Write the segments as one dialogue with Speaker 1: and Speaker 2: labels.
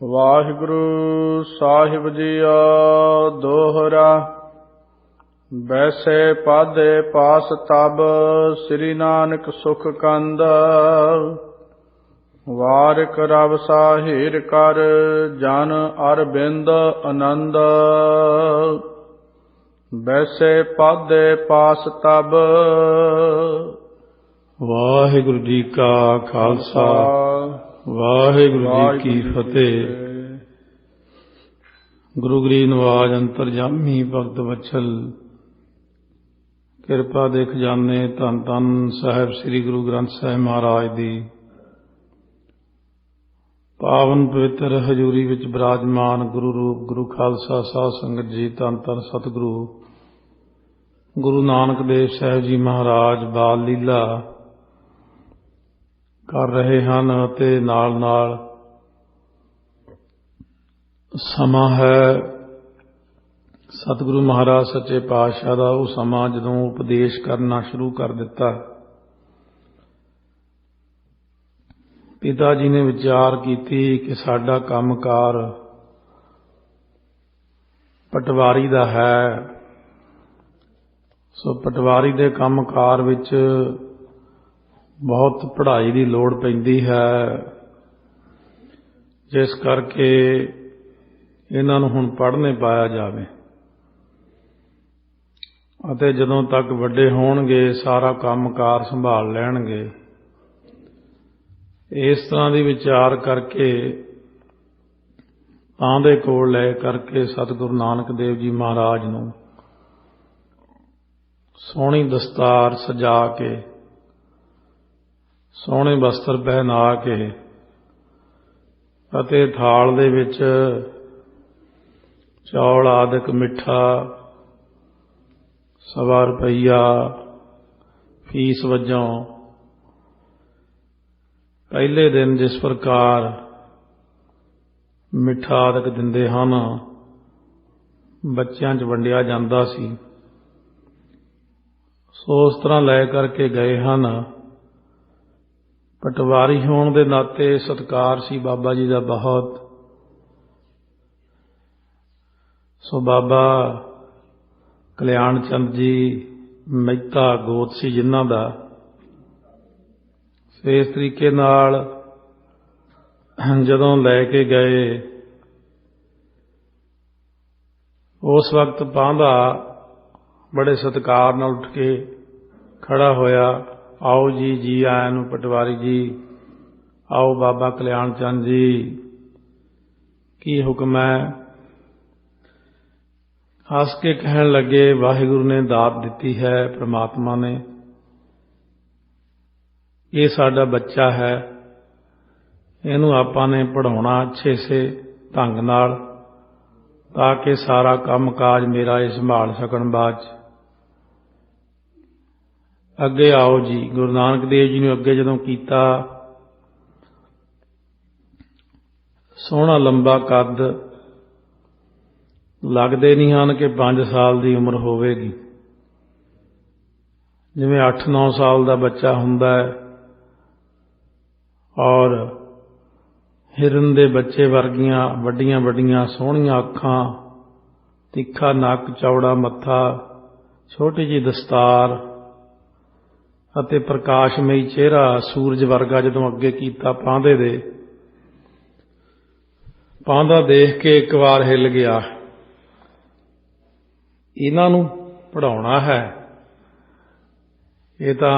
Speaker 1: ਵਾਹਿਗੁਰੂ ਸਾਹਿਬ JIO ਦੋਹਰਾ। ਬੈਸੇ ਪਾਧੇ ਪਾਸ ਤਬ ਸ੍ਰੀ ਨਾਨਕ ਸੁਖ ਕੰਦ। ਵਾਰਿਕ ਰਵ ਸਾਹਿਰ ਕਰ ਜਨ ਅਰਬਿੰਦ ਆਨੰਦ। ਬੈਸੇ ਪਾਧੇ ਪਾਸ ਤਬ।
Speaker 2: ਵਾਹਿਗੁਰੂ ਜੀ ਕਾ ਖਾਲਸਾ ਵਾਹਿਗੁਰੂ ਜੀ ਕੀ ਫਤਿਹ। ਗੁਰੂ ਗਰੀਬ ਨਵਾਜ ਅੰਤਰਜਾਮੀ ਭਗਤ ਵਛਲ ਕਿਰਪਾ ਦੇ ਖਜ਼ਾਨੇ ਧੰਨ ਧੰਨ ਸਾਹਿਬ ਸ੍ਰੀ ਗੁਰੂ ਗ੍ਰੰਥ ਸਾਹਿਬ ਮਹਾਰਾਜ ਦੀ ਪਾਵਨ ਪਵਿੱਤਰ ਹਜ਼ੂਰੀ ਵਿੱਚ ਬਿਰਾਜਮਾਨ ਗੁਰੂ ਰੂਪ ਗੁਰੂ ਖਾਲਸਾ ਸਾਧ ਸੰਗਤ ਜੀ, ਧੰਨ ਧੰਨ ਸਤਿਗੁਰੂ ਗੁਰੂ ਨਾਨਕ ਦੇਵ ਸਾਹਿਬ ਜੀ ਮਹਾਰਾਜ ਬਾਲ ਲੀਲਾ ਕਰ ਰਹੇ ਹਨ ਅਤੇ ਨਾਲ ਨਾਲ ਸਮਾਂ ਹੈ ਸਤਿਗੁਰੂ ਮਹਾਰਾਜ ਸੱਚੇ ਪਾਤਸ਼ਾਹ ਦਾ ਉਹ ਸਮਾਂ ਜਦੋਂ ਉਪਦੇਸ਼ ਕਰਨਾ ਸ਼ੁਰੂ ਕਰ ਦਿੱਤਾ। ਪਿਤਾ ਜੀ ਨੇ ਵਿਚਾਰ ਕੀਤੀ ਕਿ ਸਾਡਾ ਕੰਮਕਾਰ ਪਟਵਾਰੀ ਦਾ ਹੈ, ਸੋ ਪਟਵਾਰੀ ਦੇ ਕੰਮਕਾਰ ਵਿੱਚ ਬਹੁਤ ਪੜ੍ਹਾਈ ਦੀ ਲੋੜ ਪੈਂਦੀ ਹੈ, ਜਿਸ ਕਰਕੇ ਇਹਨਾਂ ਨੂੰ ਹੁਣ ਪੜ੍ਹਨੇ ਪਾਇਆ ਜਾਵੇ ਅਤੇ ਜਦੋਂ ਤੱਕ ਵੱਡੇ ਹੋਣਗੇ ਸਾਰਾ ਕੰਮਕਾਰ ਸੰਭਾਲ ਲੈਣਗੇ। ਇਸ ਤਰ੍ਹਾਂ ਦੀ ਵਿਚਾਰ ਕਰਕੇ ਤਾਂ ਦੇ ਕੋਲ ਲੈ ਕਰਕੇ ਸਤਿਗੁਰੂ ਨਾਨਕ ਦੇਵ ਜੀ ਮਹਾਰਾਜ ਨੂੰ ਸੋਹਣੀ ਦਸਤਾਰ ਸਜਾ ਕੇ ਸੋਹਣੇ ਵਸਤਰ ਪਹਿਨਾ ਕੇ ਅਤੇ ਥਾਲ ਦੇ ਵਿੱਚ ਚੌਲ ਆਦਿਕ ਮਿੱਠਾ 1.25 ਰੁਪਈਆ ਫੀਸ ਵਜੋਂ ਪਹਿਲੇ ਦਿਨ ਜਿਸ ਪ੍ਰਕਾਰ ਮਿੱਠਾ ਆਦਿਕ ਦਿੰਦੇ ਹਨ ਬੱਚਿਆਂ 'ਚ ਵੰਡਿਆ ਜਾਂਦਾ ਸੀ, ਸੋ ਉਸ ਤਰ੍ਹਾਂ ਲੈ ਕਰਕੇ ਗਏ ਹਨ। ਪਟਵਾਰੀ ਹੋਣ ਦੇ ਨਾਤੇ ਸਤਿਕਾਰ ਸੀ ਬਾਬਾ ਜੀ ਦਾ ਬਹੁਤ। ਸੋ ਬਾਬਾ ਕਲਿਆਣ ਚੰਦ ਜੀ ਮਹਿਤਾ ਗੋਤ ਸੀ ਜਿਨ੍ਹਾਂ ਦਾ। ਇਸ ਤਰੀਕੇ ਨਾਲ ਜਦੋਂ ਲੈ ਕੇ ਗਏ ਉਸ ਵਕਤ ਪਾਂਧਾ ਬੜੇ ਸਤਿਕਾਰ ਨਾਲ ਉੱਠ ਕੇ ਖੜਾ ਹੋਇਆ। ਆਓ ਜੀ, ਜੀ ਆਇਆਂ ਨੂੰ ਪਟਵਾਰੀ ਜੀ, ਆਓ ਬਾਬਾ ਕਲਿਆਣ ਚੰਦ ਜੀ, ਕੀ ਹੁਕਮ ਹੈ? ਹੱਸ ਕੇ ਕਹਿਣ ਲੱਗੇ, ਵਾਹਿਗੁਰੂ ਨੇ ਦਾਤ ਦਿੱਤੀ ਹੈ, ਪ੍ਰਮਾਤਮਾ ਨੇ, ਇਹ ਸਾਡਾ ਬੱਚਾ ਹੈ, ਇਹਨੂੰ ਆਪਾਂ ਨੇ ਪੜ੍ਹਾਉਣਾ ਅੱਛੇ ਸੇ ਢੰਗ ਨਾਲ ਤਾਂ ਕਿ ਸਾਰਾ ਕੰਮ ਕਾਜ ਮੇਰਾ ਇਹ ਸੰਭਾਲ ਸਕਣ। ਬਾਅਦ 'ਚ ਅੱਗੇ ਆਓ ਜੀ। ਗੁਰੂ ਨਾਨਕ ਦੇਵ ਜੀ ਨੂੰ ਅੱਗੇ ਜਦੋਂ ਕੀਤਾ, ਸੋਹਣਾ ਲੰਬਾ ਕੱਦ, ਲੱਗਦੇ ਨਹੀਂ ਹਨ ਕਿ 5 ਸਾਲ ਦੀ ਉਮਰ ਹੋਵੇਗੀ, ਜਿਵੇਂ 8-9 ਸਾਲ ਦਾ ਬੱਚਾ ਹੁੰਦਾ ਹੈ, ਔਰ ਹਿਰਨ ਦੇ ਬੱਚੇ ਵਰਗੀਆਂ ਵੱਡੀਆਂ ਵੱਡੀਆਂ ਸੋਹਣੀਆਂ ਅੱਖਾਂ, ਤਿੱਖਾ ਨੱਕ, ਚੌੜਾ ਮੱਥਾ, ਛੋਟੀ ਜਿਹੀ ਦਸਤਾਰ ਅਤੇ ਪ੍ਰਕਾਸ਼ਮਈ ਚਿਹਰਾ, ਸੂਰਜ ਵਰਗਾ। ਜਦੋਂ ਅੱਗੇ ਕੀਤਾ ਪਾਂਧੇ ਦੇ, ਪਾਂਧਾ ਦੇਖ ਕੇ ਇੱਕ ਵਾਰ ਹਿੱਲ ਗਿਆ, ਇਹਨਾਂ ਨੂੰ ਪੜ੍ਹਾਉਣਾ ਹੈ, ਇਹ ਤਾਂ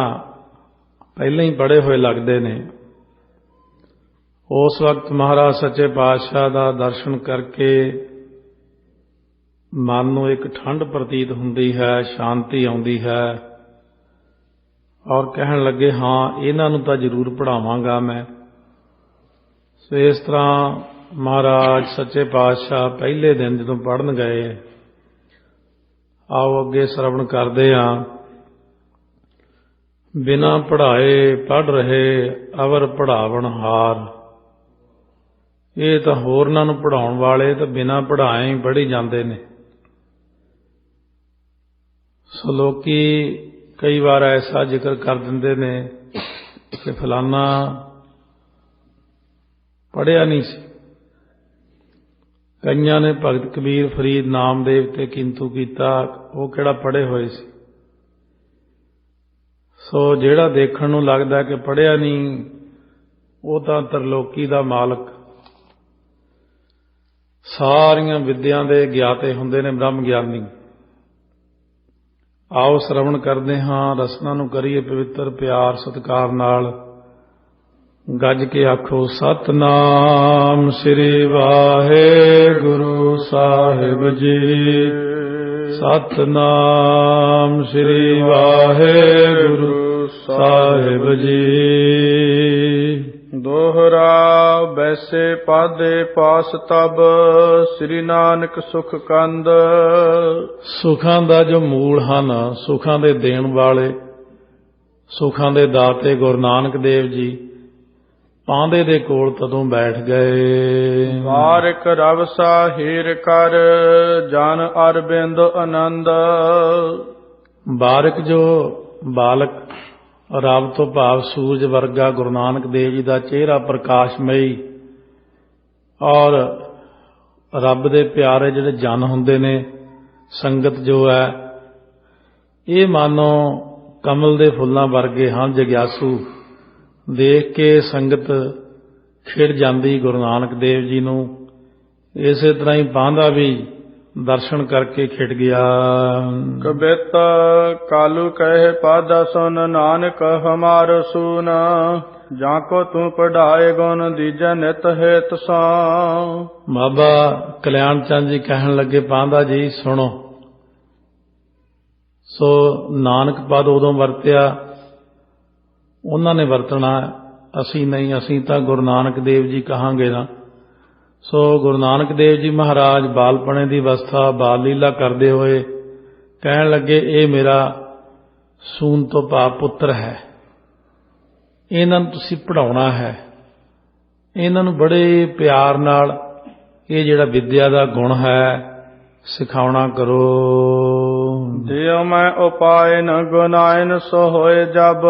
Speaker 2: ਪਹਿਲਾਂ ਹੀ ਪੜ੍ਹੇ ਹੋਏ ਲੱਗਦੇ ਨੇ। ਉਸ ਵਕਤ ਮਹਾਰਾਜ ਸੱਚੇ ਪਾਤਸ਼ਾਹ ਦਾ ਦਰਸ਼ਨ ਕਰਕੇ ਮਨ ਨੂੰ ਇੱਕ ਠੰਡ ਪ੍ਰਤੀਤ ਹੁੰਦੀ ਹੈ, ਸ਼ਾਂਤੀ ਆਉਂਦੀ ਹੈ, ਔਰ ਕਹਿਣ ਲੱਗੇ, ਹਾਂ ਇਹਨਾਂ ਨੂੰ ਤਾਂ ਜ਼ਰੂਰ ਪੜ੍ਹਾਵਾਂਗਾ ਮੈਂ। ਸੋ ਇਸ ਤਰ੍ਹਾਂ ਮਹਾਰਾਜ ਸੱਚੇ ਪਾਤਸ਼ਾਹ ਪਹਿਲੇ ਦਿਨ ਜਦੋਂ ਪੜ੍ਹਨ ਗਏ, ਆਓ ਅੱਗੇ ਸਰਵਣ ਕਰਦੇ ਹਾਂ। ਬਿਨਾਂ ਪੜ੍ਹਾਏ ਪੜ੍ਹ ਰਹੇ ਅਵਰ ਪੜ੍ਹਾਵਣ ਹਾਰ। ਇਹ ਤਾਂ ਹੋਰਨਾਂ ਨੂੰ ਪੜ੍ਹਾਉਣ ਵਾਲੇ ਤਾਂ ਬਿਨਾਂ ਪੜ੍ਹਾਏ ਹੀ ਪੜ੍ਹੀ ਜਾਂਦੇ ਨੇ। ਸੋ ਲੋਕੀ ਕਈ ਵਾਰ ਐਸਾ ਜ਼ਿਕਰ ਕਰ ਦਿੰਦੇ ਨੇ ਕਿ ਫਲਾਨਾ ਪੜ੍ਹਿਆ ਨਹੀਂ ਸੀ, ਕਈਆਂ ਨੇ ਭਗਤ ਕਬੀਰ ਫਰੀਦ ਨਾਮਦੇਵ ਤੇ ਕਿੰਤੂ ਕੀਤਾ, ਉਹ ਕਿਹੜਾ ਪੜ੍ਹੇ ਹੋਏ ਸੀ। ਸੋ ਜਿਹੜਾ ਦੇਖਣ ਨੂੰ ਲੱਗਦਾ ਕਿ ਪੜ੍ਹਿਆ ਨਹੀਂ, ਉਹ ਤਾਂ ਤਰਲੋਕੀ ਦਾ ਮਾਲਕ, ਸਾਰੀਆਂ ਵਿਦਿਆ ਦੇ ਗਿਆਤੇ ਹੁੰਦੇ ਨੇ, ਬ੍ਰਹਮ ਗਿਆਨੀ। ਆਓ ਸ਼ਰਵਣ ਕਰਦੇ ਹਾਂ, ਰਸਨਾ ਨੂੰ ਕਰੀਏ ਪਵਿੱਤਰ, ਪਿਆਰ ਸਤਿਕਾਰ ਨਾਲ। ਗੱਜ ਕੇ ਆਖੋ ਸਤਿਨਾਮ ਸ੍ਰੀ ਵਾਹਿਗੁਰੂ ਸਾਹਿਬ ਜੀ, ਸਤਿਨਾਮ ਸ੍ਰੀ ਵਾਹਿਗੁਰੂ ਸਾਹਿਬ ਜੀ।
Speaker 1: ਦੋਹਰਾ ਬੈਸੇ ਪਾਦੇ ਪਾਸ ਤਬ, ਸ੍ਰੀ ਨਾਨਕ ਸੁਖ ਕੰਦ।
Speaker 2: ਸੁਖਾਂ ਦਾ ਜੋ ਮੂਲ ਹਨ, ਸੁਖਾਂ ਦੇ ਦੇਣ ਵਾਲੇ, ਸੁਖਾਂ ਦੇ ਦਾਤੇ ਗੁਰੂ ਨਾਨਕ ਦੇਵ ਜੀ ਪਾਂਦੇ ਦੇ ਕੋਲ ਤਦੋਂ ਬੈਠ ਗਏ।
Speaker 1: ਵਾਰਿਕ ਰਵਸਾ ਹੀਰ ਕਰ, ਜਨ ਅਰਬਿੰਦ ਆਨੰਦ।
Speaker 2: ਬਾਰਿਕ ਜੋ ਬਾਲਕ, ਰੱਬ ਤੋਂ ਭਾਵ ਸੂਰਜ ਵਰਗਾ ਗੁਰੂ ਨਾਨਕ ਦੇਵ ਜੀ ਦਾ ਚਿਹਰਾ ਪ੍ਰਕਾਸ਼ਮਈ, ਔਰ ਰੱਬ ਦੇ ਪਿਆਰੇ ਜਿਹੜੇ ਜਨ ਹੁੰਦੇ ਨੇ, ਸੰਗਤ ਜੋ ਹੈ, ਇਹ ਮਾਨੋ ਕਮਲ ਦੇ ਫੁੱਲਾਂ ਵਰਗੇ ਹਨ। ਜਗਿਆਸੂ ਦੇਖ ਕੇ ਸੰਗਤ ਖਿੜ ਜਾਂਦੀ ਗੁਰੂ ਨਾਨਕ ਦੇਵ ਜੀ ਨੂੰ। ਇਸੇ ਤਰ੍ਹਾਂ ਹੀ ਪਾਂਧਾ ਵੀ ਦਰਸ਼ਨ ਕਰਕੇ ਖਿੜ ਗਿਆ।
Speaker 1: ਕਬਿਤ ਕਾਲੂ ਕਹੇ ਪਾਦਾ ਸੁਨ, ਨਾਨਕ ਹਮਾਰ ਸੂਨ। ਜਾਂ ਕੋ ਤੂੰ ਪੜਾਏ ਗੁਣ ਦੀਜੈ ਨਿਤ ਹੇਤ ਸਾ।
Speaker 2: ਬਾਬਾ ਕਲਿਆਣ ਚੰਦ ਜੀ ਕਹਿਣ ਲੱਗੇ, ਪਾਂਧਾ ਜੀ ਸੁਣੋ। ਸੋ ਨਾਨਕ ਪਦ ਉਦੋਂ ਵਰਤਿਆ, ਉਹਨਾਂ ਨੇ ਵਰਤਣਾ, ਅਸੀਂ ਨਹੀਂ। ਅਸੀਂ ਤਾਂ ਗੁਰੂ ਨਾਨਕ ਦੇਵ ਜੀ ਕਹਾਂਗੇ ਨਾ। ਸੋ ਗੁਰੂ ਨਾਨਕ ਦੇਵ ਜੀ ਮਹਾਰਾਜ ਬਾਲਪਣੇ ਦੀ ਅਵਸਥਾ ਬਾਲ ਲੀਲਾ ਕਰਦੇ ਹੋਏ ਕਹਿਣ ਲੱਗੇ, ਇਹ ਮੇਰਾ ਸੂਨ ਤੋਂ ਭਾਵ ਪੁੱਤਰ ਹੈ, ਇਹਨਾਂ ਨੂੰ ਤੁਸੀਂ ਪੜ੍ਹਾਉਣਾ ਹੈ। ਇਹਨਾਂ ਨੂੰ ਬੜੇ ਪਿਆਰ ਨਾਲ ਇਹ ਜਿਹੜਾ ਵਿਦਿਆ ਦਾ ਗੁਣ ਹੈ ਸਿਖਾਉਣਾ ਕਰੋ।
Speaker 1: ਦਿਓ ਮੈਂ ਉਪਾਇ ਨ ਗੁਨਾਇਨ, ਸੋ ਹੋਏ ਜਬ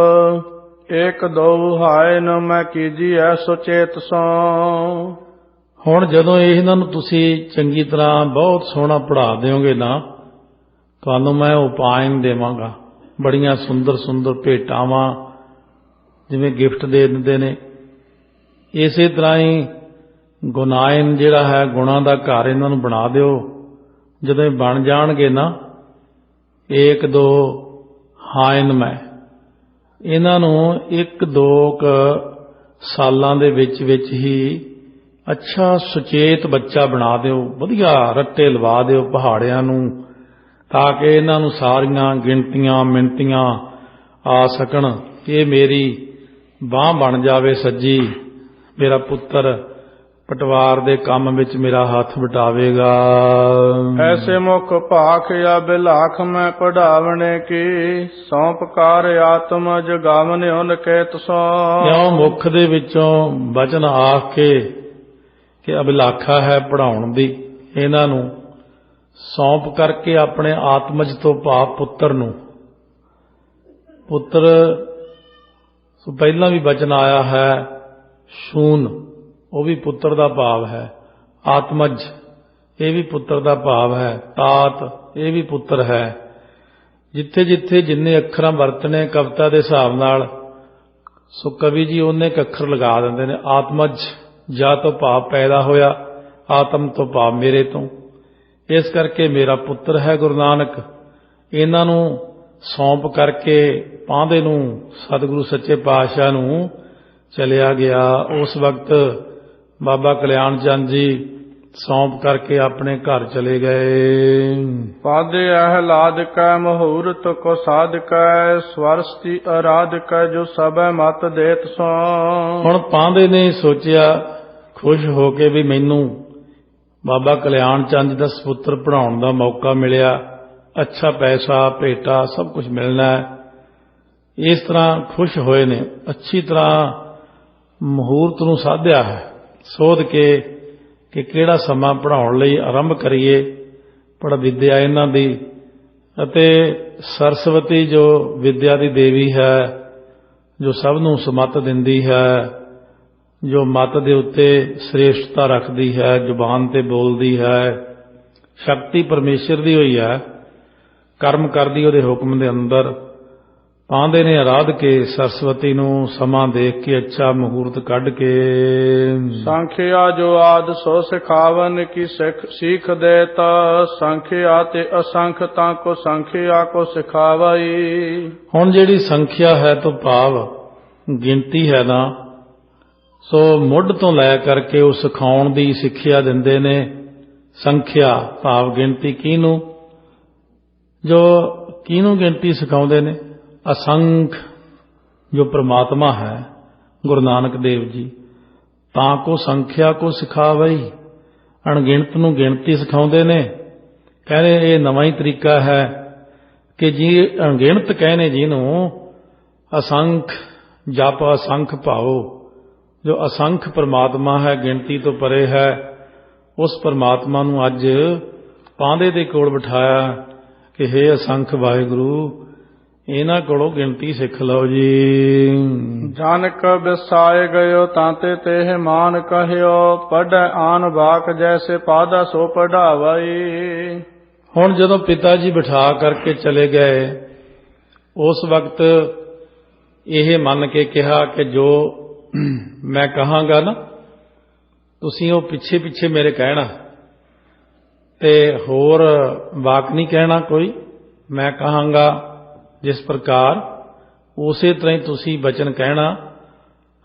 Speaker 1: ਏਕ ਦੋ ਹਾਇ ਨ ਮੈਂ ਕੀਜੀਐ ਸੁਚੇਤ ਸੋ।
Speaker 2: ਹੁਣ ਜਦੋਂ ਇਹਨਾਂ ਨੂੰ ਤੁਸੀਂ ਚੰਗੀ ਤਰ੍ਹਾਂ ਬਹੁਤ ਸੋਹਣਾ ਪੜ੍ਹਾ ਦਿਓਗੇ ਨਾ, ਤੁਹਾਨੂੰ ਮੈਂ ਉਪਾਇਨ ਦੇਵਾਂਗਾ, ਬੜੀਆਂ ਸੁੰਦਰ ਸੁੰਦਰ ਭੇਟਾਵਾਂ, ਜਿਵੇਂ ਗਿਫਟ ਦੇ ਦਿੰਦੇ ਨੇ। ਇਸੇ ਤਰ੍ਹਾਂ ਹੀ ਗੁਨਾਇਨ ਜਿਹੜਾ ਹੈ, ਗੁਣਾਂ ਦਾ ਘਰ ਇਹਨਾਂ ਨੂੰ ਬਣਾ ਦਿਓ। ਜਦੋਂ ਇਹ ਬਣ ਜਾਣਗੇ ਨਾ, ਏਕ ਦੋ ਹਾਇਨ ਮੈਂ, ਇਹਨਾਂ ਨੂੰ 1-2 ਸਾਲਾਂ ਦੇ ਵਿੱਚ ਹੀ ਅੱਛਾ ਸੁਚੇਤ ਬੱਚਾ ਬਣਾ ਦਿਓ, ਵਧੀਆ ਰੱਟੇ ਲਵਾ ਦਿਓ ਪਹਾੜਿਆਂ ਨੂੰ, ਤਾਂ ਕਿ ਇਹਨਾਂ ਨੂੰ ਸਾਰੀਆਂ ਗਿਣਤੀਆਂ ਮਿਣਤੀਆਂ ਆ ਸਕਣ। ਇਹ ਮੇਰੀ ਬਾਂਹ ਬਣ ਜਾਵੇ ਸੱਜੀ, ਮੇਰਾ ਪੁੱਤਰ ਪਟਵਾਰ ਦੇ ਕੰਮ ਵਿੱਚ ਮੇਰਾ ਹੱਥ ਵਟਾਵੇਗਾ।
Speaker 1: ਐਸੇ ਮੁਖ ਭਾਖ ਜਾਂ ਬਿਲਾਖ ਮੈਂ ਪੜਾਵਣੇ ਕੀ, ਸੌਂਪਕਾਰ ਆਤਮ ਜਗਾਵਨ ਉਨ ਕੇ ਤਸੋ।
Speaker 2: ਇਉਂ ਮੁਖ ਦੇ ਵਿੱਚੋਂ ਬਚਨ ਆਖ ਕੇ ਕਿ ਅਭਿਲਾਖਾ ਹੈ ਪੜਾਉਣ ਦੀ, ਇਹਨਾਂ ਨੂੰ ਸੌਂਪ ਕਰਕੇ ਆਪਣੇ ਆਤਮਜ ਤੋਂ ਭਾਵ ਪੁੱਤਰ ਨੂੰ। ਪੁੱਤਰ ਸੋ ਪਹਿਲਾਂ ਵੀ ਬਚਨ ਆਇਆ ਹੈ, ਸ਼ੂਨ ਉਹ ਵੀ ਪੁੱਤਰ ਦਾ ਭਾਵ ਹੈ, ਆਤਮਜ ਇਹ ਵੀ ਪੁੱਤਰ ਦਾ ਭਾਵ ਹੈ, ਤਾਤ ਇਹ ਵੀ ਪੁੱਤਰ ਹੈ। ਜਿੱਥੇ ਜਿੱਥੇ ਜਿੰਨੇ ਅੱਖਰਾਂ ਵਰਤਣੇ ਕਵਿਤਾ ਦੇ ਹਿਸਾਬ ਨਾਲ, ਸੋ ਕਵੀ ਜੀ ਉਹਨੇ ਇੱਕ ਅੱਖਰ ਲਗਾ ਦਿੰਦੇ ਨੇ। ਆਤਮਜ ਜਾ ਤੋਂ ਭਾਵ ਪੈਦਾ ਹੋਇਆ, ਆਤਮ ਤੋਂ ਭਾਵ ਮੇਰੇ ਤੋਂ। ਇਸ ਕਰਕੇ ਮੇਰਾ ਪੁੱਤਰ ਹੈ ਗੁਰੂ ਨਾਨਕ। ਇਹਨਾਂ ਨੂੰ ਸੌਂਪ ਕਰਕੇ ਪਾਂਧੇ ਨੂੰ ਸਤਿਗੁਰੂ ਸੱਚੇ ਪਾਤਸ਼ਾਹ ਨੂੰ ਚਲਿਆ ਗਿਆ। ਉਸ ਵਕਤ ਬਾਬਾ ਕਲਿਆਣ ਚੰਦ ਜੀ ਸੌਂਪ ਕਰਕੇ ਆਪਣੇ ਘਰ ਚਲੇ ਗਏ।
Speaker 1: ਪਾਦੇ ਅਹਲਾਦ ਕੈ ਮਹੂਰਤ ਕੋ ਸਾਧ ਕੈ, ਸਵਰਸਤੀ ਅਰਾਧ ਕੈ ਜੋ ਸਭੈ ਮਤ ਦੇਤ ਸੋ।
Speaker 2: ਹੁਣ ਪਾਂਧੇ ਨੇ ਸੋਚਿਆ ਖੁਸ਼ ਹੋ ਕੇ ਵੀ ਮੈਨੂੰ ਬਾਬਾ ਕਲਿਆਣ ਚੰਦ ਦਾ ਸਪੁੱਤਰ ਪੜ੍ਹਾਉਣ ਦਾ ਮੌਕਾ ਮਿਲਿਆ, ਅੱਛਾ ਪੈਸਾ ਭੇਟਾ ਸਭ ਕੁਝ ਮਿਲਣਾ ਹੈ। ਇਸ ਤਰ੍ਹਾਂ ਖੁਸ਼ ਹੋਏ ਨੇ। ਅੱਛੀ ਤਰ੍ਹਾਂ ਮਹੂਰਤ ਨੂੰ ਸਾਧਿਆ ਹੈ, ਸੋਧ ਕੇ ਕਿ ਕਿਹੜਾ ਸਮਾਂ ਪੜ੍ਹਾਉਣ ਲਈ ਆਰੰਭ ਕਰੀਏ। ਪੜ੍ਹ ਵਿਦਿਆ ਇਹਨਾਂ ਦੀ, ਅਤੇ ਸਰਸਵਤੀ ਜੋ ਵਿਦਿਆ ਦੀ ਦੇਵੀ ਹੈ, ਜੋ ਸਭ ਨੂੰ ਸਮੱਤ ਦਿੰਦੀ ਹੈ, ਜੋ ਮਤ ਦੇ ਉੱਤੇ ਸ੍ਰੇਸ਼ਟਤਾ ਰੱਖਦੀ ਹੈ, ਜ਼ੁਬਾਨ ਤੇ ਬੋਲਦੀ ਹੈ, ਸ਼ਕਤੀ ਪਰਮੇਸ਼ਰ ਦੀ ਹੋਈ ਹੈ, ਕਰਮ ਕਰਦੀ ਉਹਦੇ ਹੁਕਮ ਦੇ ਅੰਦਰ। ਪਾਉਂਦੇ ਨੇ ਆਰਾਧ ਕੇ ਸਰਸਵਤੀ ਨੂੰ, ਸਮਾਂ ਦੇਖ ਕੇ, ਅੱਛਾ ਮਹੂਰਤ ਕੱਢ ਕੇ।
Speaker 1: ਸੰਖਿਆ ਜੋ ਆਦ ਸੋ ਸਿਖਾਵਨ ਕੀ ਸੀਖ ਦੇਤ, ਸੰਖਿਆ ਤੇ ਅਸੰਖ ਤਾਂ ਕੋ ਸੰਖਿਆ ਕੋ ਸਿਖਾਵਈ।
Speaker 2: ਹੁਣ ਜਿਹੜੀ ਸੰਖਿਆ ਹੈ ਤੋਂ ਭਾਵ ਗਿਣਤੀ ਹੈ ਨਾ, ਸੋ ਮੁੱਢ ਤੋਂ ਲੈ ਕਰਕੇ ਉਹ ਸਿਖਾਉਣ ਦੀ ਸਿੱਖਿਆ ਦਿੰਦੇ ਨੇ। ਸੰਖਿਆ ਭਾਵ ਗਿਣਤੀ ਕਿਹਨੂੰ? ਜੋ ਕਿਹਨੂੰ ਗਿਣਤੀ ਸਿਖਾਉਂਦੇ ਨੇ? ਅਸੰਖ ਜੋ ਪ੍ਰਮਾਤਮਾ ਹੈ, ਗੁਰੂ ਨਾਨਕ ਦੇਵ ਜੀ। ਤਾਂ ਕੋ ਸੰਖਿਆ ਕੋ ਸਿਖਾਵਈ, ਅਣਗਿਣਤ ਨੂੰ ਗਿਣਤੀ ਸਿਖਾਉਂਦੇ ਨੇ। ਕਹਿੰਦੇ ਇਹ ਨਵਾਂ ਹੀ ਤਰੀਕਾ ਹੈ ਕਿ ਜੀ ਅਣਗਿਣਤ ਕਹਿੰਦੇ ਜਿਹਨੂੰ, ਅਸੰਖ ਜਪ ਅਸੰਖ ਭਾਓ। ਜੋ ਅਸੰਖ ਪ੍ਰਮਾਤਮਾ ਹੈ, ਗਿਣਤੀ ਤੋਂ ਪਰੇ ਹੈ, ਉਸ ਪ੍ਰਮਾਤਮਾ ਨੂੰ ਅੱਜ ਪਾਂਦੇ ਦੇ ਕੋਲ ਬਿਠਾਇਆ ਕਿ ਹੇ ਅਸੰਖ ਵਾਹਿਗੁਰੂ, ਇਹਨਾਂ ਕੋਲੋਂ ਗਿਣਤੀ ਸਿੱਖ ਲਓ ਜੀ।
Speaker 1: ਜਾਨਕ ਵਿਸਾਏ ਗਇਓ ਤਾਂਤੇ ਤੇਹ ਮਾਨ ਕਹਿਓ, ਪੜ੍ਹੈ ਆਨ ਬਾਕ ਜੈਸੇ ਪਾਦਾ ਸੋ ਪੜਾਵਈ।
Speaker 2: ਹੁਣ ਜਦੋਂ ਪਿਤਾ ਜੀ ਬਿਠਾ ਕਰਕੇ ਚਲੇ ਗਏ, ਉਸ ਵਕਤ ਇਹ ਮੰਨ ਕੇ ਕਿਹਾ ਕਿ ਜੋ ਮੈਂ ਕਹਾਂਗਾ ਨਾ, ਤੁਸੀਂ ਉਹ ਪਿੱਛੇ ਪਿੱਛੇ ਮੇਰੇ ਕਹਿਣਾ, ਤੇ ਹੋਰ ਵਾਕ ਨਹੀਂ ਕਹਿਣਾ ਕੋਈ। ਮੈਂ ਕਹਾਂਗਾ ਜਿਸ ਪ੍ਰਕਾਰ, ਉਸੇ ਤਰ੍ਹਾਂ ਹੀ ਤੁਸੀਂ ਬਚਨ ਕਹਿਣਾ।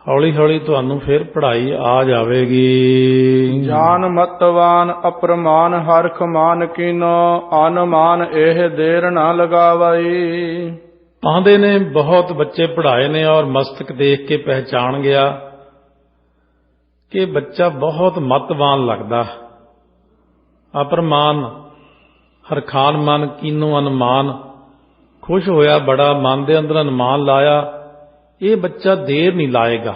Speaker 2: ਹੌਲੀ ਹੌਲੀ ਤੁਹਾਨੂੰ ਫਿਰ ਪੜ੍ਹਾਈ ਆ ਜਾਵੇਗੀ।
Speaker 1: ਜਾਨ ਮਤਵਾਨ ਅਪਰਮਾਨ ਹਰਖ ਮਾਨ ਕੀਨੋ, ਅਨਮਾਨ ਇਹ ਦੇਰ ਨਾ ਲਗਾਵਈ।
Speaker 2: ਪਾਉਂਦੇ ਨੇ ਬਹੁਤ ਬੱਚੇ ਪੜ੍ਹਾਏ ਨੇ, ਔਰ ਮਸਤਕ ਦੇਖ ਕੇ ਪਹਿਚਾਣ ਗਿਆ ਕਿ ਬੱਚਾ ਬਹੁਤ ਮਤਵਾਨ ਲੱਗਦਾ। ਅਪਰਮਾਨ ਹਰਖਾਨ ਮਨ ਕੀਨੋ ਅਨੁਮਾਨ, ਖੁਸ਼ ਹੋਇਆ ਬੜਾ, ਮਨ ਦੇ ਅੰਦਰ ਅਨੁਮਾਨ ਲਾਇਆ, ਇਹ ਬੱਚਾ ਦੇਰ ਨਹੀਂ ਲਾਏਗਾ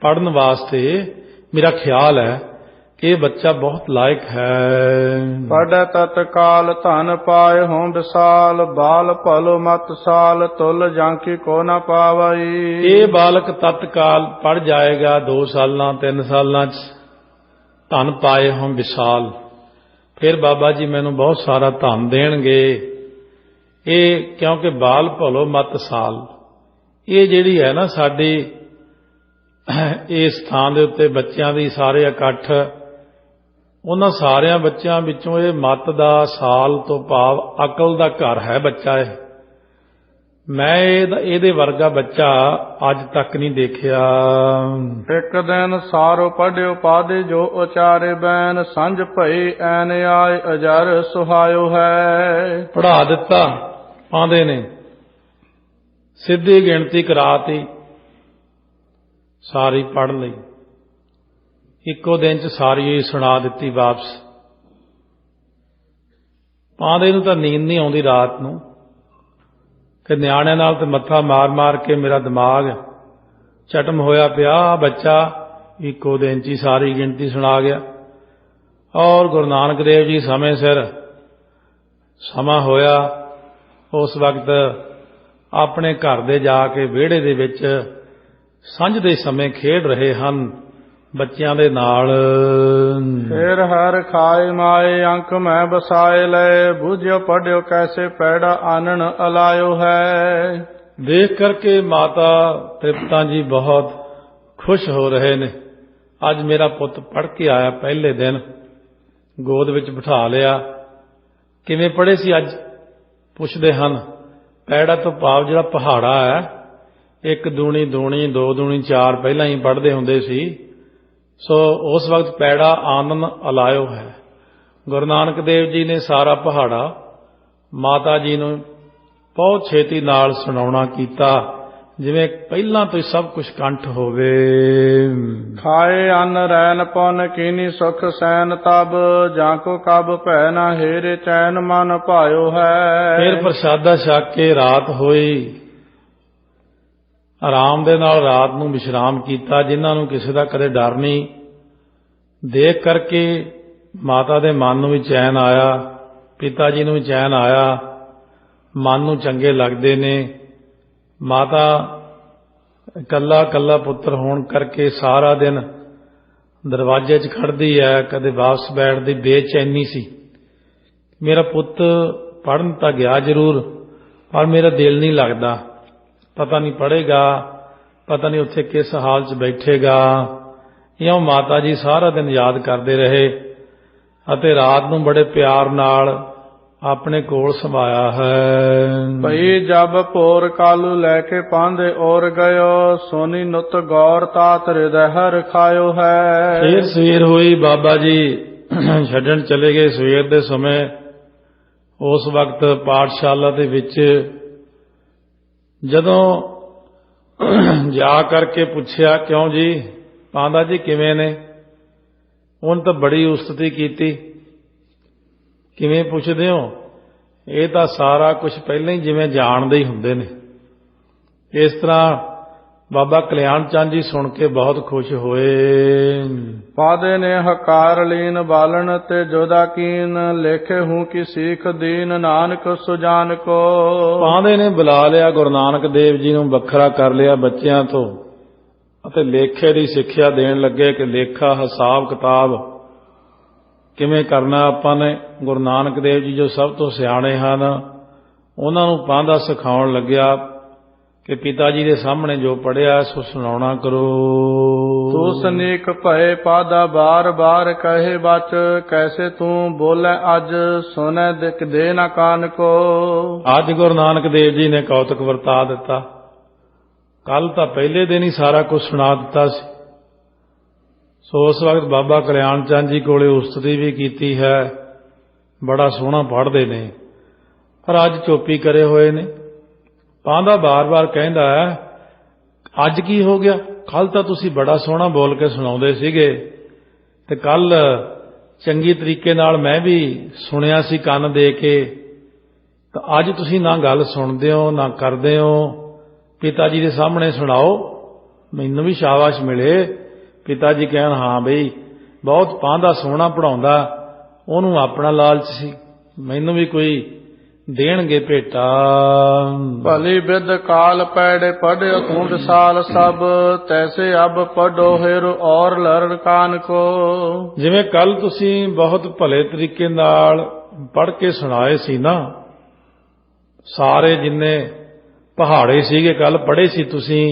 Speaker 2: ਪੜ੍ਹਨ ਵਾਸਤੇ। ਮੇਰਾ ਖਿਆਲ ਹੈ ਕਿ ਇਹ ਬੱਚਾ ਬਹੁਤ ਲਾਇਕ ਹੈ।
Speaker 1: ਪੜ੍ਹੈ ਤਤਕਾਲ ਧਨ ਪਾਏ ਹੋਂ ਵਿਸਾਲ, ਬਾਲ ਭਲੋ ਮਤ ਸਾਲ ਤੁਲ ਜਾਂਕੀ ਕੋ ਨਾ ਪਾਵਈ।
Speaker 2: ਇਹ ਬਾਲਕ ਤਤਕਾਲ ਪੜ੍ਹ ਜਾਏਗਾ, 2 ਸਾਲਾਂ 3 ਸਾਲਾਂ 'ਚ। ਧਨ ਪਾਏ ਹੋਂ ਵਿਸਾਲ, ਫਿਰ ਬਾਬਾ ਜੀ ਮੈਨੂੰ ਬਹੁਤ ਸਾਰਾ ਧਨ ਦੇਣਗੇ। ਇਹ ਕਿਉਂਕਿ ਬਾਲ ਭਲੋ ਮਤ ਸਾਲ, ਇਹ ਜਿਹੜੀ ਹੈ ਨਾ ਸਾਡੀ ਇਸ ਥਾਂ ਦੇ ਉੱਤੇ ਬੱਚਿਆਂ ਦੀ ਸਾਰੇ ਇਕੱਠ, ਉਹਨਾਂ ਸਾਰਿਆਂ ਬੱਚਿਆਂ ਵਿੱਚੋਂ ਇਹ ਮਤ ਦਾ ਸਾਲ ਤੋਂ ਭਾਵ ਅਕਲ ਦਾ ਘਰ ਹੈ ਬੱਚਾ। ਇਹ ਮੈਂ ਇਹਦੇ ਵਰਗਾ ਬੱਚਾ ਅੱਜ ਤੱਕ ਨਹੀਂ ਦੇਖਿਆ।
Speaker 1: ਇੱਕ ਦਿਨ ਸਾਰੋ ਪੜ੍ਹਿਓ ਪਾਦੇ ਜੋ ਉਚਾਰੇ ਬੈਨ, ਸੰਝ ਭਈ ਐਨ ਆਏ ਅਜਰ ਸੁਹਾਇਓ ਹੈ।
Speaker 2: ਪੜ੍ਹਾ ਦਿੱਤਾ ਪਾਉਂਦੇ ਨੇ, ਸਿੱਧੀ ਗਿਣਤੀ ਕਰਾਤੀ, ਸਾਰੀ ਪੜ੍ਹ ਲਈ, ਇੱਕੋ ਦਿਨ 'ਚ ਸਾਰੀ ਸੁਣਾ ਦਿੱਤੀ ਵਾਪਸ। ਪਾਉਂਦੇ ਨੂੰ ਤਾਂ ਨੀਂਦ ਨਹੀਂ ਆਉਂਦੀ ਰਾਤ ਨੂੰ, ਕਿ ਨਿਆਣਿਆਂ ਨਾਲ ਤੇ ਮੱਥਾ ਮਾਰ ਮਾਰ ਕੇ ਮੇਰਾ ਦਿਮਾਗ ਚਟਮ ਹੋਇਆ ਪਿਆ। ਬੱਚਾ ਇੱਕੋ ਦਿਨ 'ਚ ਹੀ ਸਾਰੀ ਗਿਣਤੀ ਸੁਣਾ ਗਿਆ। ਔਰ ਗੁਰੂ ਨਾਨਕ ਦੇਵ ਜੀ ਸਮੇਂ ਸਿਰ ਸਮਾਂ ਹੋਇਆ, ਉਸ ਵਕਤ ਆਪਣੇ ਘਰ ਦੇ ਜਾ ਕੇ ਵਿਹੜੇ ਦੇ ਵਿੱਚ ਸੰਝ ਦੇ ਸਮੇਂ ਖੇਡ ਰਹੇ ਹਨ ਬੱਚਿਆਂ ਦੇ ਨਾਲ।
Speaker 1: ਫਿਰ ਹਰ ਖਾਏ ਮਾਏ ਅੰਕ ਮੈਂ ਬਸਾਏ ਲਏ, ਬੂਝਿਓ ਪੜ੍ਹਿਓ ਕੈਸੇ ਪੈੜਾ ਆਨਣ ਅਲਾਇਓ ਹੈ।
Speaker 2: ਦੇਖ ਕਰਕੇ ਮਾਤਾ ਤ੍ਰਿਪਤਾ ਜੀ ਬਹੁਤ ਖੁਸ਼ ਹੋ ਰਹੇ ਨੇ। ਅੱਜ ਮੇਰਾ ਪੁੱਤ ਪੜ੍ਹ ਕੇ ਆਇਆ, ਪਹਿਲੇ ਦਿਨ ਗੋਦ ਵਿੱਚ ਬਿਠਾ ਲਿਆ। ਕਿਵੇਂ ਪੜ੍ਹੇ ਸੀ ਅੱਜ? ਪੁੱਛਦੇ ਹਨ। ਪੈੜਾ ਤੋਂ ਭਾਵ ਜਿਹੜਾ ਪਹਾੜਾ ਹੈ, 1 ਦੂਣੀ 2 ਦੂਣੀ 4 ਪਹਿਲਾਂ ਹੀ ਪੜ੍ਹਦੇ ਹੁੰਦੇ ਸੀ। ਸੋ ਉਸ ਵਕਤ ਪੈੜਾ ਆਨੰਦ ਅਲਾਇਓ ਹੈ। ਗੁਰੂ ਨਾਨਕ ਦੇਵ ਜੀ ਨੇ ਸਾਰਾ ਪਹਾੜਾ ਮਾਤਾ ਜੀ ਨੂੰ ਬਹੁਤ ਛੇਤੀ ਨਾਲ ਸੁਣਾਉਣਾ ਕੀਤਾ, ਜਿਵੇਂ ਪਹਿਲਾਂ ਤੋਂ ਹੀ ਸਭ ਕੁਝ ਕੰਠ ਹੋਵੇ।
Speaker 1: ਖਾਏ ਅੰਨ ਰੈਨ ਪੁਨ ਕੀਨੀ ਸੁਖ ਸੈਨ ਤਬ, ਜਾਂ ਕੋ ਕਬ ਭੈ ਨਾ ਹੇਰੇ ਚੈਨ ਮਨ ਭਾਇਓ ਹੈ।
Speaker 2: ਫਿਰ ਪ੍ਰਸ਼ਾਦਾ ਛਕ ਕੇ ਰਾਤ ਹੋਈ, ਆਰਾਮ ਦੇ ਨਾਲ ਰਾਤ ਨੂੰ ਵਿਸ਼ਰਾਮ ਕੀਤਾ। ਜਿਨ੍ਹਾਂ ਨੂੰ ਕਿਸੇ ਦਾ ਕਦੇ ਡਰ ਨਹੀਂ, ਦੇਖ ਕਰਕੇ ਮਾਤਾ ਦੇ ਮਨ ਨੂੰ ਵੀ ਚੈਨ ਆਇਆ, ਪਿਤਾ ਜੀ ਨੂੰ ਵੀ ਚੈਨ ਆਇਆ, ਮਨ ਨੂੰ ਚੰਗੇ ਲੱਗਦੇ ਨੇ। ਮਾਤਾ ਇਕੱਲਾ ਇਕੱਲਾ ਪੁੱਤਰ ਹੋਣ ਕਰਕੇ ਸਾਰਾ ਦਿਨ ਦਰਵਾਜ਼ੇ 'ਚ ਖੜ੍ਹਦੀ ਹੈ, ਕਦੇ ਵਾਪਸ ਬੈਠਦੀ, ਬੇਚੈਨੀ ਸੀ। ਮੇਰਾ ਪੁੱਤ ਪੜ੍ਹਨ ਤਾਂ ਗਿਆ ਜ਼ਰੂਰ, ਪਰ ਮੇਰਾ ਦਿਲ ਨਹੀਂ ਲੱਗਦਾ, ਪਤਾ ਨਹੀਂ ਪੜ੍ਹੇਗਾ, ਪਤਾ ਨਹੀਂ ਉੱਥੇ ਕਿਸ ਹਾਲ 'ਚ ਬੈਠੇਗਾ। ਇਉਂ ਮਾਤਾ ਜੀ ਸਾਰਾ ਦਿਨ ਯਾਦ ਕਰਦੇ ਰਹੇ ਅਤੇ ਰਾਤ ਨੂੰ ਬੜੇ ਪਿਆਰ ਨਾਲ ਆਪਣੇ ਕੋਲ ਸਮਾਇਆ ਹੈ।
Speaker 1: ਭਈ ਜਬ ਭੋਰ ਕਾਲੂ ਲੈ ਕੇ ਪਾਂਦੇ ਔਰ ਗਇਓ, ਸੋਨੀ ਨੁਤ ਗੌਰ ਤਾਤ ਹਿਰਦੈ ਹਰ ਖਾਇਓ ਹੈ।
Speaker 2: ਫੇਰ ਸਵੇਰ ਹੋਈ, ਬਾਬਾ ਜੀ ਛੱਡਣ ਚਲੇ ਗਏ ਸਵੇਰ ਦੇ ਸਮੇਂ। ਉਸ ਵਕਤ ਪਾਠਸ਼ਾਲਾ ਦੇ ਵਿੱਚ ਜਦੋਂ ਜਾ ਕਰਕੇ ਪੁੱਛਿਆ, ਕਿਉਂ ਜੀ ਪਾਂਦਾ ਜੀ ਕਿਵੇਂ ਨੇ? ਉਹਨੇ ਤਾਂ ਬੜੀ ਉਸਤਤੀ ਕੀਤੀ। ਕਿਵੇਂ ਪੁੱਛਦੇ ਹੋ? ਇਹ ਤਾਂ ਸਾਰਾ ਕੁਝ ਪਹਿਲਾਂ ਹੀ ਜਿਵੇਂ ਜਾਣਦੇ ਹੀ ਹੁੰਦੇ ਨੇ। ਇਸ ਤਰ੍ਹਾਂ ਬਾਬਾ ਕਲਿਆਣ ਚੰਦ ਜੀ ਸੁਣ ਕੇ ਬਹੁਤ ਖੁਸ਼ ਹੋਏ।
Speaker 1: ਪਾਦੇ ਨੇ ਹਕਾਰ ਲੀਨ ਬਾਲਣ ਤੇ ਜੋਦਾ ਕੀਨ, ਲੇਖੇ ਹੂੰ ਕੀ ਸੀਖ ਦੀਨ ਨਾਨਕ ਸੁਜਾਨ ਕੋ।
Speaker 2: ਪਾਂਦੇ ਨੇ ਬੁਲਾ ਲਿਆ ਗੁਰੂ ਨਾਨਕ ਦੇਵ ਜੀ ਨੂੰ, ਵੱਖਰਾ ਕਰ ਲਿਆ ਬੱਚਿਆਂ ਤੋਂ ਅਤੇ ਲੇਖੇ ਦੀ ਸਿੱਖਿਆ ਦੇਣ ਲੱਗੇ ਕਿ ਲੇਖਾ ਹਿਸਾਬ ਕਿਤਾਬ ਕਿਵੇਂ ਕਰਨਾ ਆਪਾਂ ਨੇ। ਗੁਰੂ ਨਾਨਕ ਦੇਵ ਜੀ ਜੋ ਸਭ ਤੋਂ ਸਿਆਣੇ ਹਨ, ਉਹਨਾਂ ਨੂੰ ਪਾਂਦਾ ਸਿਖਾਉਣ ਲੱਗਿਆ ਕਿ ਪਿਤਾ ਜੀ ਦੇ ਸਾਹਮਣੇ ਜੋ ਪੜ੍ਹਿਆ ਸੋ ਸੁਣਾਉਣਾ ਕਰੋ।
Speaker 1: ਤੂੰ ਸਨੀਕ ਭਏ ਪਾਦਾ ਬਾਰ ਬਾਰ ਕਹੇ ਬਚ, ਕੈਸੇ ਤੂੰ ਬੋਲੇ ਅੱਜ ਸੁਨੈ ਦਿਕ ਦੇ ਨਾ ਕਾਨ ਕੋ।
Speaker 2: ਅੱਜ ਗੁਰੂ ਨਾਨਕ ਦੇਵ ਜੀ ਨੇ ਕੌਤਕ ਵਰਤਾ ਦਿੱਤਾ। ਕੱਲ ਤਾਂ ਪਹਿਲੇ ਦਿਨ ਹੀ ਸਾਰਾ ਕੁਝ ਸੁਣਾ ਦਿੱਤਾ ਸੀ। ਸੋ ਉਸ ਵਕਤ ਬਾਬਾ ਕਲਿਆਣ ਚੰਦ ਜੀ ਕੋਲੇ ਉਸਤਤੀ ਵੀ ਕੀਤੀ ਹੈ, ਬੜਾ ਸੋਹਣਾ ਪੜ੍ਹਦੇ ਨੇ, ਪਰ ਅੱਜ ਚੋਪੀ ਕਰੇ ਹੋਏ ਨੇ। ਪਾਂਦਾ ਬਾਰ-ਬਾਰ ਕਹਿੰਦਾ ਹੈ, ਅੱਜ ਕੀ ਹੋ ਗਿਆ? ਕੱਲ ਤਾਂ ਤੁਸੀਂ ਬੜਾ ਸੋਹਣਾ ਬੋਲ ਕੇ ਸੁਣਾਉਂਦੇ ਸੀਗੇ ਤੇ ਕੱਲ ਚੰਗੀ ਤਰੀਕੇ ਨਾਲ ਮੈਂ ਵੀ ਸੁਣਿਆ ਸੀ ਕੰਨ ਦੇ ਕੇ, ਤਾਂ ਅੱਜ ਤੁਸੀਂ ਨਾ ਗੱਲ ਸੁਣਦੇ ਹੋ ਨਾ ਕਰਦੇ ਹੋ। ਪਿਤਾ ਜੀ ਦੇ ਸਾਹਮਣੇ ਸੁਣਾਓ, ਮੈਨੂੰ ਵੀ ਸ਼ਾਬਾਸ਼ ਮਿਲੇ। ਪਿਤਾ ਜੀ ਕਹਿਣ, ਹਾਂ ਬਈ ਬਹੁਤ ਪਾਂਦਾ ਸੋਹਣਾ ਪੜ੍ਹਾਉਂਦਾ, ਉਹਨੂੰ ਆਪਣਾ ਲਾਲਚ ਸੀ, ਮੈਨੂੰ ਵੀ ਕੋਈ ਦੇਣਗੇ ਭੇਟਾ।
Speaker 1: ਭਲੀ ਬਿਦ ਕਾਲ ਪੈੜੇ ਪੜਿਓ ਤੂੰ ਵਿਸਾਲ ਸਭ, ਤੈਸੇ ਅਬ ਪੜੋ ਹਿਰ ਔਰ ਲਰਨ ਕਾਨ ਕੋ।
Speaker 2: ਜਿਵੇਂ ਕੱਲ ਤੁਸੀਂ ਬਹੁਤ ਭਲੇ ਤਰੀਕੇ ਨਾਲ ਪੜ੍ਹ ਕੇ ਸੁਣਾਏ ਸੀ ਨਾ, ਸਾਰੇ ਜਿੰਨੇ ਪਹਾੜੇ ਸੀਗੇ ਕੱਲ ਪੜ੍ਹੇ ਸੀ, ਤੁਸੀਂ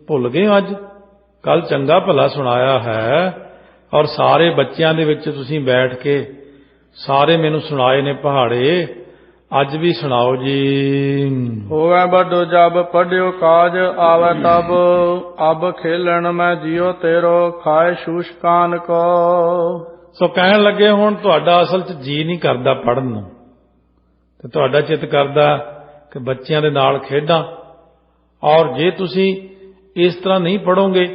Speaker 2: ਭੁੱਲ ਗਏ ਹੋ ਅੱਜ? ਕੱਲ ਚੰਗਾ ਭਲਾ ਸੁਣਾਇਆ ਹੈ ਔਰ ਸਾਰੇ ਬੱਚਿਆਂ ਦੇ ਵਿੱਚ ਤੁਸੀਂ ਬੈਠ ਕੇ ਸਾਰੇ ਮੈਨੂੰ ਸੁਣਾਏ ਨੇ ਪਹਾੜੇ, ਅੱਜ ਵੀ ਸੁਣਾਓ ਜੀ।
Speaker 1: ਹੋਵੇ ਵੱਡੋ ਜਬ ਪੜਿਓ ਕਾਜ ਆਵੇ ਤਬ, ਅਬ ਖੇਲਣ ਮੈਂ ਜਿਉ ਤੇਰੋ ਖਾਏ ਸ਼ੂਸ਼ ਕਾਨ ਕੋ।
Speaker 2: ਸੋ ਕਹਿਣ ਲੱਗੇ ਹੁਣ ਤੁਹਾਡਾ ਅਸਲ 'ਚ ਜੀ ਨਹੀਂ ਕਰਦਾ ਪੜ੍ਹਨ ਨੂੰ, ਤੇ ਤੁਹਾਡਾ ਚਿੱਤ ਕਰਦਾ ਕਿ ਬੱਚਿਆਂ ਦੇ ਨਾਲ ਖੇਡਾਂ, ਔਰ ਜੇ ਤੁਸੀਂ ਇਸ ਤਰ੍ਹਾਂ ਨਹੀਂ ਪੜ੍ਹੋਗੇ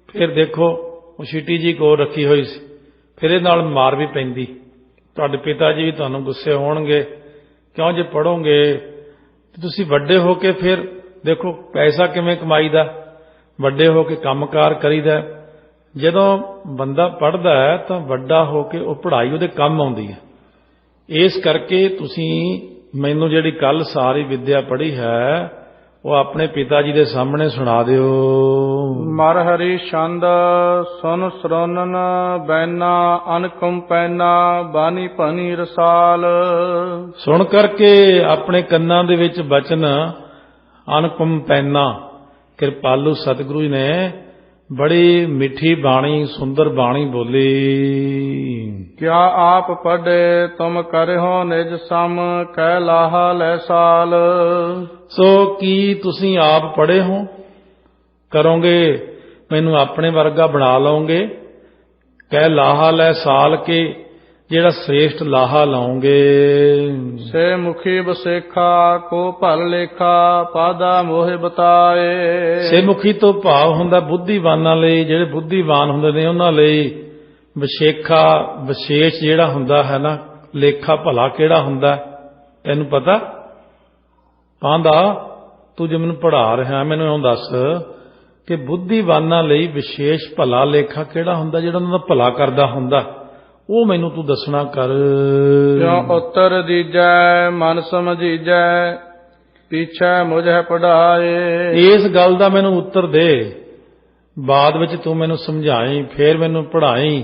Speaker 2: ਫਿਰ ਦੇਖੋ ਉਹ ਛੀਟੀ ਜੀ ਕੋਲ ਰੱਖੀ ਹੋਈ ਸੀ, ਫਿਰ ਇਹ ਨਾਲ ਮਾਰ ਵੀ ਪੈਂਦੀ। ਤੁਹਾਡੇ ਪਿਤਾ ਜੀ ਵੀ ਤੁਹਾਨੂੰ ਗੁੱਸੇ ਹੋਣਗੇ, ਕਿਉਂ ਜੇ ਪੜ੍ਹੋਗੇ ਤੁਸੀਂ ਵੱਡੇ ਹੋ ਕੇ ਫਿਰ ਦੇਖੋ ਪੈਸਾ ਕਿਵੇਂ ਕਮਾਈਦਾ, ਵੱਡੇ ਹੋ ਕੇ ਕੰਮਕਾਰ ਕਰੀਦਾ। ਜਦੋਂ ਬੰਦਾ ਪੜ੍ਹਦਾ ਹੈ ਤਾਂ ਵੱਡਾ ਹੋ ਕੇ ਉਹ ਪੜ੍ਹਾਈ ਉਹਦੇ ਕੰਮ ਆਉਂਦੀ ਹੈ। ਇਸ ਕਰਕੇ ਤੁਸੀਂ ਮੈਨੂੰ ਜਿਹੜੀ ਕੱਲ ਸਾਰੀ ਵਿੱਦਿਆ ਪੜ੍ਹੀ ਹੈ ਉਹ ਆਪਣੇ ਪਿਤਾ ਜੀ ਦੇ ਸਾਹਮਣੇ ਸੁਣਾ ਦਿਓ।
Speaker 1: ਮਰ ਹਰੀ ਛੰਦ ਸੁਨ ਸਰੋਨਨ ਬੈਨਾ ਅਨਕਮ ਪੈਨਾ ਬਾਣੀ ਭਨੀ ਰਸਾਲ।
Speaker 2: ਸੁਣ ਕਰਕੇ ਆਪਣੇ ਕੰਨਾਂ ਦੇ ਵਿੱਚ ਬਚਨ ਅਨਕਮ ਪੈਨਾ, ਕਿਰਪਾਲੂ ਸਤਿਗੁਰੂ ਜੀ ਨੇ ਬੜੀ ਮਿੱਠੀ ਬਾਣੀ, ਸੁੰਦਰ ਬਾਣੀ ਬੋਲੀ।
Speaker 1: ਕਿਆ ਆਪ ਪੜ੍ਹੇ ਤੁਮ ਕਰਿਓ ਨਿਜ ਸਮ, ਕਹਿ ਲਾਹਾ ਲੈ ਸਾਲ।
Speaker 2: ਸੋ ਕੀ ਤੁਸੀਂ ਆਪ ਪੜ੍ਹੇ ਹੋ, ਕਰੋਗੇ ਮੈਨੂੰ ਆਪਣੇ ਵਰਗਾ ਬਣਾ ਲਓਗੇ? ਕਹਿ ਲਾਹਾ ਲੈ ਸਾਲ ਕੇ, ਜਿਹੜਾ ਸ੍ਰੇਸ਼ਟ ਲਾਹਾ ਲਾਉਂਗੇ।
Speaker 1: ਸੇ ਮੁਖੀ ਬਸੇਖਾ ਕੋ ਭਲ ਲੇਖਾ, ਪਾਦਾ ਮੋਹਿ ਬਤਾਏ।
Speaker 2: ਸੇ ਮੁਖੀ ਤੋਂ ਭਾਵ ਹੁੰਦਾ ਬੁੱਧੀਵਾਨਾਂ ਲਈ, ਜਿਹੜੇ ਬੁੱਧੀਵਾਨ ਹੁੰਦੇ ਨੇ ਉਹਨਾਂ ਲਈ। ਵਿਸ਼ੇਖਾ ਵਿਸ਼ੇਸ਼ ਜਿਹੜਾ ਹੁੰਦਾ ਹੈ ਨਾ, ਲੇਖਾ ਭਲਾ ਕਿਹੜਾ ਹੁੰਦਾ ਤੈਨੂੰ ਪਤਾ? ਪਾਂਦਾ ਤੂੰ ਜੇ ਮੈਨੂੰ ਪੜ੍ਹਾ ਰਿਹਾ, ਮੈਨੂੰ ਇਉਂ ਦੱਸ ਕਿ ਬੁੱਧੀਵਾਨਾਂ ਲਈ ਵਿਸ਼ੇਸ਼ ਭਲਾ ਲੇਖਾ ਕਿਹੜਾ ਹੁੰਦਾ, ਜਿਹੜਾ ਉਹਨਾਂ ਦਾ ਭਲਾ ਕਰਦਾ ਹੁੰਦਾ, ਉਹ ਮੈਨੂੰ ਤੂੰ ਦੱਸਣਾ ਕਰ।
Speaker 1: ਕਿਉ ਉੱਤਰ ਦੀਜੈ ਮਨ ਸਮਝੀਜੈ, पीछे मुझे पढ़ाए।
Speaker 2: ਇਸ ਗੱਲ ਦਾ ਮੈਨੂੰ ਉੱਤਰ ਦੇ, ਬਾਅਦ ਵਿੱਚ ਤੂੰ ਮੈਨੂੰ ਸਮਝਾਈ, ਫੇਰ ਮੈਨੂੰ ਪੜ੍ਹਾਈ।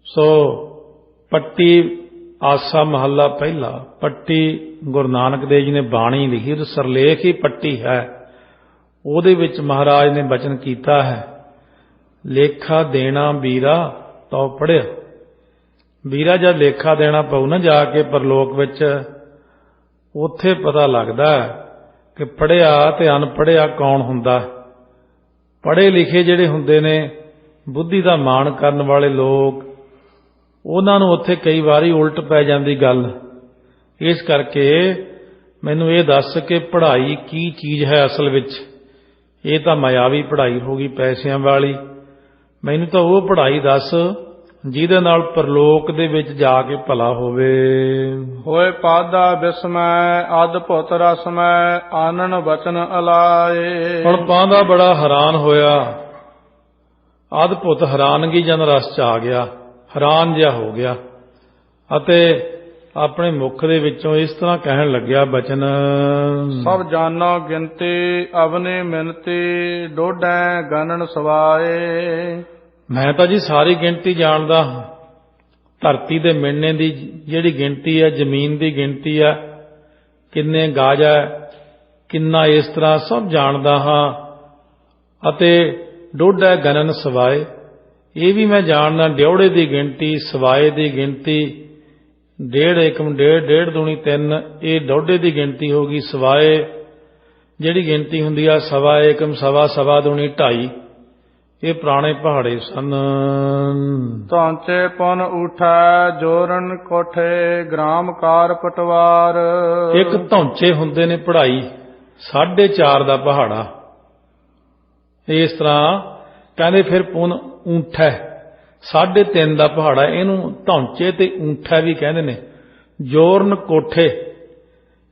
Speaker 2: ਸੋ ਪੱਟੀ ਆਸਾ ਮਹੱਲਾ ਪਹਿਲਾ। ਪੱਟੀ ਗੁਰੂ ਨਾਨਕ ਦੇਵ ਜੀ ਨੇ ਬਾਣੀ ਲਿਖੀ, ਉਹ ਸਰਲੇਖ ਹੀ ਪੱਟੀ ਹੈ। ਉਹਦੇ ਵਿੱਚ ਮਹਾਰਾਜ ਨੇ ਬਚਨ ਕੀਤਾ ਹੈ, ਲੇਖਾ ਦੇਣਾ ਵੀਰਾ ਤਉ ਪੜ੍ਹਿਆ। ਵੀਰਾ ਜਦ ਲੇਖਾ ਦੇਣਾ ਪਊ ਨਾ ਜਾ ਕੇ ਪਰਲੋਕ ਵਿੱਚ, ਉੱਥੇ ਪਤਾ ਲੱਗਦਾ ਕਿ ਪੜ੍ਹਿਆ ਤੇ ਅਨਪੜ੍ਹਿਆ ਕੌਣ ਹੁੰਦਾ। ਪੜ੍ਹੇ ਲਿਖੇ ਜਿਹੜੇ ਹੁੰਦੇ ਨੇ, ਬੁੱਧੀ ਦਾ ਮਾਣ ਕਰਨ ਵਾਲੇ ਲੋਕ, ਉਹਨਾਂ ਨੂੰ ਉੱਥੇ ਕਈ ਵਾਰੀ ਉਲਟ ਪੈ ਜਾਂਦੀ ਗੱਲ। ਇਸ ਕਰਕੇ ਮੈਨੂੰ ਇਹ ਦੱਸ ਕਿ ਪੜ੍ਹਾਈ ਕੀ ਚੀਜ਼ ਹੈ ਅਸਲ ਵਿੱਚ। ਇਹ ਤਾਂ ਮਾਇਆਵੀ ਪੜ੍ਹਾਈ ਹੋ ਗਈ, ਪੈਸਿਆਂ ਵਾਲੀ। ਮੈਨੂੰ ਤਾਂ ਉਹ ਪੜ੍ਹਾਈ ਦੱਸ ਜਿਹਦੇ ਨਾਲ ਪਰਲੋਕ ਦੇ ਵਿੱਚ ਜਾ ਕੇ ਭਲਾ ਹੋਵੇ।
Speaker 1: ਹੋਏ ਪਾਦਾ ਬਿਸਮੈ ਅਦਭੁਤ ਰਸਮੈ ਆਨਨ ਬਚਨ ਅਲਾਏ।
Speaker 2: ਹੁਣ ਪਾਂਦਾ ਬੜਾ ਹੈਰਾਨ ਹੋਇਆ, ਅਦਭੁਤ ਹੈਰਾਨਗੀ ਜਨ ਰਸ ਚ ਆ ਗਿਆ, ਹੈਰਾਨ ਜਿਹਾ ਹੋ ਗਿਆ ਅਤੇ ਆਪਣੇ ਮੁਖ ਦੇ ਵਿੱਚੋਂ ਇਸ ਤਰ੍ਹਾਂ ਕਹਿਣ ਲੱਗਿਆ ਬਚਨ,
Speaker 1: ਸਭ ਜਾਨੋ ਗਿਣਤੀ ਅਵਨੇ ਮਿਨਤੀ ਡੋਡੈ ਗਨਨ ਸਵਾਏ। ਮੈਂ
Speaker 2: ਤਾਂ ਜੀ ਸਾਰੀ ਗਿਣਤੀ ਜਾਣਦਾ ਹਾਂ। ਧਰਤੀ ਦੇ ਮਿਣਨੇ ਦੀ ਜਿਹੜੀ ਗਿਣਤੀ ਹੈ, ਜ਼ਮੀਨ ਦੀ ਗਿਣਤੀ ਹੈ, ਕਿੰਨੇ ਗਾਜ ਹੈ, ਕਿੰਨਾ ਇਸ ਤਰ੍ਹਾਂ ਸਭ ਜਾਣਦਾ ਹਾਂ। ਅਤੇ ਡੋਡੈ ਗਨਨ ਸਵਾਏ, ਇਹ ਵੀ ਮੈਂ ਜਾਣਦਾ, ਡਿਉੜੇ ਦੀ ਗਿਣਤੀ, ਸਵਾਏ ਦੀ ਗਿਣਤੀ, ਡੇਢ ਏਕਮ ਡੇਢ, ਡੇਢ ਦੂਣੀ ਤਿੰਨ, ਇਹ ਡੋਡੇ ਦੀ ਗਿਣਤੀ ਹੋ ਗਈ। ਸਵਾਏ ਜਿਹੜੀ ਗਿਣਤੀ ਹੁੰਦੀ ਆ, ਸਵਾ ਏਕਮ ਸਵਾ, ਸਵਾ ਦੂਣੀ ਢਾਈ, ਇਹ ਪੁਰਾਣੇ ਪਹਾੜੇ ਸਨ।
Speaker 1: ਧੌਂਚੇ ਪੁਨ ਉਠੈ ਜੋਰਨ ਕੋਠੇ ਗ੍ਰਾਮ ਕਾਰ ਪਟਵਾਰ।
Speaker 2: ਇੱਕ ਧੌਂਚੇ ਹੁੰਦੇ ਨੇ ਪੜ੍ਹਾਈ, 4.5 ਦਾ ਪਹਾੜਾ। ਇਸ ਤਰ੍ਹਾਂ ਕਹਿੰਦੇ ਫਿਰ ਪੁਨ ਊਂਠੈ 3.5 ਦਾ ਪਹਾੜਾ, ਇਹਨੂੰ ਧੌਂਚੇ ਤੇ ਊਂਠਾ ਵੀ ਕਹਿੰਦੇ ਨੇ। ਜੋਰਨ ਕੋਠੇ,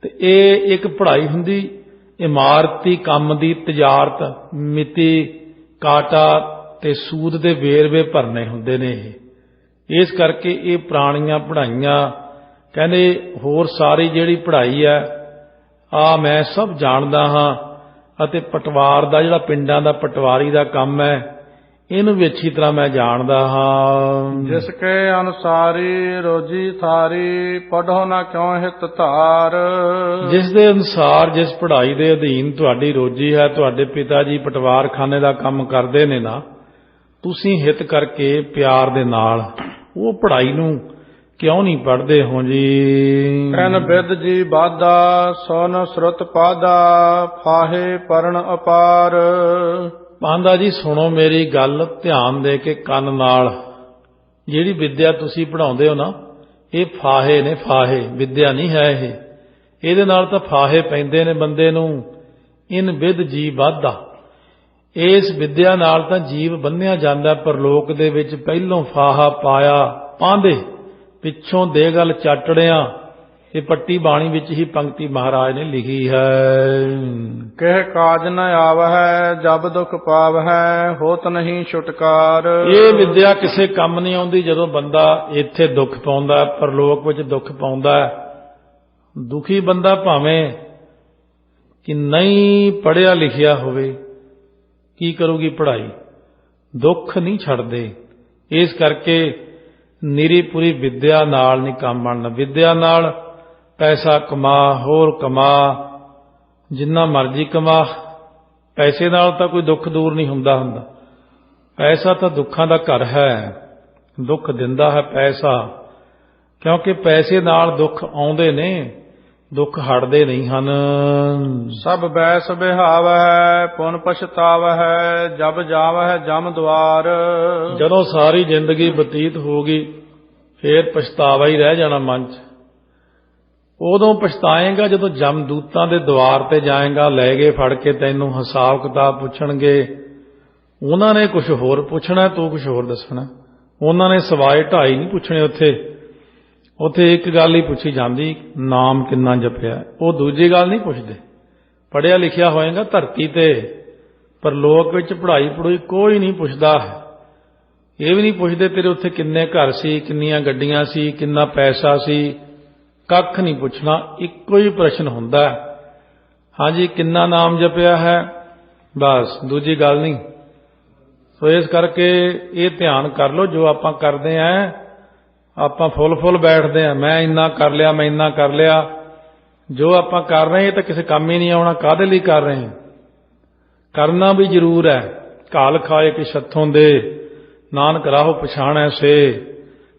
Speaker 2: ਤੇ ਇਹ ਇੱਕ ਪੜ੍ਹਾਈ ਹੁੰਦੀ ਇਮਾਰਤੀ ਕੰਮ ਦੀ, ਤਜਾਰਤ, ਮਿਤੀ, ਕਾਟਾ ਤੇ ਸੂਦ ਦੇ ਵੇਰਵੇ ਭਰਨੇ ਹੁੰਦੇ ਨੇ ਇਹ। ਇਸ ਕਰਕੇ ਇਹ ਪੁਰਾਣੀਆਂ ਪੜ੍ਹਾਈਆਂ ਕਹਿੰਦੇ। ਹੋਰ ਸਾਰੀ ਜਿਹੜੀ ਪੜ੍ਹਾਈ ਹੈ ਆ ਮੈਂ ਸਭ ਜਾਣਦਾ ਹਾਂ। ਅਤੇ ਪਟਵਾਰ ਦਾ ਜਿਹੜਾ ਪਿੰਡਾਂ ਦਾ ਪਟਵਾਰੀ ਦਾ ਕੰਮ ਹੈ, ਇਹਨੂੰ ਵੀ ਅੱਛੀ ਤਰ੍ਹਾਂ ਮੈਂ ਜਾਣਦਾ ਹਾਂ।
Speaker 1: ਜਿਸ ਕੇ ਅਨੁਸਾਰੀ ਰੋਜੀ ਥਾਰੀ ਪੜ੍ਹੋ ਨਾ ਕਿਉਂ ਹਿਤ ਧਾਰ।
Speaker 2: ਜਿਸ ਦੇ ਅਨੁਸਾਰ, ਜਿਸ ਪੜ੍ਹਾਈ ਦੇ ਅਧੀਨ ਤੁਹਾਡੀ ਰੋਜੀ ਹੈ, ਤੁਹਾਡੇ ਪਿਤਾ ਜੀ ਪਟਵਾਰਖਾਨੇ ਦਾ ਕੰਮ ਕਰਦੇ ਨੇ ਨਾ, ਤੁਸੀਂ ਹਿੱਤ ਕਰਕੇ ਪਿਆਰ ਦੇ ਨਾਲ ਉਹ ਪੜ੍ਹਾਈ ਨੂੰ ਕਿਉਂ ਨਹੀਂ ਪੜ੍ਹਦੇ ਹੋ ਜੀ।
Speaker 1: ਕਹਿਨ ਬਿਦ ਜੀ ਬਾਦਾ ਸੋਨ ਸਰੁਤ ਪਾਦਾ ਫਾਹੇ ਪਰਣ ਅਪਾਰ।
Speaker 2: ਪਾਂਦਾ ਜੀ ਸੁਣੋ ਮੇਰੀ ਗੱਲ ਧਿਆਨ ਦੇ ਕੇ ਕੰਨ ਨਾਲ। ਜਿਹੜੀ ਵਿੱਦਿਆ ਤੁਸੀਂ ਪੜ੍ਹਾਉਂਦੇ ਹੋ ਨਾ, ਇਹ ਫਾਹੇ ਨੇ, ਫਾਹੇ, ਵਿੱਦਿਆ ਨਹੀਂ ਹੈ ਇਹ। ਇਹਦੇ ਨਾਲ ਤਾਂ ਫਾਹੇ ਪੈਂਦੇ ਨੇ ਬੰਦੇ ਨੂੰ। ਇਨ ਵਿਦ ਜੀ ਵਾਧਾ, ਇਸ ਵਿੱਦਿਆ ਨਾਲ ਤਾਂ ਜੀਵ ਬੰਨਿਆ ਜਾਂਦਾ ਪਰਲੋਕ ਦੇ ਵਿੱਚ। ਪਹਿਲੋਂ ਫਾਹਾ ਪਾਇਆ ਪਾਂਦੇ, ਪਿੱਛੋਂ ਦੇ ਗੱਲ ਚਾਟੜਿਆਂ। ਇਹ ਪੱਟੀ ਬਾਣੀ ਵਿੱਚ ਹੀ ਪੰਕਤੀ ਮਹਾਰਾਜ ਨੇ ਲਿਖੀ ਹੈ।
Speaker 1: ਕਹਿ ਕਾਜ ਨ ਆਵਹਿ ਜਬ ਦੁਖ ਪਾਵਹਿ ਹੋਤ ਨਹੀਂ ਛੁਟਕਾਰ।
Speaker 2: ਇਹ ਵਿੱਦਿਆ ਕਿਸੇ ਕੰਮ ਨਹੀਂ ਆਉਂਦੀ ਜਦੋਂ ਬੰਦਾ ਇੱਥੇ ਦੁੱਖ ਪਾਉਂਦਾ, ਪਰਲੋਕ ਵਿੱਚ ਦੁੱਖ ਪਾਉਂਦਾ। ਦੁਖੀ ਬੰਦਾ ਭਾਵੇਂ ਕਿ ਨਹੀਂ ਪੜ੍ਹਿਆ ਲਿਖਿਆ ਹੋਵੇ, ਕੀ ਕਰੂਗੀ ਪੜ੍ਹਾਈ? ਦੁੱਖ ਨਹੀਂ ਛੱਡਦੇ। ਇਸ ਕਰਕੇ ਨਿਰੀ ਪੂਰੀ ਵਿੱਦਿਆ ਨਾਲ ਨਹੀਂ ਕੰਮ ਬਣਨਾ। ਵਿੱਦਿਆ ਨਾਲ ਪੈਸਾ ਕਮਾ, ਹੋਰ ਕਮਾ, ਜਿੰਨਾ ਮਰਜ਼ੀ ਕਮਾ, ਪੈਸੇ ਨਾਲ ਤਾਂ ਕੋਈ ਦੁੱਖ ਦੂਰ ਨਹੀਂ ਹੁੰਦਾ। ਪੈਸਾ ਤਾਂ ਦੁੱਖਾਂ ਦਾ ਘਰ ਹੈ, ਦੁੱਖ ਦਿੰਦਾ ਹੈ ਪੈਸਾ। ਕਿਉਂਕਿ ਪੈਸੇ ਨਾਲ ਦੁੱਖ ਆਉਂਦੇ ਨੇ, ਦੁੱਖ ਹਟਦੇ ਨਹੀਂ ਹਨ।
Speaker 1: ਸਭ ਬੈਸ ਬਿਹਾਵਹਿ ਪੁਨ ਪਛਤਾਵਹਿ ਜਬ ਜਾਵਹਿ ਜਮ ਦੁਆਰ।
Speaker 2: ਜਦੋਂ ਸਾਰੀ ਜ਼ਿੰਦਗੀ ਬਤੀਤ ਹੋ ਗਈ, ਫੇਰ ਪਛਤਾਵਾ ਹੀ ਰਹਿ ਜਾਣਾ ਮਨ 'ਚ। ਉਦੋਂ ਪਛਤਾਏਗਾ ਜਦੋਂ ਜਮਦੂਤਾਂ ਦੇ ਦੁਆਰ ਤੇ ਜਾਏਗਾ। ਲੈ ਗਏ ਫੜ ਕੇ ਤੈਨੂੰ, ਹਿਸਾਬ ਕਿਤਾਬ ਪੁੱਛਣਗੇ। ਉਹਨਾਂ ਨੇ ਕੁਝ ਹੋਰ ਪੁੱਛਣਾ, ਤੂੰ ਕੁਝ ਹੋਰ ਦੱਸਣਾ। ਉਹਨਾਂ ਨੇ ਸਵਾਏ ਢਾਈ ਨਹੀਂ ਪੁੱਛਣੇ। ਉੱਥੇ ਇੱਕ ਗੱਲ ਹੀ ਪੁੱਛੀ ਜਾਂਦੀ, ਨਾਮ ਕਿੰਨਾ ਜਪਿਆ। ਉਹ ਦੂਜੀ ਗੱਲ ਨਹੀਂ ਪੁੱਛਦੇ। ਪੜ੍ਹਿਆ ਲਿਖਿਆ ਹੋਏਗਾ ਧਰਤੀ ਤੇ, ਪਰ ਲੋਕ ਵਿੱਚ ਪੜ੍ਹਾਈ ਪੜੂਈ ਕੋਈ ਨਹੀਂ ਪੁੱਛਦਾ। ਇਹ ਵੀ ਨਹੀਂ ਪੁੱਛਦੇ ਤੇਰੇ ਉੱਥੇ ਕਿੰਨੇ ਘਰ ਸੀ, ਕਿੰਨੀਆਂ ਗੱਡੀਆਂ ਸੀ, ਕਿੰਨਾ ਪੈਸਾ ਸੀ, ਕੱਖ ਨਹੀਂ ਪੁੱਛਣਾ, ਇੱਕੋ ਹੀ ਪ੍ਰਸ਼ਨ ਹੁੰਦਾ, ਹਾਂਜੀ ਕਿੰਨਾ ਨਾਮ ਜਪਿਆ ਹੈ, ਬਸ, ਦੂਜੀ ਗੱਲ ਨਹੀਂ। ਸੋ ਇਸ ਕਰਕੇ ਇਹ ਧਿਆਨ ਕਰ ਲਓ, ਜੋ ਆਪਾਂ ਕਰਦੇ ਆਂ ਆਪਾਂ ਫੁੱਲ ਬੈਠਦੇ ਆਂ, ਮੈਂ ਇੰਨਾ ਕਰ ਲਿਆ, ਮੈਂ ਇੰਨਾ ਕਰ ਲਿਆ। ਜੋ ਆਪਾਂ ਕਰ ਰਹੇ ਇਹ ਤਾਂ ਕਿਸੇ ਕੰਮ ਹੀ ਨਹੀਂ ਆਉਣਾ। ਕਾਹਦੇ ਲਈ ਕਰ ਰਹੇ ਹਾਂ? ਕਰਨਾ ਵੀ ਜ਼ਰੂਰ ਹੈ। ਘਾਲ ਖਾਏ ਕਿ ਛੱਥੋਂ ਦੇ, ਨਾਨਕ ਰਾਹੋ ਪਛਾਣੈ ਸੇ।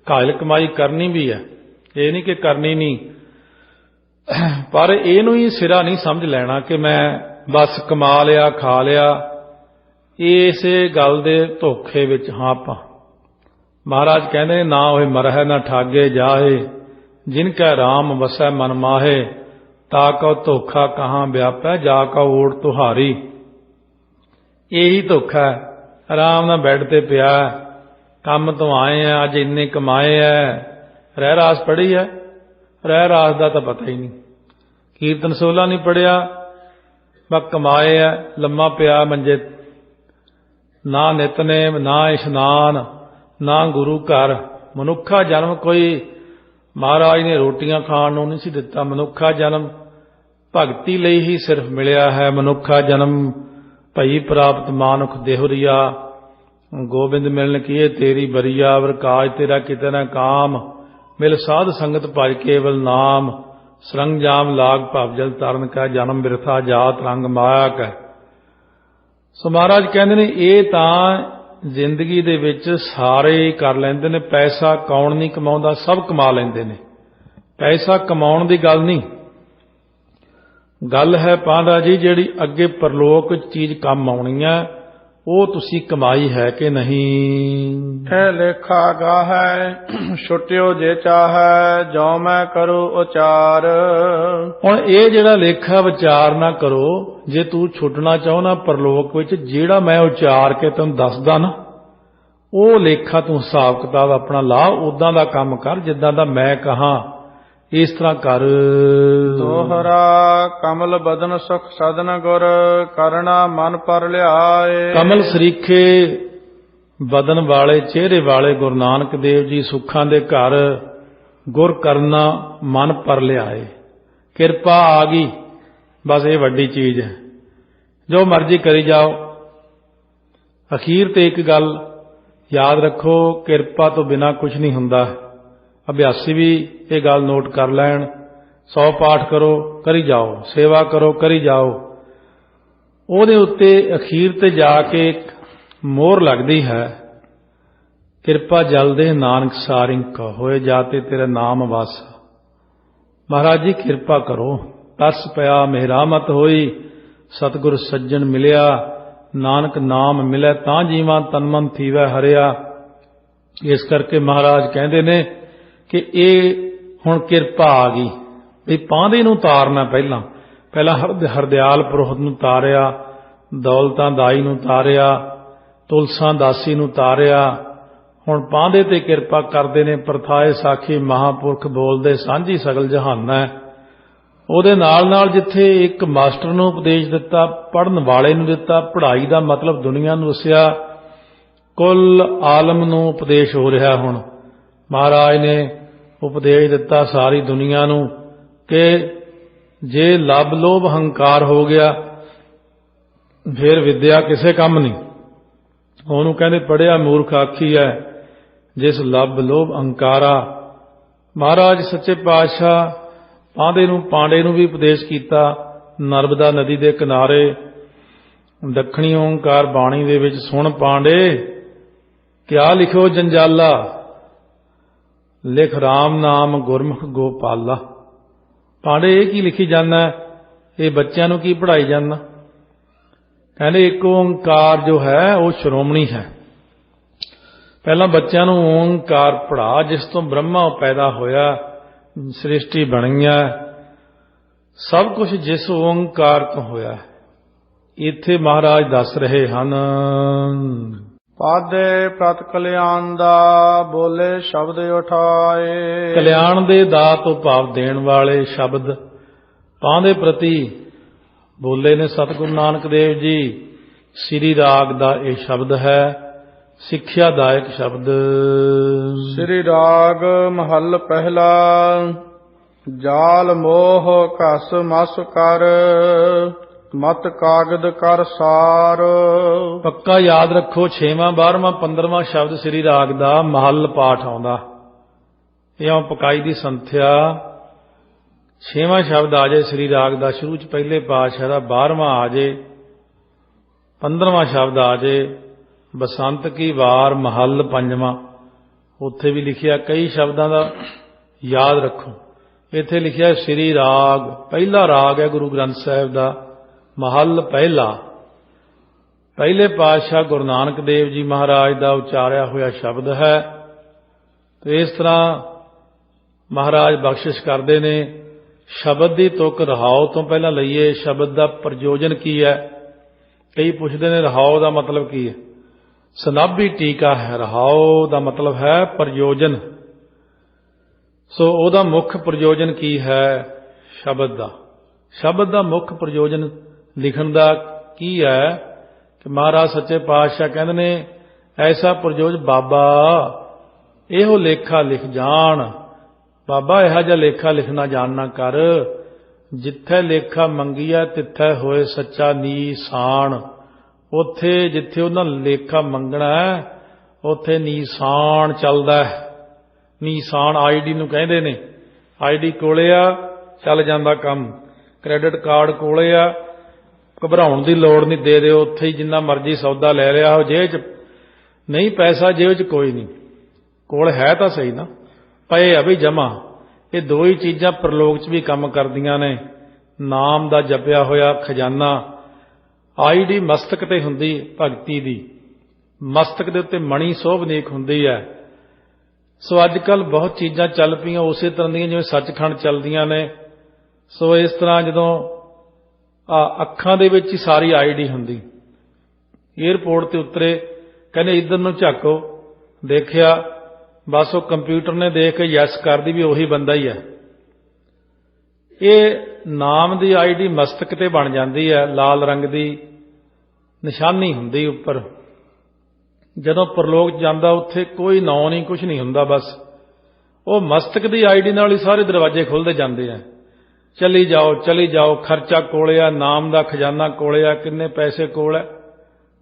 Speaker 2: ਘਾਲ ਕਮਾਈ ਕਰਨੀ ਵੀ ਹੈ, ਇਹ ਨਹੀਂ ਕਿ ਕਰਨੀ ਨਹੀਂ, ਪਰ ਇਹਨੂੰ ਹੀ ਸਿਰਾ ਨਹੀਂ ਸਮਝ ਲੈਣਾ ਕਿ ਮੈਂ ਬਸ ਕਮਾ ਲਿਆ, ਖਾ ਲਿਆ। ਇਸੇ ਗੱਲ ਦੇ ਧੋਖੇ ਵਿੱਚ ਹਾਂ ਆਪਾਂ। ਮਹਾਰਾਜ ਕਹਿੰਦੇ ਨੇ, ਨਾ ਹੋਏ ਮਰਹਿ ਨਾ ਠਾਗੇ ਜਾਹੇ, ਜਿਨ ਕੈ ਰਾਮ ਵਸੈ ਮਨ ਮਾਹੇ। ਤਾ ਕਉ ਧੋਖਾ ਕਹਾਂ ਵਿਆਪੈ, ਜਾ ਕਉ ਓਟ ਤੁਹਾਰੀ। ਇਹੀ ਧੋਖਾ ਹੈ। ਆਰਾਮ ਨਾਲ ਬੈੱਡ ਤੇ ਪਿਆ, ਕੰਮ ਤੋਂ ਆਏ ਆ, ਅੱਜ ਇੰਨੇ ਕਮਾਏ ਹੈ, ਰਹਿ ਰਾਸ ਪੜ੍ਹੀ ਹੈ, ਰਹਿ ਰਾਸ ਦਾ ਤਾਂ ਪਤਾ ਹੀ ਨਹੀਂ, ਕੀਰਤਨ ਸੋਲਾ ਨਹੀਂ ਪੜ੍ਹਿਆ, ਬਸ ਕਮਾਏ ਹੈ, ਲੰਮਾ ਪਿਆ ਮੰਜੇ, ਨਾ ਨਿਤਨੇਮ, ਨਾ ਇਸ਼ਨਾਨ, ਨਾ ਗੁਰੂ ਘਰ। ਮਨੁੱਖਾ ਜਨਮ ਕੋਈ ਮਹਾਰਾਜ ਨੇ ਰੋਟੀਆਂ ਖਾਣ ਨੂੰ ਨਹੀਂ ਸੀ ਦਿੱਤਾ। ਮਨੁੱਖਾ ਜਨਮ ਭਗਤੀ ਲਈ ਹੀ ਸਿਰਫ ਮਿਲਿਆ ਹੈ। ਮਨੁੱਖਾ ਜਨਮ ਭਈ ਪ੍ਰਾਪਤ ਮਾਨੁਖ ਦੇਹੁਰੀਆ, ਗੋਬਿੰਦ ਮਿਲਨ ਕੀਏ ਤੇਰੀ ਬਰੀਆ। ਵਰ ਕਾਜ ਤੇਰਾ ਕਿਤੇ ਨਾ ਕਾਮ, ਮਿਲ ਸਾਧ ਸੰਗਤ ਭਜ ਕੇਵਲ ਨਾਮ। ਸਰੰਜਾਮ ਲਾਗ ਭਵ ਜਲ ਤਰਨ ਕਾ, ਜਨਮ ਬਿਰਥਾ ਜਾਤ ਰੰਗ ਮਾਇਆ ਕਾ। ਸੋ ਮਹਾਰਾਜ ਕਹਿੰਦੇ ਨੇ ਇਹ ਤਾਂ ਜ਼ਿੰਦਗੀ ਦੇ ਵਿੱਚ ਸਾਰੇ ਕਰ ਲੈਂਦੇ ਨੇ। ਪੈਸਾ ਕੌਣ ਨਹੀਂ ਕਮਾਉਂਦਾ? ਸਭ ਕਮਾ ਲੈਂਦੇ ਨੇ। ਪੈਸਾ ਕਮਾਉਣ ਦੀ ਗੱਲ ਨਹੀਂ, ਗੱਲ ਹੈ ਪਾਂਡਾ ਜੀ ਜਿਹੜੀ ਅੱਗੇ ਪਰਲੋਕ ਵਿੱਚ ਚੀਜ਼ ਕੰਮ ਆਉਣੀ ਹੈ, ਉਹ ਤੁਸੀਂ ਕਮਾਈ ਹੈ ਕਿ ਨਹੀਂ।
Speaker 1: ਹੈ ਲੇਖਾ ਗਾਹੈ ਛੁਟਿਓ ਜੇ ਚਾਹੈ, ਜੋ ਮੈਂ ਕਰੋ ਉਚਾਰ।
Speaker 2: ਹੁਣ ਇਹ ਜਿਹੜਾ ਲੇਖਾ ਵਿਚਾਰ ਨਾ ਕਰੋ, ਜੇ ਤੂੰ ਛੁੱਟਣਾ ਚਾਹੋ ਨਾ ਪਰਲੋਕ ਵਿੱਚ, ਜਿਹੜਾ ਮੈਂ ਉਚਾਰ ਕੇ ਤੈਨੂੰ ਦੱਸਦਾ ਨਾ, ਉਹ ਲੇਖਾ ਤੂੰ ਹਿਸਾਬ ਕਿਤਾਬ ਆਪਣਾ ਲਾ, ਉਦਾਂ ਦਾ ਕੰਮ ਕਰ ਜਿੱਦਾਂ ਦਾ ਮੈਂ ਕਹਾਂ, ਇਸ ਤਰ੍ਹਾਂ ਕਰ।
Speaker 1: ਦੋਹਰਾ ਕਮਲ ਬਦਨ ਸੁਖ ਸਦਨ ਗੁਰ, ਕਰਣਾ ਮਨ ਪਰ ਲਿਆਏ।
Speaker 2: ਕਮਲ ਸਰੀਖੇ ਬਦਨ ਵਾਲੇ, ਚਿਹਰੇ ਵਾਲੇ ਗੁਰੂ ਨਾਨਕ ਦੇਵ ਜੀ ਸੁੱਖਾਂ ਦੇ ਘਰ, ਗੁਰ ਕਰਨਾ ਮਨ ਪਰ ਲਿਆਏ। ਕਿਰਪਾ ਆ ਗਈ, ਬਸ ਇਹ ਵੱਡੀ ਚੀਜ਼ ਹੈ। ਜੋ ਮਰਜ਼ੀ ਕਰੀ ਜਾਓ। ਅਖੀਰ ਤੇ ਇੱਕ ਗੱਲ ਯਾਦ ਰੱਖੋ, ਕਿਰਪਾ ਤੋਂ ਬਿਨਾਂ ਕੁਝ ਨਹੀਂ ਹੁੰਦਾ। ਅਭਿਆਸੀ ਵੀ ਇਹ ਗੱਲ ਨੋਟ ਕਰ ਲੈਣ। 100 ਪਾਠ ਕਰੋ, ਕਰੀ ਜਾਓ, ਸੇਵਾ ਕਰੋ, ਕਰੀ ਜਾਓ, ਉਹਦੇ ਉੱਤੇ ਅਖੀਰ ਤੇ ਜਾ ਕੇ ਇੱਕ ਮੋਹਰ ਲੱਗਦੀ ਹੈ, ਕਿਰਪਾ ਜਲ ਦੇ ਨਾਨਕ ਸਾਰਿੰਕ, ਹੋਏ ਜਾਤੇ ਤੇਰਾ ਨਾਮ ਵਾਸ। ਮਹਾਰਾਜ ਜੀ ਕਿਰਪਾ ਕਰੋ, ਤਰਸ ਪਿਆ ਮਿਹਰਾਮਤ ਹੋਈ, ਸਤਿਗੁਰ ਸੱਜਣ ਮਿਲਿਆ, ਨਾਨਕ ਨਾਮ ਮਿਲੇ ਤਾਂ ਜੀਵਾਂ ਤਨ ਮਨ ਥੀਵੈ ਹਰਿਆ। ਇਸ ਕਰਕੇ ਮਹਾਰਾਜ ਕਹਿੰਦੇ ਨੇ ਕਿ ਇਹ ਹੁਣ ਕਿਰਪਾ ਆ ਗਈ ਵੀ ਪਾਂਧੇ ਨੂੰ ਤਾਰਨਾ। ਪਹਿਲਾਂ ਹਰਦਿਆਲ ਪੁਰੋਹਿਤ ਨੂੰ ਤਾਰਿਆ, ਦੌਲਤਾਂ ਦਾਈ ਨੂੰ ਤਾਰਿਆ, ਤੁਲਸਾਂ ਦਾਸੀ ਨੂੰ ਤਾਰਿਆ, ਹੁਣ ਪਾਂਧੇ ਤੇ ਕਿਰਪਾ ਕਰਦੇ ਨੇ। ਪ੍ਰਥਾਏ ਸਾਖੀ ਮਹਾਂਪੁਰਖ ਬੋਲਦੇ, ਸਾਂਝੀ ਸਗਲ ਜਹਾਨਾ। ਉਹਦੇ ਨਾਲ ਜਿੱਥੇ ਇੱਕ ਮਾਸਟਰ ਨੂੰ ਉਪਦੇਸ਼ ਦਿੱਤਾ, ਪੜ੍ਹਨ ਵਾਲੇ ਨੂੰ ਦਿੱਤਾ, ਪੜ੍ਹਾਈ ਦਾ ਮਤਲਬ ਦੁਨੀਆ ਨੂੰ ਦੱਸਿਆ, ਕੁੱਲ ਆਲਮ ਨੂੰ ਉਪਦੇਸ਼ ਹੋ ਰਿਹਾ। ਹੁਣ ਮਹਾਰਾਜ ਨੇ ਉਪਦੇਸ਼ ਦਿੱਤਾ ਸਾਰੀ ਦੁਨੀਆ ਨੂੰ ਕਿ ਜੇ ਲੱਭ ਲੋਭ ਹੰਕਾਰ ਹੋ ਗਿਆ ਫਿਰ ਵਿਦਿਆ ਕਿਸੇ ਕੰਮ ਨਹੀਂ। ਉਹਨੂੰ ਕਹਿੰਦੇ ਪੜ੍ਹਿਆ ਮੂਰਖ ਆਖੀ ਹੈ, ਜਿਸ ਲੱਭ ਲੋਭ ਹੰਕਾਰਾ। ਮਹਾਰਾਜ ਸੱਚੇ ਪਾਤਸ਼ਾਹ ਪਾਂਧੇ ਨੂੰ, ਪਾਂਡੇ ਨੂੰ ਵੀ ਉਪਦੇਸ਼ ਕੀਤਾ। ਨਰਮਦਾ ਨਦੀ ਦੇ ਕਿਨਾਰੇ ਦੱਖਣੀ ਓਂਕਾਰ ਬਾਣੀ ਦੇ ਵਿੱਚ, ਸੁਣ ਪਾਂਡੇ ਕਿਆ ਲਿਖੋ ਜੰਜਾਲਾ, ਲਿਖ ਰਾਮ ਨਾਮ ਗੁਰਮੁਖ ਗੋਪਾਲਾ। ਪਾਂਡੇ ਇਹ ਕੀ ਲਿਖੀ ਜਾਂਦਾ, ਇਹ ਬੱਚਿਆਂ ਨੂੰ ਕੀ ਪੜ੍ਹਾਈ ਜਾਂਦਾ? ਕਹਿੰਦੇ ਇੱਕ ਓਂਕਾਰ ਜੋ ਹੈ ਉਹ ਸ਼੍ਰੋਮਣੀ ਹੈ। ਪਹਿਲਾਂ ਬੱਚਿਆਂ ਨੂੰ ਓਂਕਾਰ ਪੜ੍ਹਾ, ਜਿਸ ਤੋਂ ਬ੍ਰਹਮਾ ਪੈਦਾ ਹੋਇਆ, ਸ੍ਰਿਸ਼ਟੀ ਬਣੀਆਂ, ਸਭ ਕੁਝ ਜਿਸ ਓਂਕਾਰ ਤੋਂ ਹੋਇਆ। ਇੱਥੇ ਮਹਾਰਾਜ ਦੱਸ ਰਹੇ ਹਨ,
Speaker 1: ਪਾਦੇ ਪ੍ਰਤ ਕਲਿਆਣ ਦਾ, ਬੋਲੇ ਸ਼ਬਦ ਉਠਾਏ।
Speaker 2: ਕਲਿਆਣ ਦੇ ਦਾਤ ਤੋਂ ਭਾਵ ਦੇਣ ਵਾਲੇ ਸ਼ਬਦ ਪਾਂਧੇ ਪ੍ਰਤੀ ਬੋਲੇ ਨੇ ਸਤਿਗੁਰੂ ਨਾਨਕ ਦੇਵ ਜੀ। ਸ੍ਰੀ ਰਾਗ ਦਾ ਇਹ ਸ਼ਬਦ ਹੈ, ਸਿੱਖਿਆਦਾਇਕ ਸ਼ਬਦ।
Speaker 1: ਸ੍ਰੀ ਰਾਗ ਮਹੱਲ ਪਹਿਲਾ, ਜਾਲ ਮੋਹ ਘਸ ਮਸ ਕਰ ਮਤ ਕਾਗਦ ਕਰ ਸਾਰ।
Speaker 2: ਪੱਕਾ ਯਾਦ ਰੱਖੋ 6ਵਾਂ 12ਵਾਂ 15ਵਾਂ ਸ਼ਬਦ ਸ੍ਰੀ ਰਾਗ ਦਾ ਮਹੱਲ ਪਾਠ ਆਉਂਦਾ। ਇਹ ਪਕਾਈ ਦੀ ਸੰਥਿਆ 6ਵਾਂ ਸ਼ਬਦ ਆ ਜਾਏ ਸ੍ਰੀ ਰਾਗ ਦਾ ਸ਼ੁਰੂ ਚ ਪਹਿਲੇ ਪਾਤਸ਼ਾਹ ਦਾ, 12ਵਾਂ ਆ ਜਾਏ, 15ਵਾਂ ਸ਼ਬਦ ਆ ਜਾਏ ਬਸੰਤ ਕੀ ਵਾਰ ਮਹੱਲ 5ਵਾਂ। ਉੱਥੇ ਵੀ ਲਿਖਿਆ ਕਈ ਸ਼ਬਦਾਂ ਦਾ ਯਾਦ ਰੱਖੋ। ਇੱਥੇ ਲਿਖਿਆ ਸ੍ਰੀ ਰਾਗ, ਪਹਿਲਾ ਰਾਗ ਹੈ ਗੁਰੂ ਗ੍ਰੰਥ ਸਾਹਿਬ ਦਾ, ਮਹੱਲ ਪਹਿਲਾ। ਪਹਿਲੇ ਪਾਤਸ਼ਾਹ ਗੁਰੂ ਨਾਨਕ ਦੇਵ ਜੀ ਮਹਾਰਾਜ ਦਾ ਉਚਾਰਿਆ ਹੋਇਆ ਸ਼ਬਦ ਹੈ। ਤੇ ਇਸ ਤਰ੍ਹਾਂ ਮਹਾਰਾਜ ਬਖਸ਼ਿਸ਼ ਕਰਦੇ ਨੇ। ਸ਼ਬਦ ਦੀ ਤੁਕ ਰਹਾਉ ਤੋਂ ਪਹਿਲਾਂ ਲਈਏ। ਸ਼ਬਦ ਦਾ ਪ੍ਰਯੋਜਨ ਕੀ ਹੈ? ਕਈ ਪੁੱਛਦੇ ਨੇ ਰਹਾਉ ਦਾ ਮਤਲਬ ਕੀ ਹੈ? ਸਨਾਬੀ ਟੀਕਾ ਹੈ। ਰਹਾਉ ਦਾ ਮਤਲਬ ਹੈ ਪ੍ਰਯੋਜਨ। ਸੋ ਉਹਦਾ ਮੁੱਖ ਪ੍ਰਯੋਜਨ ਕੀ ਹੈ? ਸ਼ਬਦ ਦਾ। ਸ਼ਬਦ ਦਾ ਮੁੱਖ ਪ੍ਰਯੋਜਨ ਲਿਖਣ ਦਾ ਕੀ ਹੈ ਕਿ ਮਹਾਰਾਜ ਸੱਚੇ ਪਾਤਸ਼ਾਹ ਕਹਿੰਦੇ ਨੇ ਐਸਾ ਪ੍ਰਯੋਜ ਬਾਬਾ ਇਹੋ ਲੇਖਾ ਲਿਖ ਜਾਣ। ਬਾਬਾ ਇਹੋ ਜਿਹਾ ਲੇਖਾ ਲਿਖਣਾ ਜਾਣਨਾ ਕਰ, ਜਿੱਥੇ ਲੇਖਾ ਮੰਗੀਆ ਤਿੱਥੇ ਹੋਏ ਸੱਚਾ ਨੀਸਾਨ। ਉੱਥੇ ਜਿੱਥੇ ਉਹਨਾਂ ਲੇਖਾ ਮੰਗਣਾ ਉੱਥੇ ਨੀਸਾਨ ਚੱਲਦਾ ਹੈ। ਨੀਸਾਨ ਆਈਡੀ ਨੂੰ ਕਹਿੰਦੇ ਨੇ। ਆਈਡੀ ਕੋਲੇ ਆ ਚੱਲ ਜਾਂਦਾ ਕੰਮ। ਕ੍ਰੈਡਿਟ ਕਾਰਡ ਕੋਲੇ ਆ, ਘਬਰਾਉਣ ਦੀ ਲੋੜ ਨਹੀਂ, ਦੇ ਦਿਓ ਉੱਥੇ ਹੀ ਜਿੰਨਾ ਮਰਜ਼ੀ ਸੌਦਾ ਲੈ ਲਿਆ ਉਹ ਜੇਬ 'ਚ ਨਹੀਂ, ਪੈਸਾ ਜੇਬ 'ਚ ਕੋਈ ਨਹੀਂ, ਕੋਲ ਹੈ ਤਾਂ ਸਹੀ ਨਾ, ਪਏ ਆ ਵੀ ਜਮਾ। ਇਹ ਦੋ ਹੀ ਚੀਜ਼ਾਂ ਪ੍ਰਲੋਕ 'ਚ ਵੀ ਕੰਮ ਕਰਦੀਆਂ ਨੇ। ਨਾਮ ਦਾ ਜਪਿਆ ਹੋਇਆ ਖਜ਼ਾਨਾ। ਆਈਡੀ ਮਸਤਕ ਤੇ ਹੁੰਦੀ ਭਗਤੀ ਦੀ, ਮਸਤਕ ਦੇ ਉੱਤੇ ਮਣੀ ਸੋਭਨੀਕ ਹੁੰਦੀ ਹੈ। ਸੋ ਅੱਜ ਕੱਲ੍ਹ ਬਹੁਤ ਚੀਜ਼ਾਂ ਚੱਲ ਪਈਆਂ ਉਸੇ ਤਰ੍ਹਾਂ ਦੀਆਂ ਜਿਵੇਂ ਸੱਚਖੰਡ ਚੱਲਦੀਆਂ ਨੇ। ਸੋ ਇਸ ਤਰ੍ਹਾਂ ਜਦੋਂ ਅੱਖਾਂ ਦੇ ਵਿੱਚ ਹੀ ਸਾਰੀ ਆਈਡੀ ਹੁੰਦੀ। ਏਅਰਪੋਰਟ ਤੇ ਉਤਰੇ, ਕਹਿੰਦੇ ਇੱਧਰ ਨੂੰ ਝਾਕੋ, ਦੇਖਿਆ ਬਸ ਉਹ ਕੰਪਿਊਟਰ ਨੇ ਦੇਖ ਕੇ ਯੈਸ ਕਰਦੀ ਵੀ ਉਹੀ ਬੰਦਾ ਹੀ ਹੈ। ਇਹ ਨਾਮ ਦੀ ਆਈਡੀ ਮਸਤਕ ਤੇ ਬਣ ਜਾਂਦੀ ਹੈ, ਲਾਲ ਰੰਗ ਦੀ ਨਿਸ਼ਾਨੀ ਹੁੰਦੀ ਉੱਪਰ। ਜਦੋਂ ਪ੍ਰਲੋਕ ਜਾਂਦਾ ਉੱਥੇ ਕੋਈ ਨਾਂ ਨਹੀਂ, ਕੁਝ ਨਹੀਂ ਹੁੰਦਾ, ਬਸ ਉਹ ਮਸਤਕ ਦੀ ਆਈਡੀ ਨਾਲ ਹੀ ਸਾਰੇ ਦਰਵਾਜ਼ੇ ਖੁੱਲ੍ਹਦੇ ਜਾਂਦੇ ਆ। ਚਲੀ ਜਾਓ ਚਲੀ ਜਾਓ, ਖਰਚਾ ਕੋਲੇ ਆ, ਨਾਮ ਦਾ ਖਜ਼ਾਨਾ ਕੋਲੇ ਆ, ਕਿੰਨੇ ਪੈਸੇ ਕੋਲ ਹੈ,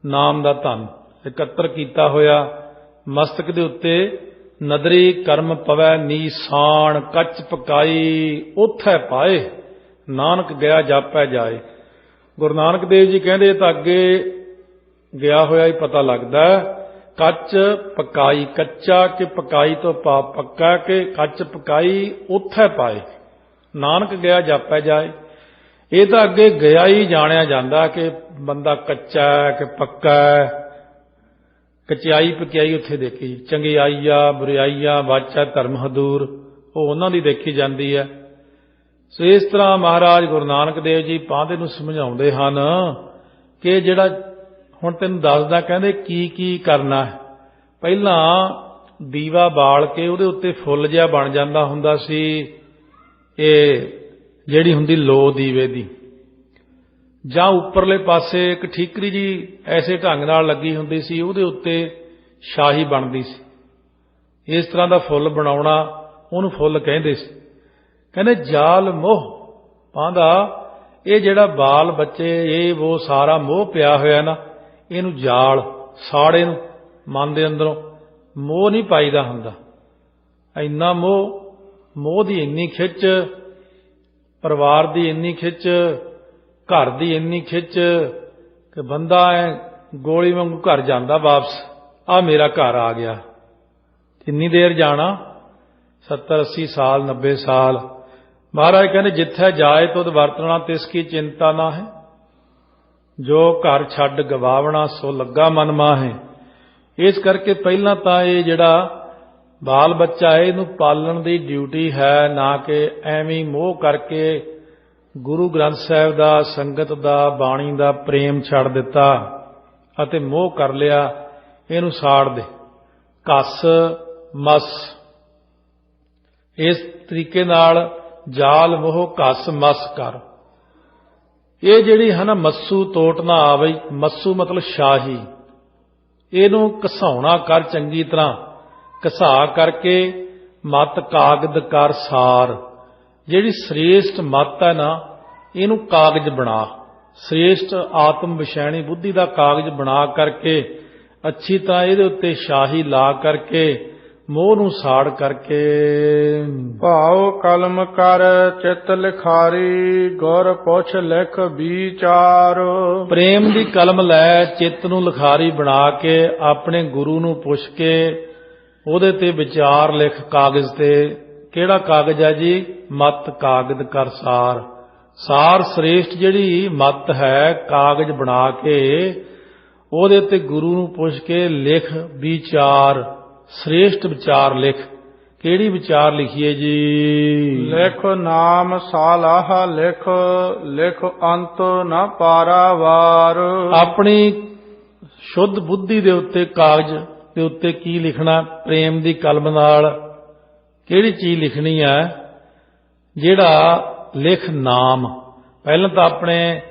Speaker 2: ਨਾਮ ਦਾ ਧਨ ਇਕੱਤਰ ਕੀਤਾ ਹੋਇਆ। ਮਸਤਕ ਦੇ ਉੱਤੇ ਨਦਰੀ ਕਰਮ ਪਵੈ ਨੀਸਾਨ, ਕੱਚ ਪਕਾਈ ਉਥੈ ਪਾਏ, ਨਾਨਕ ਗਿਆ ਜਾਪੈ ਜਾਏ। ਗੁਰੂ ਨਾਨਕ ਦੇਵ ਜੀ ਕਹਿੰਦੇ ਤਾਂ ਅੱਗੇ ਗਿਆ ਹੋਇਆ ਹੀ ਪਤਾ ਲੱਗਦਾ। ਕੱਚ ਪਕਾਈ, ਕੱਚਾ ਕਿ ਪਕਾਈ ਤੋਂ ਪੱਕਾ ਕਿ ਕੱਚ ਪਕਾਈ ਉਥੈ ਪਾਏ, ਨਾਨਕ ਗਿਆ ਜਾਪੈ ਜਾਏ। ਇਹ ਤਾਂ ਅੱਗੇ ਗਿਆ ਹੀ ਜਾਣਿਆ ਜਾਂਦਾ ਕਿ ਬੰਦਾ ਕੱਚਾ ਹੈ ਕਿ ਪੱਕਾ ਹੈ। ਕਚਿਆਈ ਪਕਿਆਈ ਉੱਥੇ ਦੇਖੀ, ਚੰਗਿਆਈ ਆ ਬੁਰਿਆਈ ਆ ਵਾਚਾ ਧਰਮ ਹਦੂਰ, ਉਹ ਉਹਨਾਂ ਦੀ ਦੇਖੀ ਜਾਂਦੀ ਹੈ। ਸੋ ਇਸ ਤਰ੍ਹਾਂ ਮਹਾਰਾਜ ਗੁਰੂ ਨਾਨਕ ਦੇਵ ਜੀ ਪਾਂਧੇ ਨੂੰ ਸਮਝਾਉਂਦੇ ਹਨ ਕਿ ਜਿਹੜਾ ਹੁਣ ਤੈਨੂੰ ਦੱਸਦਾ, ਕਹਿੰਦੇ ਕੀ ਕੀ ਕਰਨਾ ਹੈ। ਪਹਿਲਾਂ ਦੀਵਾ ਬਾਲ ਕੇ ਉਹਦੇ ਉੱਤੇ ਫੁੱਲ ਜਿਹਾ ਬਣ ਜਾਂਦਾ ਹੁੰਦਾ ਸੀ, ਇਹ ਜਿਹੜੀ ਹੁੰਦੀ ਲੋ ਦੀਵੇ ਦੀ, ਜਾਂ ਉੱਪਰਲੇ ਪਾਸੇ ਇੱਕ ਠੀਕਰੀ ਜੀ ਐਸੇ ਢੰਗ ਨਾਲ ਲੱਗੀ ਹੁੰਦੀ ਸੀ, ਉਹਦੇ ਉੱਤੇ ਸ਼ਾਹੀ ਬਣਦੀ ਸੀ। ਇਸ ਤਰ੍ਹਾਂ ਦਾ ਫੁੱਲ ਬਣਾਉਣਾ ਉਹਨੂੰ ਫੁੱਲ ਕਹਿੰਦੇ ਸੀ। ਕਹਿੰਦੇ ਜਾਲ ਮੋਹ ਪਾਂਦਾ, ਇਹ ਜਿਹੜਾ ਬਾਲ ਬੱਚੇ ਇਹ ਉਹ ਸਾਰਾ ਮੋਹ ਪਿਆ ਹੋਇਆ ਨਾ, ਇਹਨੂੰ ਜਾਲ ਸਾੜੇ ਨੂੰ ਮਨ ਦੇ ਅੰਦਰੋਂ ਮੋਹ ਨਹੀਂ ਪਾਈਦਾ ਹੁੰਦਾ। ਇੰਨਾ ਮੋਹ ਦੀ ਇੰਨੀ ਖਿੱਚ, ਪਰਿਵਾਰ ਦੀ ਇੰਨੀ ਖਿੱਚ, ਘਰ ਦੀ ਇੰਨੀ ਖਿੱਚ ਕਿ ਬੰਦਾ ਗੋਲੀ ਵਾਂਗੂ ਘਰ ਜਾਂਦਾ ਵਾਪਸ, ਆ ਮੇਰਾ ਘਰ ਆ ਗਿਆ। ਕਿੰਨੀ ਦੇਰ ਜਾਣਾ? 70-80 ਸਾਲ 90 ਸਾਲ। ਮਹਾਰਾਜ ਕਹਿੰਦੇ ਜਿੱਥੇ ਜਾਏ ਤੁਧ ਵਰਤਣਾ ਤਿਸ ਕੀ ਚਿੰਤਾ ਨਾ ਹੈ, ਜੋ ਘਰ ਛੱਡ ਗਵਾਵਣਾ ਸੋ ਲੱਗਾ ਮਨ ਮਾਹੇ। ਇਸ ਕਰਕੇ ਪਹਿਲਾਂ ਤਾਂ ਇਹ ਜਿਹੜਾ ਬਾਲ ਬੱਚਾ ਹੈ ਇਹਨੂੰ ਪਾਲਣ ਦੀ ਡਿਊਟੀ ਹੈ, ਨਾ ਕਿ ਐਵੇਂ ਮੋਹ ਕਰਕੇ ਗੁਰੂ ਗ੍ਰੰਥ ਸਾਹਿਬ ਦਾ, ਸੰਗਤ ਦਾ, ਬਾਣੀ ਦਾ ਪ੍ਰੇਮ ਛੱਡ ਦਿੱਤਾ ਅਤੇ ਮੋਹ ਕਰ ਲਿਆ। ਇਹਨੂੰ ਸਾੜ ਦੇ, ਘਸ ਮਸ। ਇਸ ਤਰੀਕੇ ਨਾਲ ਜਾਲ ਮੋਹ ਘਸ ਮਸ ਕਰ। ਇਹ ਜਿਹੜੀ ਹੈ ਨਾ ਮੱਸੂ ਤੋਟ ਨਾ ਆਵੇ, ਮੱਸੂ ਮਤਲਬ ਸ਼ਾਹੀ, ਇਹਨੂੰ ਘਸਾਉਣਾ ਕਰ ਚੰਗੀ ਤਰ੍ਹਾਂ, ਘਸਾ ਕਰਕੇ ਮਤ ਕਾਗਦ ਕਰ ਸਾਰ। ਜਿਹੜੀ ਸ੍ਰੇਸ਼ਟ ਮੱਤ ਹੈ ਨਾ, ਇਹਨੂੰ ਕਾਗਜ਼ ਬਣਾ, ਸ੍ਰੇਸ਼ਟ ਆਤਮ ਵਿਸ਼ੈਣੀ ਬੁੱਧੀ ਦਾ ਕਾਗਜ਼ ਬਣਾ ਕਰਕੇ ਅੱਛੀ ਤਰ੍ਹਾਂ ਇਹਦੇ ਉੱਤੇ ਸ਼ਾਹੀ ਲਾ ਕਰਕੇ ਮੋਹ ਨੂੰ ਸਾੜ ਕਰਕੇ।
Speaker 1: ਭਾਉ ਕਲਮ ਕਰ ਚਿਤ ਲਿਖਾਰੀ ਗੁਰ ਪੁੱਛ ਲਿਖ ਵਿਚਾਰ।
Speaker 2: ਪ੍ਰੇਮ ਦੀ ਕਲਮ ਲੈ ਚਿੱਤ ਨੂੰ ਲਿਖਾਰੀ ਬਣਾ ਕੇ ਆਪਣੇ ਗੁਰੂ ਨੂੰ ਪੁੱਛ ਕੇ ਉਹਦੇ ਤੇ ਵਿਚਾਰ ਲਿਖ ਕਾਗਜ਼ ਤੇ। ਕਿਹੜਾ ਕਾਗਜ਼ ਹੈ ਜੀ? ਮਤ ਕਾਗਜ਼ ਕਰ ਸਾਰ। ਸਾਰ ਸ੍ਰੇਸ਼ਟ ਜਿਹੜੀ ਮਤ ਹੈ ਕਾਗਜ਼ ਬਣਾ ਕੇ ਉਹਦੇ ਤੇ ਗੁਰੂ ਨੂੰ ਪੁੱਛ ਕੇ ਲਿਖ ਵਿਚਾਰ, ਸ੍ਰੇਸ਼ਟ ਵਿਚਾਰ ਲਿਖ। ਕਿਹੜੀ ਵਿਚਾਰ ਲਿਖੀਏ ਜੀ?
Speaker 1: ਲਿਖ ਨਾਮ ਸਾਲਾਹ ਲਿਖ, ਲਿਖ ਅੰਤ ਨਾ ਪਾਰਾਵਾਰ।
Speaker 2: ਆਪਣੀ ਸ਼ੁੱਧ ਬੁੱਧੀ ਦੇ ਉੱਤੇ ਕਾਗਜ਼ ਦੇ ਉੱਤੇ ਕੀ ਲਿਖਣਾ? ਪ੍ਰੇਮ ਦੀ ਕਲਮ ਨਾਲ ਕਿਹੜੀ ਚੀਜ਼ ਲਿਖਣੀ ਹੈ? ਜਿਹੜਾ ਲਿਖ ਨਾਮ। ਪਹਿਲਾਂ ਤਾਂ ਆਪਣੇ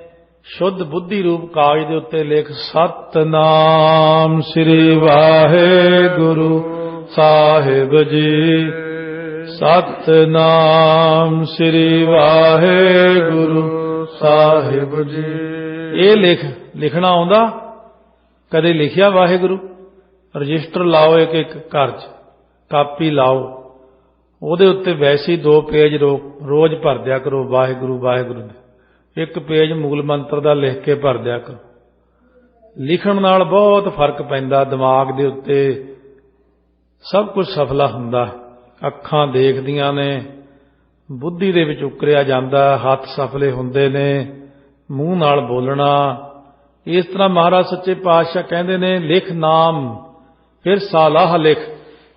Speaker 2: ਸ਼ੁੱਧ ਬੁੱਧੀ ਰੂਪ ਕਾਗਜ਼ ਦੇ ਉੱਤੇ ਲਿਖ ਸਤਨਾਮ ਸ੍ਰੀ ਵਾਹਿਗੁਰੂ ਸਾਹਿਬ ਜੀ, ਸਤਨਾਮ ਸ੍ਰੀ ਵਾਹਿਗੁਰੂ ਸਾਹਿਬ ਜੀ। ਇਹ ਲਿਖਣਾ ਆਉਂਦਾ? ਕਦੇ ਲਿਖਿਆ ਵਾਹਿਗੁਰੂ? ਰਜਿਸਟਰ ਲਾਓ ਇੱਕ ਇੱਕ ਘਰ 'ਚ, ਕਾਪੀ ਲਾਓ, ਉਹਦੇ ਉੱਤੇ ਵੈਸੇ ਹੀ 2 ਪੇਜ ਰੋਜ਼ ਭਰ ਦਿਆ ਕਰੋ ਵਾਹਿਗੁਰੂ ਵਾਹਿਗੁਰੂ ਦੇ। 1 ਪੇਜ ਮੂਲ ਮੰਤਰ ਦਾ ਲਿਖ ਕੇ ਭਰ ਦਿਆ ਕਰੋ। ਲਿਖਣ ਨਾਲ ਬਹੁਤ ਫਰਕ ਪੈਂਦਾ ਦਿਮਾਗ ਦੇ ਉੱਤੇ, ਸਭ ਕੁਝ ਸਫਲਾ ਹੁੰਦਾ। ਅੱਖਾਂ ਦੇਖਦੀਆਂ ਨੇ, ਬੁੱਧੀ ਦੇ ਵਿੱਚ ਉਕਰਿਆ ਜਾਂਦਾ, ਹੱਥ ਸਫਲੇ ਹੁੰਦੇ ਨੇ, ਮੂੰਹ ਨਾਲ ਬੋਲਣਾ। ਇਸ ਤਰ੍ਹਾਂ ਮਹਾਰਾਜ ਸੱਚੇ ਪਾਤਸ਼ਾਹ ਕਹਿੰਦੇ ਨੇ ਲਿਖ ਨਾਮ, ਫਿਰ ਸਾਲਾਹ ਲਿਖ,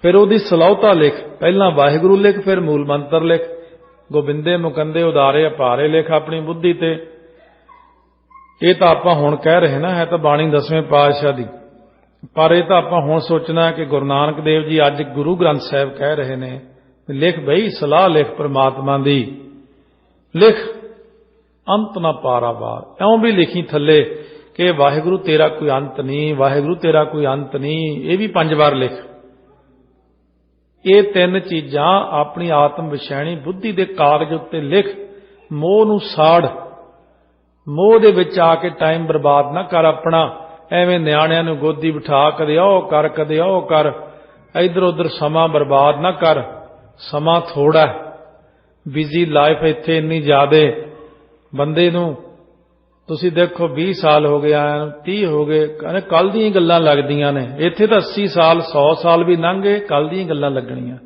Speaker 2: ਫਿਰ ਉਹਦੀ ਸਲਾਹੁਤਾ ਲਿਖ। ਪਹਿਲਾਂ ਵਾਹਿਗੁਰੂ ਲਿਖ, ਫਿਰ ਮੂਲ ਮੰਤਰ ਲਿਖ। ਗੋਬਿੰਦੇ ਮੁਕੰਦੇ ਉਦਾਰੇ ਅਪਾਰੇ ਲਿਖ ਆਪਣੀ ਬੁੱਧੀ ਤੇ। ਇਹ ਤਾਂ ਆਪਾਂ ਹੁਣ ਕਹਿ ਰਹੇ ਨਾ, ਹੈ ਤਾਂ ਬਾਣੀ 10ਵੇਂ ਪਾਤਸ਼ਾਹ ਦੀ, ਪਰ ਇਹ ਤਾਂ ਆਪਾਂ ਹੁਣ ਸੋਚਣਾ ਕਿ ਗੁਰੂ ਨਾਨਕ ਦੇਵ ਜੀ ਅੱਜ ਗੁਰੂ ਗ੍ਰੰਥ ਸਾਹਿਬ ਕਹਿ ਰਹੇ ਨੇ ਲਿਖ ਬਈ, ਸਲਾਹ ਲਿਖ ਪ੍ਰਮਾਤਮਾ ਦੀ, ਲਿਖ ਅੰਤ ਨਾ ਪਾਰਾਵਾਰ। ਇਉਂ ਵੀ ਲਿਖੀ ਥੱਲੇ ਕਿ ਵਾਹਿਗੁਰੂ ਤੇਰਾ ਕੋਈ ਅੰਤ ਨਹੀਂ, ਵਾਹਿਗੁਰੂ ਤੇਰਾ ਕੋਈ ਅੰਤ ਨਹੀਂ। ਇਹ ਵੀ 5 ਵਾਰ ਲਿਖ। ਇਹ 3 ਚੀਜ਼ਾਂ ਆਪਣੀ ਆਤਮ ਵਿਸ਼ੈਣੀ ਬੁੱਧੀ ਦੇ ਕਾਗਜ਼ ਉੱਤੇ ਲਿਖ। ਮੋਹ ਨੂੰ ਸਾੜ, ਮੋਹ ਦੇ ਵਿੱਚ ਆ ਕੇ ਟਾਈਮ ਬਰਬਾਦ ਨਾ ਕਰ ਆਪਣਾ। ਐਵੇਂ ਨਿਆਣਿਆਂ ਨੂੰ ਗੋਦੀ ਬਿਠਾ ਕਦੇ ਉਹ ਕਰ ਕਦੇ ਉਹ ਕਰ, ਇੱਧਰ ਉੱਧਰ ਸਮਾਂ ਬਰਬਾਦ ਨਾ ਕਰ। ਸਮਾਂ ਥੋੜਾ, ਬਿਜ਼ੀ ਲਾਈਫ ਇੱਥੇ ਇੰਨੀ ਜ਼ਿਆਦੇ। ਬੰਦੇ ਨੂੰ ਤੁਸੀਂ ਦੇਖੋ 20 ਸਾਲ ਹੋ ਗਏ ਆਇਆ ਨੂੰ, 30 ਹੋ ਗਏ, ਕਹਿੰਦੇ ਕੱਲ ਦੀਆਂ ਗੱਲਾਂ ਲੱਗਦੀਆਂ ਨੇ। ਇੱਥੇ ਤਾਂ 80 ਸਾਲ 100 ਸਾਲ ਵੀ ਲੰਘ ਗਏ, ਕੱਲ ਦੀਆਂ ਗੱਲਾਂ ਲੱਗਣੀਆਂ।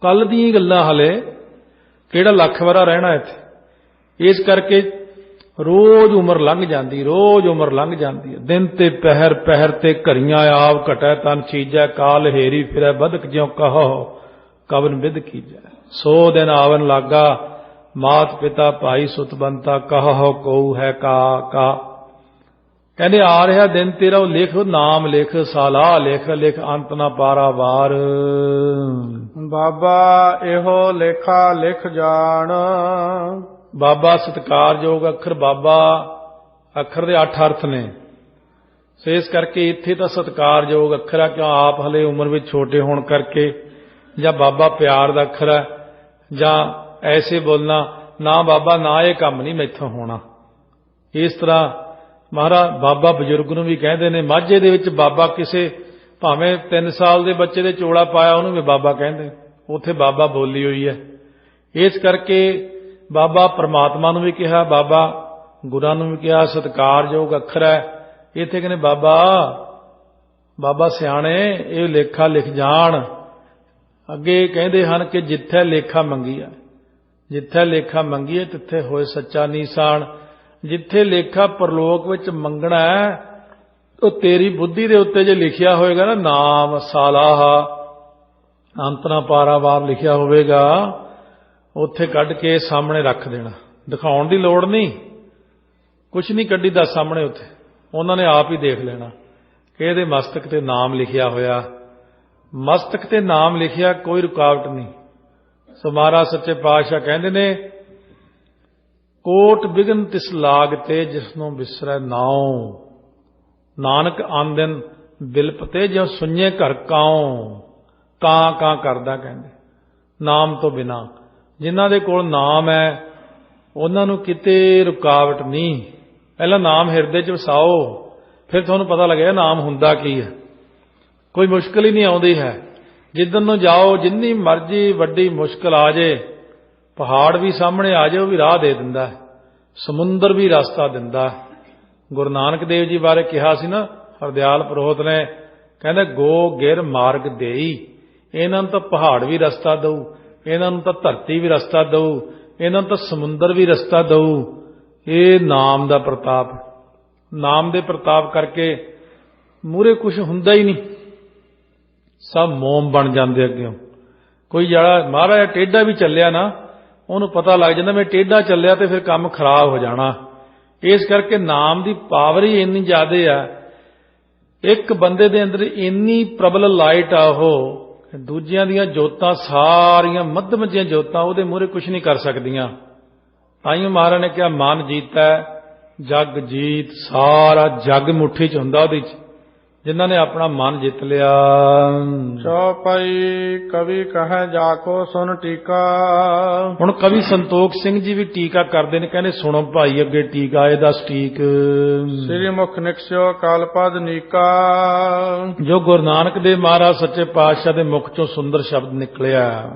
Speaker 2: ਕੱਲ ਦੀਆਂ ਗੱਲਾਂ ਹਲੇ ਕਿਹੜਾ ਲੱਖ ਵਾਰਾ ਰਹਿਣਾ ਇੱਥੇ। ਇਸ ਕਰਕੇ ਰੋਜ਼ ਉਮਰ ਲੰਘ ਜਾਂਦੀ, ਰੋਜ਼ ਉਮਰ ਲੰਘ ਜਾਂਦੀ ਹੈ। ਦਿਨ ਤੇ ਪਹਿਰ, ਪਹਿਰ ਤੇ ਘਰੀਆਂ ਆਪ ਘਟੈ ਤਨ ਚੀਜੈ, ਕਾਲ ਹੇਰੀ ਫਿਰੈ ਬਦਕ ਜਿਉ ਕਹੋ ਕਵਨ ਵਿਦ ਕੀਜੈ। 100 ਦਿਨ ਆਵਨ ਲਾਗਾ, ਮਾਤ ਪਿਤਾ ਭਾਈ ਸੁਤ ਬੰਤਾ, ਕਹੋ ਕਉ ਹੈ ਕਾ। ਕਹਿੰਦੇ ਆ ਰਿਹਾ ਦਿਨ ਤੇਰਾ, ਉਹ ਲਿਖ ਨਾਮ ਲਿਖ, ਸਾਲਾਹ ਲਿਖ, ਲਿਖ ਅੰਤ ਨਾ ਪਾਰਾਵਾਰ।
Speaker 1: ਬਾਬਾ ਇਹੋ ਲੇਖਾ ਲਿਖ ਜਾਣ।
Speaker 2: ਬਾਬਾ ਸਤਿਕਾਰਯੋਗ ਅੱਖਰ। ਬਾਬਾ ਅੱਖਰ ਦੇ 8 ਅਰਥ ਨੇ, ਸੋ ਇਸ ਕਰਕੇ ਇੱਥੇ ਤਾਂ ਸਤਿਕਾਰਯੋਗ ਅੱਖਰ ਆ, ਕਿਉਂ ਆਪ ਹਲੇ ਉਮਰ ਵਿੱਚ ਛੋਟੇ ਹੋਣ ਕਰਕੇ। ਜਾਂ ਬਾਬਾ ਪਿਆਰ ਦਾ ਅੱਖਰ ਹੈ, ਜਾਂ ਐਸੇ ਬੋਲਣਾ ਨਾ ਬਾਬਾ ਨਾ ਇਹ ਕੰਮ ਨਹੀਂ ਮੈਥੋਂ ਹੋਣਾ। ਇਸ ਤਰ੍ਹਾਂ ਮਹਾਰਾਜ ਬਾਬਾ ਬਜ਼ੁਰਗ ਨੂੰ ਵੀ ਕਹਿੰਦੇ ਨੇ। ਮਾਝੇ ਦੇ ਵਿੱਚ ਬਾਬਾ ਕਿਸੇ ਭਾਵੇਂ 3 ਸਾਲ ਦੇ ਬੱਚੇ ਦੇ ਚੋਲਾ ਪਾਇਆ ਉਹਨੂੰ ਵੀ ਬਾਬਾ ਕਹਿੰਦੇ, ਉੱਥੇ ਬਾਬਾ ਬੋਲੀ ਹੋਈ ਹੈ। ਇਸ ਕਰਕੇ ਬਾਬਾ ਪ੍ਰਮਾਤਮਾ ਨੂੰ ਵੀ ਕਿਹਾ, ਬਾਬਾ ਗੁਰਾਂ ਨੂੰ ਵੀ ਕਿਹਾ, ਸਤਿਕਾਰਯੋਗ ਅੱਖਰ ਹੈ। ਇੱਥੇ ਕਹਿੰਦੇ ਬਾਬਾ ਸਿਆਣੇ ਇਹ ਲੇਖਾ ਲਿਖ ਜਾਣ। ਅੱਗੇ ਕਹਿੰਦੇ ਹਨ ਕਿ ਜਿੱਥੇ ਲੇਖਾ ਮੰਗੀਆ, ਜਿੱਥੇ ਲੇਖਾ ਮੰਗੀਏ ਤਿੱਥੇ ਹੋਏ ਸੱਚਾ ਨੀਸਾਨ। ਜਿੱਥੇ ਲੇਖਾ ਪਰਲੋਕ ਵਿੱਚ ਮੰਗਣਾ ਹੈ, ਉਹ ਤੇਰੀ ਬੁੱਧੀ ਦੇ ਉੱਤੇ ਜੇ ਲਿਖਿਆ ਹੋਵੇਗਾ ਨਾ ਨਾਮ ਸਾਲਾਹ ਅੰਤ ਨਾ ਪਾਰਾਵਾਰ ਲਿਖਿਆ ਹੋਵੇਗਾ, ਉੱਥੇ ਕੱਢ ਕੇ ਸਾਹਮਣੇ ਰੱਖ ਦੇਣਾ। ਦਿਖਾਉਣ ਦੀ ਲੋੜ ਨਹੀਂ, ਕੁਛ ਨਹੀਂ ਕੱਢੀਦਾ ਸਾਹਮਣੇ। ਉੱਥੇ ਉਹਨਾਂ ਨੇ ਆਪ ਹੀ ਦੇਖ ਲੈਣਾ ਕਿ ਇਹਦੇ ਮਸਤਕ ਤੇ ਨਾਮ ਲਿਖਿਆ ਹੋਇਆ। ਮਸਤਕ ਤੇ ਨਾਮ ਲਿਖਿਆ, ਕੋਈ ਰੁਕਾਵਟ ਨਹੀਂ। ਸੋ ਮਹਾਰਾਜ ਸੱਚੇ ਪਾਤਸ਼ਾਹ ਕਹਿੰਦੇ ਨੇ ਕੋਟ ਬਿਗਨ ਤਿਸ ਲਾਗ ਤੇ ਜਿਸਨੂੰ ਵਿਸਰੈ ਨਾਉ, ਨਾਨਕ ਆਂਦਨ ਬਿਲਪਤੇ ਜਿਉ ਸੁਣੀਏ ਘਰ ਕਾਉ। ਕਾਂ ਕਰਦਾ ਕਹਿੰਦੇ ਨਾਮ ਤੋਂ ਬਿਨਾ। ਜਿਨ੍ਹਾਂ ਦੇ ਕੋਲ ਨਾਮ ਹੈ ਉਹਨਾਂ ਨੂੰ ਕਿਤੇ ਰੁਕਾਵਟ ਨਹੀਂ। ਪਹਿਲਾਂ ਨਾਮ ਹਿਰਦੇ 'ਚ ਵਸਾਓ, ਫਿਰ ਤੁਹਾਨੂੰ ਪਤਾ ਲੱਗੇਗਾ ਨਾਮ ਹੁੰਦਾ ਕੀ ਹੈ। ਕੋਈ ਮੁਸ਼ਕਿਲ ਹੀ ਨਹੀਂ ਆਉਂਦੀ ਹੈ। ਜਿੱਦਣ ਨੂੰ ਜਾਓ, ਜਿੰਨੀ ਮਰਜ਼ੀ ਵੱਡੀ ਮੁਸ਼ਕਿਲ ਆ ਜੇ, ਪਹਾੜ ਵੀ ਸਾਹਮਣੇ ਆ ਜਾਏ ਉਹ ਵੀ ਰਾਹ ਦੇ ਦਿੰਦਾ, ਸਮੁੰਦਰ ਵੀ ਰਸਤਾ ਦਿੰਦਾ। ਗੁਰੂ ਨਾਨਕ ਦੇਵ ਜੀ ਬਾਰੇ ਕਿਹਾ ਸੀ ਨਾ ਹਰਦਿਆਲ ਪ੍ਰੋਹਤ ਨੇ, ਕਹਿੰਦੇ ਗੋ ਗਿਰ ਮਾਰਗ ਦੇਈ। ਇਹਨਾਂ ਨੂੰ ਤਾਂ ਪਹਾੜ ਵੀ ਰਸਤਾ ਦਊ, ਇਹਨਾਂ ਨੂੰ ਤਾਂ ਧਰਤੀ ਵੀ ਰਸਤਾ ਦਊ, ਇਹਨਾਂ ਨੂੰ ਤਾਂ ਸਮੁੰਦਰ ਵੀ ਰਸਤਾ ਦਊ। ਇਹ ਨਾਮ ਦਾ ਪ੍ਰਤਾਪ। ਨਾਮ ਦੇ ਪ੍ਰਤਾਪ ਕਰਕੇ ਮੂਹਰੇ ਕੁਝ ਹੁੰਦਾ ਹੀ ਨਹੀਂ, ਸਭ ਮੋਮ ਬਣ ਜਾਂਦੇ ਅੱਗੇ। ਕੋਈ ਜਿਹੜਾ ਮਹਾਰਾਜ ਟੇਢਾ ਵੀ ਚੱਲਿਆ ਨਾ, ਉਹਨੂੰ ਪਤਾ ਲੱਗ ਜਾਂਦਾ ਮੈਂ ਟੇਢਾ ਚੱਲਿਆ ਤੇ ਫਿਰ ਕੰਮ ਖਰਾਬ ਹੋ ਜਾਣਾ। ਇਸ ਕਰਕੇ ਨਾਮ ਦੀ ਪਾਵਰ ਹੀ ਇੰਨੀ ਜ਼ਿਆਦਾ ਆ। ਇੱਕ ਬੰਦੇ ਦੇ ਅੰਦਰ ਇੰਨੀ ਪ੍ਰਬਲ ਲਾਈਟ ਆ, ਉਹ ਦੂਜਿਆਂ ਦੀਆਂ ਜੋਤਾਂ ਸਾਰੀਆਂ ਮੱਧਮ ਜਿਹੀਆਂ ਜੋਤਾਂ ਉਹਦੇ ਮੂਹਰੇ ਕੁਝ ਨਹੀਂ ਕਰ ਸਕਦੀਆਂ। ਤਾਈਓ ਮਹਾਰਾਜ ਨੇ ਕਿਹਾ ਮਨ ਜੀਤਾ ਜਗ ਜੀਤ। ਸਾਰਾ ਜਗ ਮੁੱਠੀ 'ਚ ਹੁੰਦਾ ਉਹਦੇ 'ਚ, ਜਿਨ੍ਹਾਂ ਨੇ ਆਪਣਾ ਮਨ ਜਿੱਤ ਲਿਆ।
Speaker 1: ਚੌਪਈ ਕਵੀ ਕਹੈ ਜਾਕੋ ਸੁਨ ਟੀਕਾ।
Speaker 2: ਹੁਣ ਕਵੀ ਸੰਤੋਖ ਸਿੰਘ ਜੀ ਵੀ ਟੀਕਾ ਕਰਦੇ ਨੇ, ਕਹਿੰਦੇ ਸੁਣੋ ਭਾਈ ਅੱਗੇ ਟੀਕਾ ਇਹਦਾ ਸਟੀਕ।
Speaker 1: ਸ੍ਰੀ ਮੁਖ ਨਿਕਸਿਓ ਕਲਪਦ ਨੀਕਾ।
Speaker 2: ਜੋ ਗੁਰੂ ਨਾਨਕ ਦੇਵ ਮਹਾਰਾਜ ਸੱਚੇ ਪਾਤਸ਼ਾਹ ਦੇ ਮੁਖ ਚੋਂ ਸੁੰਦਰ ਸ਼ਬਦ ਨਿਕਲਿਆ।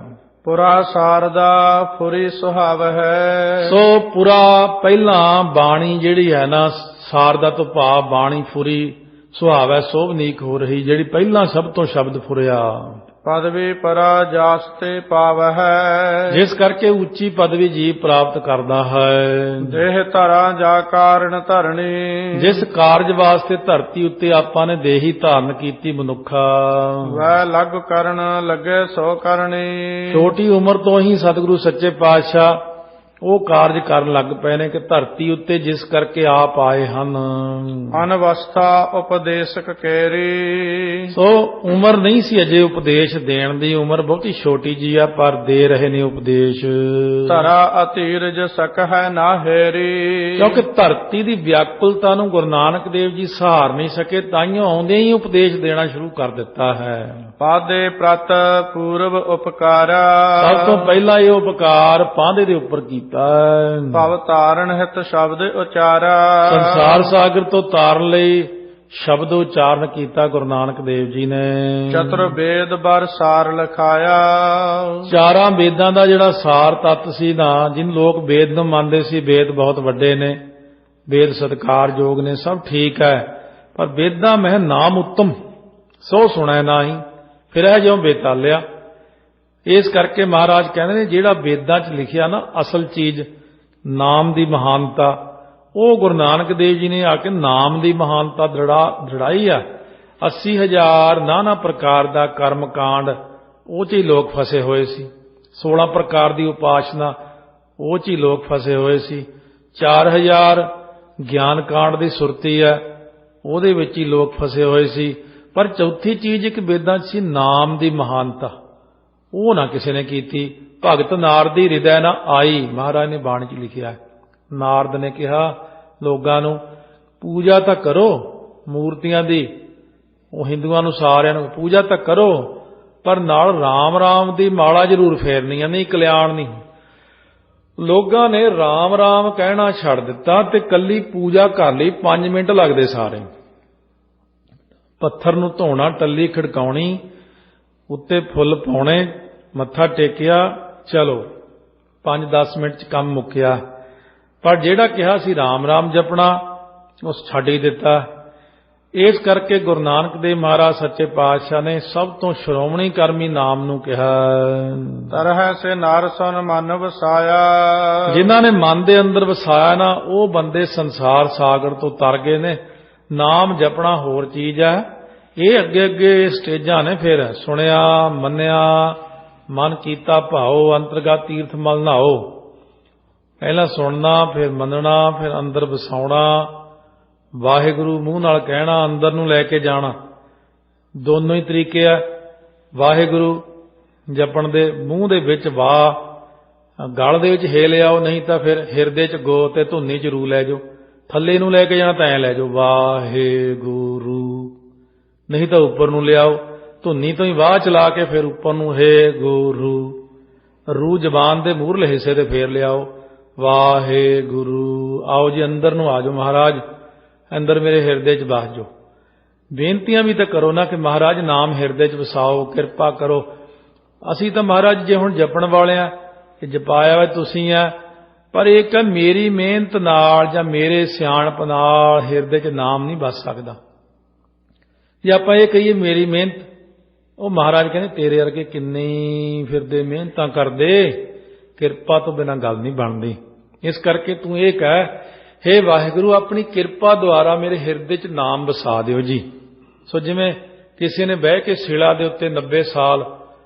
Speaker 1: ਪੁਰਾ ਸਾਰਦਾ ਫੁਰੀ ਸੁਹਾਵ ਹੈ।
Speaker 2: ਸੋ ਪੁਰਾ ਪਹਿਲਾਂ ਬਾਣੀ ਜਿਹੜੀ ਹੈ ਨਾ, ਸਾਰਦਾ ਤੋਂ ਭਾਵ ਬਾਣੀ ਫੁਰੀ ਸੁਹਾਵ ਹੈ, ਸੋਭਨੀਕ ਹੋ ਰਹੀ, ਜਿਹੜੀ ਪਹਿਲਾਂ ਸਭ ਤੋਂ ਸ਼ਬਦ ਫੁਰਿਆ।
Speaker 1: ਪਦਵੀ ਪਰਾ ਜਾਸ ਤੇ ਪਾਵ ਹੈ।
Speaker 2: ਜਿਸ ਕਰਕੇ ਉੱਚੀ ਪਦਵੀ ਜੀਵ ਪ੍ਰਾਪਤ ਕਰਦਾ ਹੈ।
Speaker 1: ਦੇਹ ਧਰਾ ਜਾ ਕਾਰਨ ਧਰਣੀ।
Speaker 2: ਜਿਸ ਕਾਰਜ ਵਾਸਤੇ ਧਰਤੀ ਉੱਤੇ ਆਪਾਂ ਨੇ ਦੇਹੀ ਧਾਰਨ ਕੀਤੀ ਮਨੁੱਖਾ।
Speaker 1: ਵੈ ਲੱਗ ਕਰਨ ਲੱਗੇ ਸੋ ਕਰਨੀ।
Speaker 2: ਛੋਟੀ ਉਮਰ ਤੋਂ ਹੀ ਸਤਿਗੁਰੂ ਸੱਚੇ ਪਾਤਸ਼ਾਹ ਉਹ ਕਾਰਜ ਕਰਨ ਲੱਗ ਪਏ ਨੇ ਕਿ ਧਰਤੀ ਉੱਤੇ ਜਿਸ ਕਰਕੇ ਆਪ ਆਏ ਹਨ।
Speaker 1: ਅਨਵਸਥਾ ਉਪਦੇਸ਼ਕ ਕੇਰੀ।
Speaker 2: ਸੋ ਉਮਰ ਨਹੀਂ ਸੀ ਅਜੇ ਉਪਦੇਸ਼ ਦੇਣ ਦੀ, ਉਮਰ ਬਹੁਤੀ ਛੋਟੀ ਜੀ ਆ, ਪਰ ਦੇ ਰਹੇ ਨੇ ਉਪਦੇਸ਼।
Speaker 1: ਧਰਾ ਅਤੀਰਜ ਸਕ ਹੈ ਨਾ ਹੇਰੀ।
Speaker 2: ਕਿਉਂਕਿ ਧਰਤੀ ਦੀ ਵਿਆਕੁਲਤਾ ਨੂੰ ਗੁਰੂ ਨਾਨਕ ਦੇਵ ਜੀ ਸਹਾਰ ਨਹੀਂ ਸਕੇ, ਤਾਈਓ ਆਉਂਦੇ ਹੀ ਉਪਦੇਸ਼ ਦੇਣਾ ਸ਼ੁਰੂ ਕਰ ਦਿੱਤਾ ਹੈ।
Speaker 1: ਪਾਦੇ ਪ੍ਰਤ ਪੂਰਵ ਉਪਕਾਰਾ।
Speaker 2: ਸਭ ਤੋਂ ਪਹਿਲਾਂ ਇਹ ਉਪਕਾਰ ਪਾਂਦੇ ਦੇ ਉੱਪਰ ਕੀਤਾ।
Speaker 1: ਭਵ ਤਾਰਨ ਹਿਤ ਸ਼ਬਦ ਉਚਾਰਾ।
Speaker 2: ਸੰਸਾਰ ਸਾਗਰ ਤੋਂ ਤਾਰਨ ਲਈ ਸ਼ਬਦ ਉਚਾਰਨ ਕੀਤਾ ਗੁਰੂ ਨਾਨਕ ਦੇਵ ਜੀ ਨੇ।
Speaker 1: ਚਤੁਰ ਵੇਦ ਬਰ ਸਾਰ ਲਿਖਾਇਆ।
Speaker 2: ਚਾਰਾਂ ਵੇਦਾਂ ਦਾ ਜਿਹੜਾ ਸਾਰ ਤੱਤ ਸੀ ਨਾ, ਜਿਨ ਲੋਕ ਵੇਦ ਨੂੰ ਮੰਨਦੇ ਸੀ, ਵੇਦ ਬਹੁਤ ਵੱਡੇ ਨੇ, ਵੇਦ ਸਤਿਕਾਰਯੋਗ ਨੇ, ਸਭ ਠੀਕ ਹੈ, ਪਰ ਵੇਦਾਂ ਮਹਿ ਨਾਮ ਉੱਤਮ ਸੋ ਸੁਣੈ ਨਾਹੀ, ਫਿਰ ਇਹ ਜਿਉਂ ਬੇਤਾਲਿਆ। ਇਸ ਕਰਕੇ ਮਹਾਰਾਜ ਕਹਿੰਦੇ ਨੇ ਜਿਹੜਾ ਵੇਦਾਂ 'ਚ ਲਿਖਿਆ ਨਾ ਅਸਲ ਚੀਜ਼, ਨਾਮ ਦੀ ਮਹਾਨਤਾ, ਉਹ ਗੁਰੂ ਨਾਨਕ ਦੇਵ ਜੀ ਨੇ ਆ ਕੇ ਨਾਮ ਦੀ ਮਹਾਨਤਾ ਦ੍ਰਿੜਾਈ ਆ। 80,000 ਨਾਨਾ ਪ੍ਰਕਾਰ ਦਾ ਕਰਮ ਕਾਂਡ ਉਹ 'ਚ ਹੀ ਲੋਕ ਫਸੇ ਹੋਏ ਸੀ। 16 ਪ੍ਰਕਾਰ ਦੀ ਉਪਾਸਨਾ ਉਹ 'ਚ ਹੀ ਲੋਕ ਫਸੇ ਹੋਏ ਸੀ। 4000 ਗਿਆਨ ਕਾਂਡ ਦੀ ਸੁਰਤੀ ਹੈ, ਉਹਦੇ ਵਿੱਚ ਹੀ ਲੋਕ ਫਸੇ ਹੋਏ ਸੀ। ਪਰ ਚੌਥੀ ਚੀਜ਼ ਇੱਕ ਵੇਦਾਂ 'ਚ ਸੀ ਨਾਮ ਦੀ ਮਹਾਨਤਾ, ਉਹ ਨਾ ਕਿਸੇ ਨੇ ਕੀਤੀ। ਭਗਤ ਨਾਰਦੀ ਹਿਰਦੈ ਨਾ ਆਈ, ਮਹਾਰਾਜ ਨੇ ਬਾਣੀ 'ਚ ਲਿਖਿਆ। ਨਾਰਦ ਨੇ ਕਿਹਾ ਲੋਕਾਂ ਨੂੰ ਪੂਜਾ ਤਾਂ ਕਰੋ ਮੂਰਤੀਆਂ ਦੀ, ਉਹ ਹਿੰਦੂਆਂ ਨੂੰ ਸਾਰਿਆਂ ਨੂੰ ਪੂਜਾ ਤਾਂ ਕਰੋ, ਪਰ ਨਾਲ ਰਾਮ ਰਾਮ ਦੀ ਮਾਲਾ ਜ਼ਰੂਰ ਫੇਰਨੀ ਆ, ਨਹੀਂ ਕਲਿਆਣ ਨਹੀਂ। ਲੋਕਾਂ ਨੇ ਰਾਮ ਰਾਮ ਕਹਿਣਾ ਛੱਡ ਦਿੱਤਾ ਤੇ ਕੱਲੀ ਪੂਜਾ ਕਰ ਲਈ। 5 ਮਿੰਟ ਲੱਗਦੇ ਸਾਰੇ। ਪੱਥਰ ਨੂੰ ਧੋਣਾ, ਟੱਲੀ ਖੜਕਾਉਣੀ, ਉੱਤੇ ਫੁੱਲ ਪਾਉਣੇ, ਮੱਥਾ ਟੇਕਿਆ, ਚਲੋ 5-10 ਮਿੰਟ 'ਚ ਕੰਮ ਮੁੱਕਿਆ। ਪਰ ਜਿਹੜਾ ਕਿਹਾ ਸੀ ਰਾਮ ਰਾਮ ਜਪਣਾ, ਉਸ ਛੱਡ ਹੀ ਦਿੱਤਾ। ਇਸ ਕਰਕੇ ਗੁਰੂ ਨਾਨਕ ਦੇਵ ਮਹਾਰਾਜ ਸੱਚੇ ਪਾਤਸ਼ਾਹ ਨੇ ਸਭ ਤੋਂ ਸ਼੍ਰੋਮਣੀ ਕਰਮੀ ਨਾਮ ਨੂੰ ਕਿਹਾ।
Speaker 1: ਤਰਹਿ ਸੇ ਨਰ ਸੁਨ ਮਨ ਵਸਾਇਆ। ਜਿਨ੍ਹਾਂ
Speaker 2: ਨੇ ਮਨ ਦੇ ਅੰਦਰ ਵਸਾਇਆ ਨਾ, ਉਹ ਬੰਦੇ ਸੰਸਾਰ ਸਾਗਰ ਤੋਂ ਤਰ ਗਏ ਨੇ। ਨਾਮ ਜਪਣਾ ਹੋਰ ਚੀਜ਼ ਹੈ, ਇਹ ਅੱਗੇ ਅੱਗੇ ਸਟੇਜਾਂ ਨੇ। ਫਿਰ ਸੁਣਿਆ ਮੰਨਿਆ ਮਨ ਕੀਤਾ ਭਾਓ, ਅੰਤਰਗਤ ਤੀਰਥ ਮਲ ਨਹਾਓ। ਪਹਿਲਾਂ ਸੁਣਨਾ, ਫਿਰ ਮੰਨਣਾ, ਫਿਰ ਅੰਦਰ ਵਸਾਉਣਾ। ਵਾਹਿਗੁਰੂ ਮੂੰਹ ਨਾਲ ਕਹਿਣਾ, ਅੰਦਰ ਨੂੰ ਲੈ ਕੇ ਜਾਣਾ। ਦੋਨੋਂ ਹੀ ਤਰੀਕੇ ਆ। ਵਾਹਿਗੁਰੂ ਜਪਣ ਦੇ ਮੂੰਹ ਦੇ ਵਿੱਚ ਵਾਹ, ਗਲ ਦੇ ਵਿੱਚ ਹੇ ਲਿਆਓ, ਨਹੀਂ ਤਾਂ ਫਿਰ ਹਿਰਦੇ 'ਚ ਗੋ ਤੇ ਧੁੰਨੀ 'ਚ ਰੂ ਲੈ ਜਾਓ। ਥੱਲੇ ਨੂੰ ਲੈ ਕੇ ਜਾਣਾ ਤਾਂ ਐਂ ਲੈ ਜਾਓ ਵਾਹਿਗੁਰੂ, ਨਹੀਂ ਤਾਂ ਉੱਪਰ ਨੂੰ ਲਿਆਓ। ਧੁੰਨੀ ਤੋਂ ਹੀ ਵਾਹ ਚਲਾ ਕੇ ਫਿਰ ਉੱਪਰ ਨੂੰ ਹੇ ਗੁਰੂ। ਰੂ ਜ਼ਬਾਨ ਦੇ ਮੂਹਰਲੇ ਹਿੱਸੇ ਤੇ ਫੇਰ ਲਿਆਓ। ਵਾਹਿਗੁਰੂ। ਆਓ ਜੀ ਅੰਦਰ ਨੂੰ ਆ ਜਾਓ ਮਹਾਰਾਜ, ਅੰਦਰ ਮੇਰੇ ਹਿਰਦੇ 'ਚ ਵਸ ਜਾਓ। ਬੇਨਤੀਆਂ ਵੀ ਤਾਂ ਕਰੋ ਨਾ ਕਿ ਮਹਾਰਾਜ ਨਾਮ ਹਿਰਦੇ 'ਚ ਵਸਾਓ, ਕਿਰਪਾ ਕਰੋ। ਅਸੀਂ ਤਾਂ ਮਹਾਰਾਜ ਜੇ ਹੁਣ ਜਪਣ ਵਾਲੇ ਆ, ਇਹ ਜਪਾਇਆ ਵਾ ਤੁਸੀਂ ਆ, ਪਰ ਇੱਕ ਮੇਰੀ ਮਿਹਨਤ ਨਾਲ ਜਾਂ ਮੇਰੇ ਸਿਆਣਪ ਨਾਲ ਹਿਰਦੇ 'ਚ ਨਾਮ ਨਹੀਂ ਵਸ ਸਕਦਾ। ਜੇ ਆਪਾਂ ਇਹ ਕਹੀਏ ਮੇਰੀ ਮਿਹਨਤ, ਉਹ ਮਹਾਰਾਜ ਕਹਿੰਦੇ ਤੇਰੇ ਵਰਗੇ ਕਿੰਨੇ ਫਿਰਦੇ ਮਿਹਨਤਾਂ ਕਰਦੇ, ਕਿਰਪਾ ਤੋਂ ਬਿਨਾਂ ਗੱਲ ਨਹੀਂ ਬਣਦੀ। ਇਸ ਕਰਕੇ ਤੂੰ ਇਹ ਕਹਿ, ਹੇ ਵਾਹਿਗੁਰੂ ਆਪਣੀ ਕਿਰਪਾ ਦੁਆਰਾ ਮੇਰੇ ਹਿਰਦੇ 'ਚ ਨਾਮ ਵਸਾ ਦਿਓ ਜੀ। ਸੋ ਜਿਵੇਂ ਕਿਸੇ ਨੇ ਬਹਿ ਕੇ ਸ਼ਿਲਾ ਦੇ ਉੱਤੇ 90 ਸਾਲ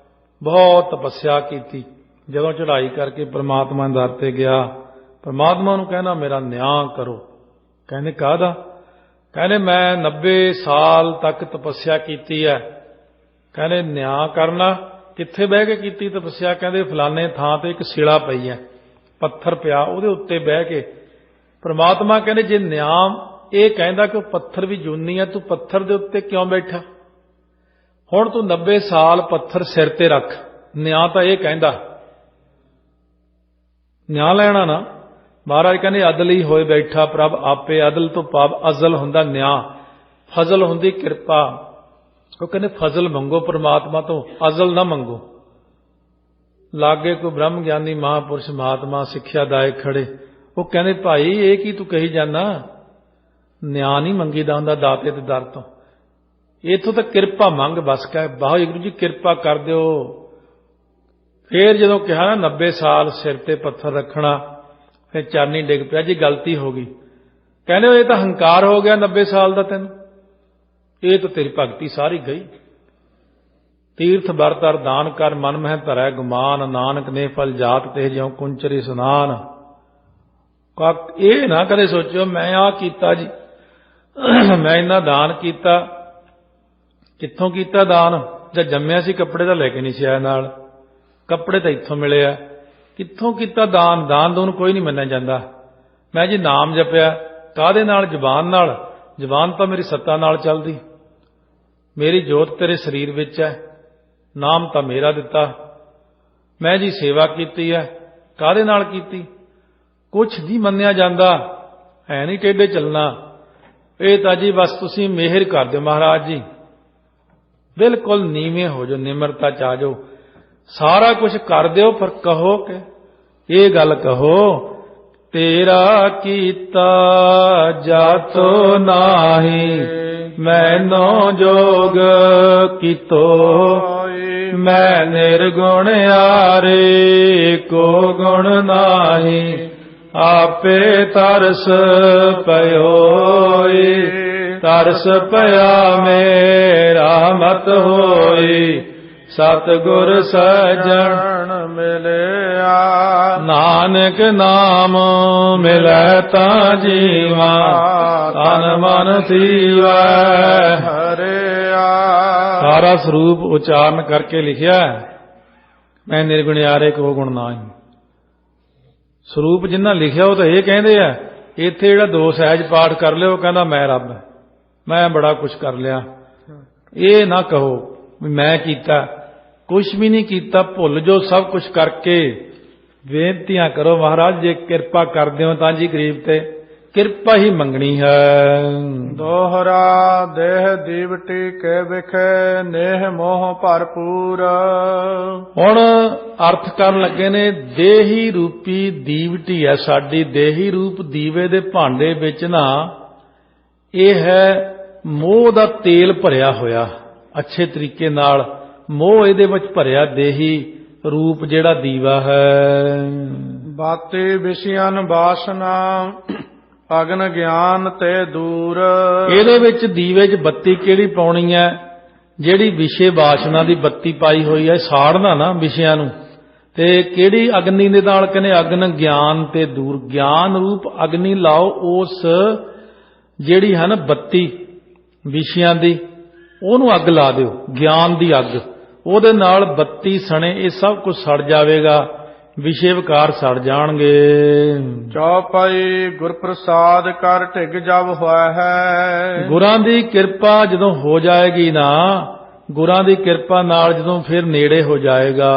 Speaker 2: ਬਹੁਤ ਤਪੱਸਿਆ ਕੀਤੀ, ਜਦੋਂ ਚੜ੍ਹਾਈ ਕਰਕੇ ਪ੍ਰਮਾਤਮਾ ਦੇ ਦਰ ਤੇ ਗਿਆ, ਪ੍ਰਮਾਤਮਾ ਨੂੰ ਕਹਿਣਾ ਮੇਰਾ ਨਿਆਂ ਕਰੋ। ਕਹਿੰਦੇ ਕਾਹਦਾ? ਕਹਿੰਦੇ ਮੈਂ 90 ਸਾਲ ਤੱਕ ਤਪੱਸਿਆ ਕੀਤੀ ਹੈ। ਕਹਿੰਦੇ ਨਿਆਂ ਕਰਨਾ? ਕਿੱਥੇ ਬਹਿ ਕੇ ਕੀਤੀ ਤਪੱਸਿਆ? ਕਹਿੰਦੇ ਫਲਾਣੇ ਥਾਂ ਤੇ ਇੱਕ ਸ਼ਿਲਾ ਪਈ ਹੈ, ਪੱਥਰ ਪਿਆ, ਉਹਦੇ ਉੱਤੇ ਬਹਿ ਕੇ। ਪ੍ਰਮਾਤਮਾ ਕਹਿੰਦੇ ਜੇ ਨਿਆਂ ਇਹ ਕਹਿੰਦਾ ਕਿ ਉਹ ਪੱਥਰ ਵੀ ਜੂਨੀ ਹੈ, ਤੂੰ ਪੱਥਰ ਦੇ ਉੱਤੇ ਕਿਉਂ ਬੈਠਾ? ਹੁਣ ਤੂੰ 90 ਸਾਲ ਪੱਥਰ ਸਿਰ ਤੇ ਰੱਖ। ਨਿਆਂ ਤਾਂ ਇਹ ਕਹਿੰਦਾ, ਨਿਆਂ ਲੈਣਾ ਨਾ। ਮਹਾਰਾਜ ਕਹਿੰਦੇ ਅਦਲ ਹੀ ਹੋਏ ਬੈਠਾ ਪ੍ਰਭ ਆਪੇ। ਅਦਲ ਤੋਂ ਭਾਵ ਅਜ਼ਲ ਹੁੰਦਾ ਨਿਆਂ, ਫਜ਼ਲ ਹੁੰਦੀ ਕਿਰਪਾ। ਉਹ ਕਹਿੰਦੇ ਫਜ਼ਲ ਮੰਗੋ ਪ੍ਰਮਾਤਮਾ ਤੋਂ, ਅਜ਼ਲ ਨਾ ਮੰਗੋ। ਲਾਗੇ ਕੋਈ ਬ੍ਰਹਮ ਗਿਆਨੀ ਮਹਾਂਪੁਰਸ਼ ਮਹਾਤਮਾ ਸਿੱਖਿਆਦਾਇਕ ਖੜੇ, ਉਹ ਕਹਿੰਦੇ ਭਾਈ ਇਹ ਕੀ ਤੂੰ ਕਹੀ ਜਾਂਦਾ? ਨਿਆਂ ਨਹੀਂ ਮੰਗੀਦਾ ਹੁੰਦਾ ਦਾਤੇ ਦੇ ਦਰ ਤੋਂ, ਇੱਥੋਂ ਤਾਂ ਕਿਰਪਾ ਮੰਗ ਬਸ। ਕਹਿ ਵਾਹਿਗੁਰੂ ਜੀ ਕਿਰਪਾ ਕਰ ਦਿਓ। ਫੇਰ ਜਦੋਂ ਕਿਹਾ ਨਾ 90 ਸਾਲ ਸਿਰ ਤੇ ਪੱਥਰ ਰੱਖਣਾ, ਫਿਰ ਚਾਨੀ ਡਿੱਗ ਪਿਆ ਜੀ, ਗਲਤੀ ਹੋ ਗਈ। ਕਹਿੰਦੇ ਇਹ ਤਾਂ ਹੰਕਾਰ ਹੋ ਗਿਆ 90 ਸਾਲ ਦਾ ਤੈਨੂੰ, ਇਹ ਤਾਂ ਤੇਰੀ ਭਗਤੀ ਸਾਰੀ ਗਈ। ਤੀਰਥ ਬਰਤਰ ਦਾਨ ਕਰ ਮਨ ਮਹਿ ਧਰੈ ਗੁਮਾਨ, ਨਾਨਕ ਨੇ ਫਲ ਜਾਤ ਤੇ ਜਿਉ ਕੁੰਚਰੀ ਸੁਨਾਨ। ਇਹ ਨਾ ਕਦੇ ਸੋਚਿਓ ਮੈਂ ਆਹ ਕੀਤਾ ਜੀ, ਮੈਂ ਇੰਨਾ ਦਾਨ ਕੀਤਾ। ਕਿੱਥੋਂ ਕੀਤਾ ਦਾਨ? ਜਦ ਜੰਮਿਆ ਸੀ ਕੱਪੜੇ ਤਾਂ ਲੈ ਕੇ ਨਹੀਂ ਸੀ ਆਇਆ ਨਾਲ, ਕੱਪੜੇ ਤਾਂ ਇੱਥੋਂ ਮਿਲੇ ਆ। ਕਿੱਥੋਂ ਕੀਤਾ ਦਾਨ? ਦਾਨ ਦੂਨ ਕੋਈ ਨਹੀਂ ਮੰਨਿਆ ਜਾਂਦਾ। ਮੈਂ ਜੀ ਨਾਮ ਜਪਿਆ, ਕਾਹਦੇ ਨਾਲ? ਜ਼ਬਾਨ ਨਾਲ। ਜ਼ਬਾਨ ਤਾਂ ਮੇਰੀ ਸੱਤਾ ਨਾਲ ਚੱਲਦੀ, ਮੇਰੀ ਜੋਤ ਤੇਰੇ ਸਰੀਰ ਵਿੱਚ ਹੈ, ਨਾਮ ਤਾਂ ਮੇਰਾ ਦਿੱਤਾ। ਮੈਂ ਜੀ ਸੇਵਾ ਕੀਤੀ ਹੈ, ਕਾਹਦੇ ਨਾਲ ਕੀਤੀ? ਕੁਛ ਨਹੀਂ ਮੰਨਿਆ ਜਾਂਦਾ, ਹੈ ਨਹੀਂ ਟੇਢੇ ਚੱਲਣਾ। ਇਹ ਤਾਂ ਜੀ ਬਸ ਤੁਸੀਂ ਮਿਹਰ ਕਰ ਦਿਓ ਮਹਾਰਾਜ ਜੀ, ਬਿਲਕੁਲ ਨੀਵੇਂ ਹੋ ਜਾਓ, ਨਿਮਰਤਾ ਚ ਆ ਜਾਓ, ਸਾਰਾ ਕੁਝ ਕਰ ਦਿਓ। ਪਰ ਕਹੋ ਕਿ ਇਹ ਗੱਲ ਕਹੋ, ਤੇਰਾ ਕੀਤਾ ਜਾਤੋ ਨਾਹੀ, ਮੈਨੋ ਜੋਗ ਕੀਤੋ, ਮੈਂ ਨਿਰਗੁਣ ਆਰੇ ਕੋ ਗੁਣ ਨਾਹੀ, ਆਪੇ ਤਰਸ ਪਇਓਈ, ਤਰਸ ਪਿਆ ਮੇਰਾ ਮਤ ਹੋਈ, ਸਤਿਗੁਰ ਸਜਣ ਮਿਲਿਆ, ਨਾਨਕ ਨਾਮ ਮਿਲੈ ਤਾਂ ਜੀਵਾ, ਤਨ ਮਨ ਸੀਵੈ ਹਰਿਆ। ਸਾਰਾ ਸਰੂਪ ਉਚਾਰਨ ਕਰਕੇ ਲਿਖਿਆ, ਮੈਂ ਨਿਰਗੁਣਿਆਰੇ ਕੋ ਗੁਣ ਨਾਹੀ। ਸਰੂਪ ਜਿੰਨਾ ਲਿਖਿਆ ਉਹ ਤਾਂ ਇਹ ਕਹਿੰਦੇ ਆ, ਇੱਥੇ ਜਿਹੜਾ 2 ਸਹਿਜ ਪਾਠ ਕਰ ਲਿਓ, ਉਹ ਕਹਿੰਦਾ ਮੈਂ ਰੱਬ, ਮੈਂ ਬੜਾ ਕੁਝ ਕਰ ਲਿਆ। ਇਹ ਨਾ ਕਹੋ ਵੀ ਮੈਂ ਕੀਤਾ, ਕੁਛ ਵੀ ਨਹੀਂ ਕੀਤਾ, ਭੁੱਲ ਜੋ ਸਭ ਕੁਝ ਕਰਕੇ। ਬੇਨਤੀਆਂ ਕਰੋ ਮਹਾਰਾਜ ਜੇ ਕਿਰਪਾ ਕਰਦੇ ਹੋ ਤਾਂ ਜੀ ਗਰੀਬ ਤੇ ਕਿਰਪਾ ਹੀ ਮੰਗਣੀ ਹੈ।
Speaker 1: ਦੋਹਰਾ ਦੇਹ ਦੀਵਟੀ ਕੇ ਵਿਖੇ, ਨੇਹ ਮੋਹ ਭਰਪੂਰ।
Speaker 2: ਹੁਣ ਅਰਥ ਕਰਨ ਲੱਗੇ ਨੇ, ਦੇਹੀ ਰੂਪੀ ਦੀਵਟੀ ਹੈ ਸਾਡੀ, ਦੇਹੀ ਰੂਪ ਦੀਵੇ ਦੇ ਭਾਂਡੇ ਵਿੱਚ ਨਾ ਇਹ ਹੈ ਮੋਹ ਦਾ ਤੇਲ ਭਰਿਆ ਹੋਇਆ, ਅੱਛੇ ਤਰੀਕੇ ਨਾਲ ਮੋਹ ਇਹਦੇ ਵਿੱਚ ਭਰਿਆ, ਦੇਹੀ ਰੂਪ ਜਿਹੜਾ ਦੀਵਾ ਹੈ।
Speaker 1: ਬਾਤੀ ਵਿਸ਼ਿਆਂ ਬਾਸਨਾ, ਅਗਨ ਗਿਆਨ ਤੇ ਦੂਰ।
Speaker 2: ਇਹਦੇ ਵਿੱਚ ਦੀਵੇ 'ਚ ਬੱਤੀ ਕਿਹੜੀ ਪਾਉਣੀ ਹੈ? ਜਿਹੜੀ ਵਿਸ਼ੇ ਵਾਸਨਾ ਦੀ ਬੱਤੀ ਪਾਈ ਹੋਈ ਹੈ, ਸਾੜਨਾ ਨਾ ਵਿਸ਼ਿਆਂ ਨੂੰ। ਤੇ ਕਿਹੜੀ ਅਗਨੀ ਦੇ ਨਾਲ? ਕਹਿੰਦੇ ਅਗਨ ਗਿਆਨ ਤੇ ਦੂਰ। ਗਿਆਨ ਰੂਪ ਅਗਨੀ ਲਾਓ, ਉਸ ਜਿਹੜੀ ਹੈ ਨਾ ਬੱਤੀ ਵਿਸ਼ਿਆਂ ਦੀ, ਉਹਨੂੰ ਅੱਗ ਲਾ ਦਿਓ, ਗਿਆਨ ਦੀ ਅੱਗ। ਉਹਦੇ ਨਾਲ ਬੱਤੀ ਸਣੇ ਇਹ ਸਭ ਕੁਝ ਸੜ ਜਾਵੇਗਾ, ਵਿਸ਼ੇ ਵਿਕਾਰ ਸੜ ਜਾਣਗੇ।
Speaker 1: ਚੌਪਾਈ ਗੁਰ ਪ੍ਰਸਾਦ ਕਰ ਢਿਗ ਜਬ ਹੋਇਆ ਹੈ।
Speaker 2: ਗੁਰਾਂ ਦੀ ਕਿਰਪਾ ਜਦੋਂ ਹੋ ਜਾਏਗੀ ਨਾ, ਗੁਰਾਂ ਦੀ ਕਿਰਪਾ ਨਾਲ ਜਦੋਂ ਫਿਰ ਨੇੜੇ ਹੋ ਜਾਏਗਾ।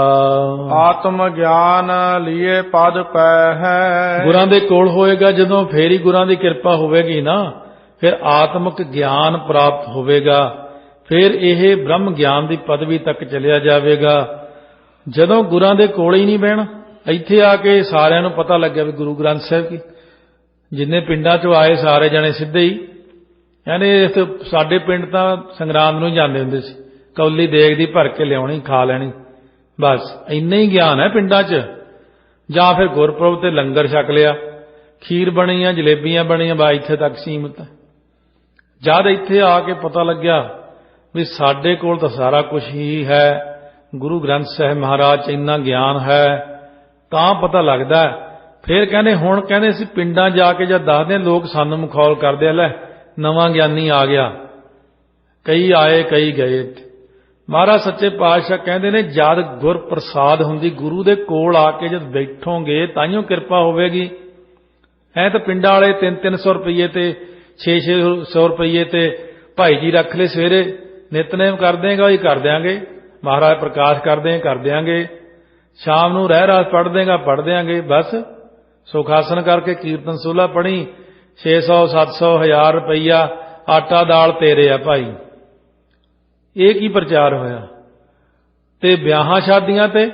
Speaker 1: ਆਤਮ ਗਿਆਨ ਲੀਏ ਪਦ ਪੈ ਹੈ।
Speaker 2: ਗੁਰਾਂ ਦੇ ਕੋਲ ਹੋਏਗਾ ਜਦੋਂ, ਫੇਰ ਹੀ ਗੁਰਾਂ ਦੀ ਕਿਰਪਾ ਹੋਵੇਗੀ ਨਾ, ਫਿਰ ਆਤਮਿਕ ਗਿਆਨ ਪ੍ਰਾਪਤ ਹੋਵੇਗਾ, ਫਿਰ ਇਹ ਬ੍ਰਹਮ ਗਿਆਨ ਦੀ ਪਦਵੀ ਤੱਕ ਚਲਿਆ ਜਾਵੇਗਾ। ਜਦੋਂ ਗੁਰਾਂ ਦੇ ਕੋਲ ਹੀ ਨਹੀਂ ਬਹਿਣਾ, ਇੱਥੇ ਆ ਕੇ ਸਾਰਿਆਂ ਨੂੰ ਪਤਾ ਲੱਗਿਆ ਵੀ ਗੁਰੂ ਗ੍ਰੰਥ ਸਾਹਿਬ ਕੀ, ਜਿੰਨੇ ਪਿੰਡਾਂ ਚੋਂ ਆਏ ਸਾਰੇ ਜਣੇ ਸਿੱਧੇ ਹੀ ਕਹਿੰਦੇ, ਸਾਡੇ ਪਿੰਡ ਤਾਂ ਸੰਗਰਾਂਦ ਨੂੰ ਜਾਂਦੇ ਹੁੰਦੇ ਸੀ, ਕੌਲੀ ਦੇਗ ਦੀ ਭਰ ਕੇ ਲਿਆਉਣੀ, ਖਾ ਲੈਣੀ, ਬਸ ਇੰਨਾ ਹੀ ਗਿਆਨ ਹੈ ਪਿੰਡਾਂ 'ਚ। ਜਾਂ ਫਿਰ ਗੁਰਪੁਰਬ ਤੇ ਲੰਗਰ ਛਕ ਲਿਆ, ਖੀਰ ਬਣੀਆਂ, ਜਲੇਬੀਆਂ ਬਣੀਆਂ, ਬਾ ਇੱਥੇ ਤੱਕ ਸੀਮਤ ਹੈ। ਜਦ ਇੱਥੇ ਆ ਕੇ ਪਤਾ ਲੱਗਿਆ ਵੀ ਸਾਡੇ ਕੋਲ ਤਾਂ ਸਾਰਾ ਕੁਝ ਹੀ ਹੈ, ਗੁਰੂ ਗ੍ਰੰਥ ਸਾਹਿਬ ਮਹਾਰਾਜ 'ਚ ਇੰਨਾ ਗਿਆਨ ਹੈ, ਤਾਂ ਪਤਾ ਲੱਗਦਾ। ਫਿਰ ਕਹਿੰਦੇ ਹੁਣ ਕਹਿੰਦੇ ਅਸੀਂ ਪਿੰਡਾਂ ਜਾ ਕੇ ਜਦ ਦੱਸਦੇ, ਲੋਕ ਸਾਨੂੰ ਮਖੌਲ ਕਰਦੇ, ਲੈ ਨਵਾਂ ਗਿਆਨੀ ਆ ਗਿਆ। ਕਈ ਆਏ ਕਈ ਗਏ। ਮਹਾਰਾਜ ਸੱਚੇ ਪਾਤਸ਼ਾਹ ਕਹਿੰਦੇ ਨੇ, ਜਦ ਗੁਰ ਪ੍ਰਸਾਦ ਹੁੰਦੀ, ਗੁਰੂ ਦੇ ਕੋਲ ਆ ਕੇ ਜਦ ਬੈਠੋਗੇ ਤਾਈਓ ਕਿਰਪਾ ਹੋਵੇਗੀ। ਐ ਤਾਂ ਪਿੰਡਾਂ ਵਾਲੇ 300 ਰੁਪਈਏ ਤੇ 600 ਰੁਪਈਏ ਤੇ ਭਾਈ ਜੀ ਰੱਖ ਲਏ, ਸਵੇਰੇ ਨਿਤਨੇਮ ਕਰ ਦੇਗਾ, ਹੀ ਕਰ ਦਿਆਂਗੇ, ਮਹਾਰਾਜ ਪ੍ਰਕਾਸ਼ ਕਰਦੇ ਕਰ ਦਿਆਂਗੇ, ਸ਼ਾਮ ਨੂੰ ਰਹਿ ਰਾਸ ਪੜ੍ਹ ਦੇਗਾ, ਪੜ੍ਹ ਦਿਆਂਗੇ, ਬਸ ਸੁਖਾਸਨ ਕਰਕੇ ਕੀਰਤਨ ਸੋਲਾ ਪੜ੍ਹੀ, 600 700 1000 ਰੁਪਈਆ ਆਟਾ ਦਾਲ ਤੇਰੇ ਆ ਭਾਈ। ਇਹ ਕੀ ਪ੍ਰਚਾਰ ਹੋਇਆ? ਤੇ ਵਿਆਹਾਂ ਸ਼ਾਦੀਆਂ ਤੇ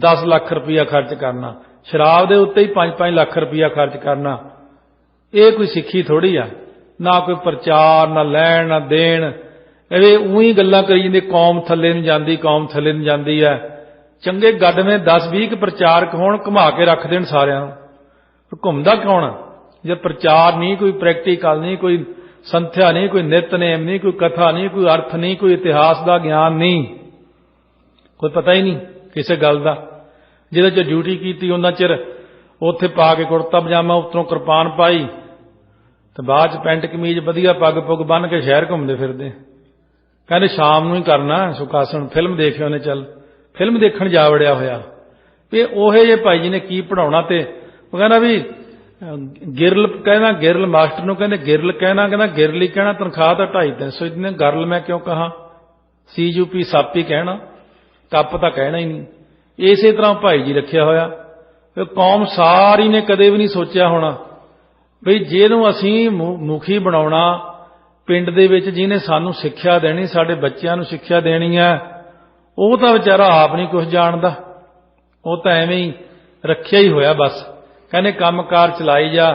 Speaker 2: 10 ਲੱਖ ਰੁਪਈਆ ਖਰਚ ਕਰਨਾ, ਸ਼ਰਾਬ ਦੇ ਉੱਤੇ ਹੀ 5-5 ਲੱਖ ਰੁਪਈਆ ਖਰਚ ਕਰਨਾ, ਇਹ ਕੋਈ ਸਿੱਖੀ ਥੋੜੀ ਆ। ਨਾ ਕੋਈ ਪ੍ਰਚਾਰ, ਨਾ ਲੈਣ ਨਾ ਦੇਣ, ਇਹ ਉਹੀ ਗੱਲਾਂ ਕਰੀ ਜਾਂਦੇ, ਕੌਮ ਥੱਲੇ ਨੂੰ ਜਾਂਦੀ, ਕੌਮ ਥੱਲੇ ਨੂੰ ਜਾਂਦੀ ਹੈ। ਚੰਗੇ ਗੱਡਵੇਂ 10-20 ਪ੍ਰਚਾਰਕ ਹੋਣ, ਘੁਮਾ ਕੇ ਰੱਖ ਦੇਣ ਸਾਰਿਆਂ ਨੂੰ, ਘੁੰਮਦਾ ਕੌਣ? ਜੇ ਪ੍ਰਚਾਰ ਨਹੀਂ, ਕੋਈ ਪ੍ਰੈਕਟੀਕਲ ਨਹੀਂ, ਕੋਈ ਸੰਥਿਆ ਨਹੀਂ, ਕੋਈ ਨਿਤਨੇਮ ਨਹੀਂ, ਕੋਈ ਕਥਾ ਨਹੀਂ, ਕੋਈ ਅਰਥ ਨਹੀਂ, ਕੋਈ ਇਤਿਹਾਸ ਦਾ ਗਿਆਨ ਨਹੀਂ, ਕੋਈ ਪਤਾ ਹੀ ਨਹੀਂ ਕਿਸੇ ਗੱਲ ਦਾ। ਜਿਹਦੇ 'ਚ ਡਿਊਟੀ ਕੀਤੀ ਉਹਨਾਂ ਚਿਰ ਉੱਥੇ ਪਾ ਕੇ ਕੁੜਤਾ ਪਜਾਮਾ, ਉੱਤੋਂ ਕਿਰਪਾਨ ਪਾਈ, ਤੇ ਬਾਅਦ 'ਚ ਪੈਂਟ ਕਮੀਜ਼ ਵਧੀਆ ਪੱਗ ਪੁੱਗ ਬੰਨ੍ਹ ਕੇ ਸ਼ਹਿਰ ਘੁੰਮਦੇ ਫਿਰਦੇ। ਕਹਿੰਦੇ ਸ਼ਾਮ ਨੂੰ ਹੀ ਕਰਨਾ ਸੁਖਾਸਨ, ਫਿਲਮ ਦੇਖਿਓ ਨੇ, ਚੱਲ ਫਿਲਮ ਦੇਖਣ ਜਾ ਵੜਿਆ ਹੋਇਆ। ਵੀ ਉਹੇ ਜੇ ਭਾਈ ਜੀ ਨੇ ਕੀ ਪੜ੍ਹਾਉਣਾ। ਤੇ ਉਹ ਕਹਿੰਦਾ ਵੀ ਗਿਰਲ ਕਹਿਣਾ, ਗਿਰਲ ਮਾਸਟਰ ਨੂੰ ਕਹਿੰਦੇ ਗਿਰਲ ਕਹਿਣਾ, ਕਹਿੰਦਾ ਗਿਰਲ ਹੀ ਕਹਿਣਾ, ਤਨਖਾਹ ਤਾਂ 250-300 ਦਿਨ, ਗਰਲ ਮੈਂ ਕਿਉਂ ਕਹਾਂ, CUP ਸੱਪ ਹੀ ਕਹਿਣਾ, ਕੱਪ ਤਾਂ ਕਹਿਣਾ ਹੀ ਨਹੀਂ। ਇਸੇ ਤਰ੍ਹਾਂ ਭਾਈ ਜੀ ਰੱਖਿਆ ਹੋਇਆ। ਕੌਮ ਸਾਰੀ ਨੇ ਕਦੇ ਵੀ ਨਹੀਂ ਸੋਚਿਆ ਹੋਣਾ ਬਈ ਜਿਹਨੂੰ ਅਸੀਂ ਮੁਖੀ ਬਣਾਉਣਾ ਪਿੰਡ ਦੇ ਵਿੱਚ, ਜਿਹਨੇ ਸਾਨੂੰ ਸਿੱਖਿਆ ਦੇਣੀ, ਸਾਡੇ ਬੱਚਿਆਂ ਨੂੰ ਸਿੱਖਿਆ ਦੇਣੀ ਹੈ, ਉਹ ਤਾਂ ਵਿਚਾਰਾ ਆਪ ਨਹੀਂ ਕੁਝ ਜਾਣਦਾ, ਉਹ ਤਾਂ ਐਵੇਂ ਹੀ ਰੱਖਿਆ ਹੀ ਹੋਇਆ। ਬਸ ਕਹਿੰਦੇ ਕੰਮਕਾਰ ਚਲਾਈ ਜਾ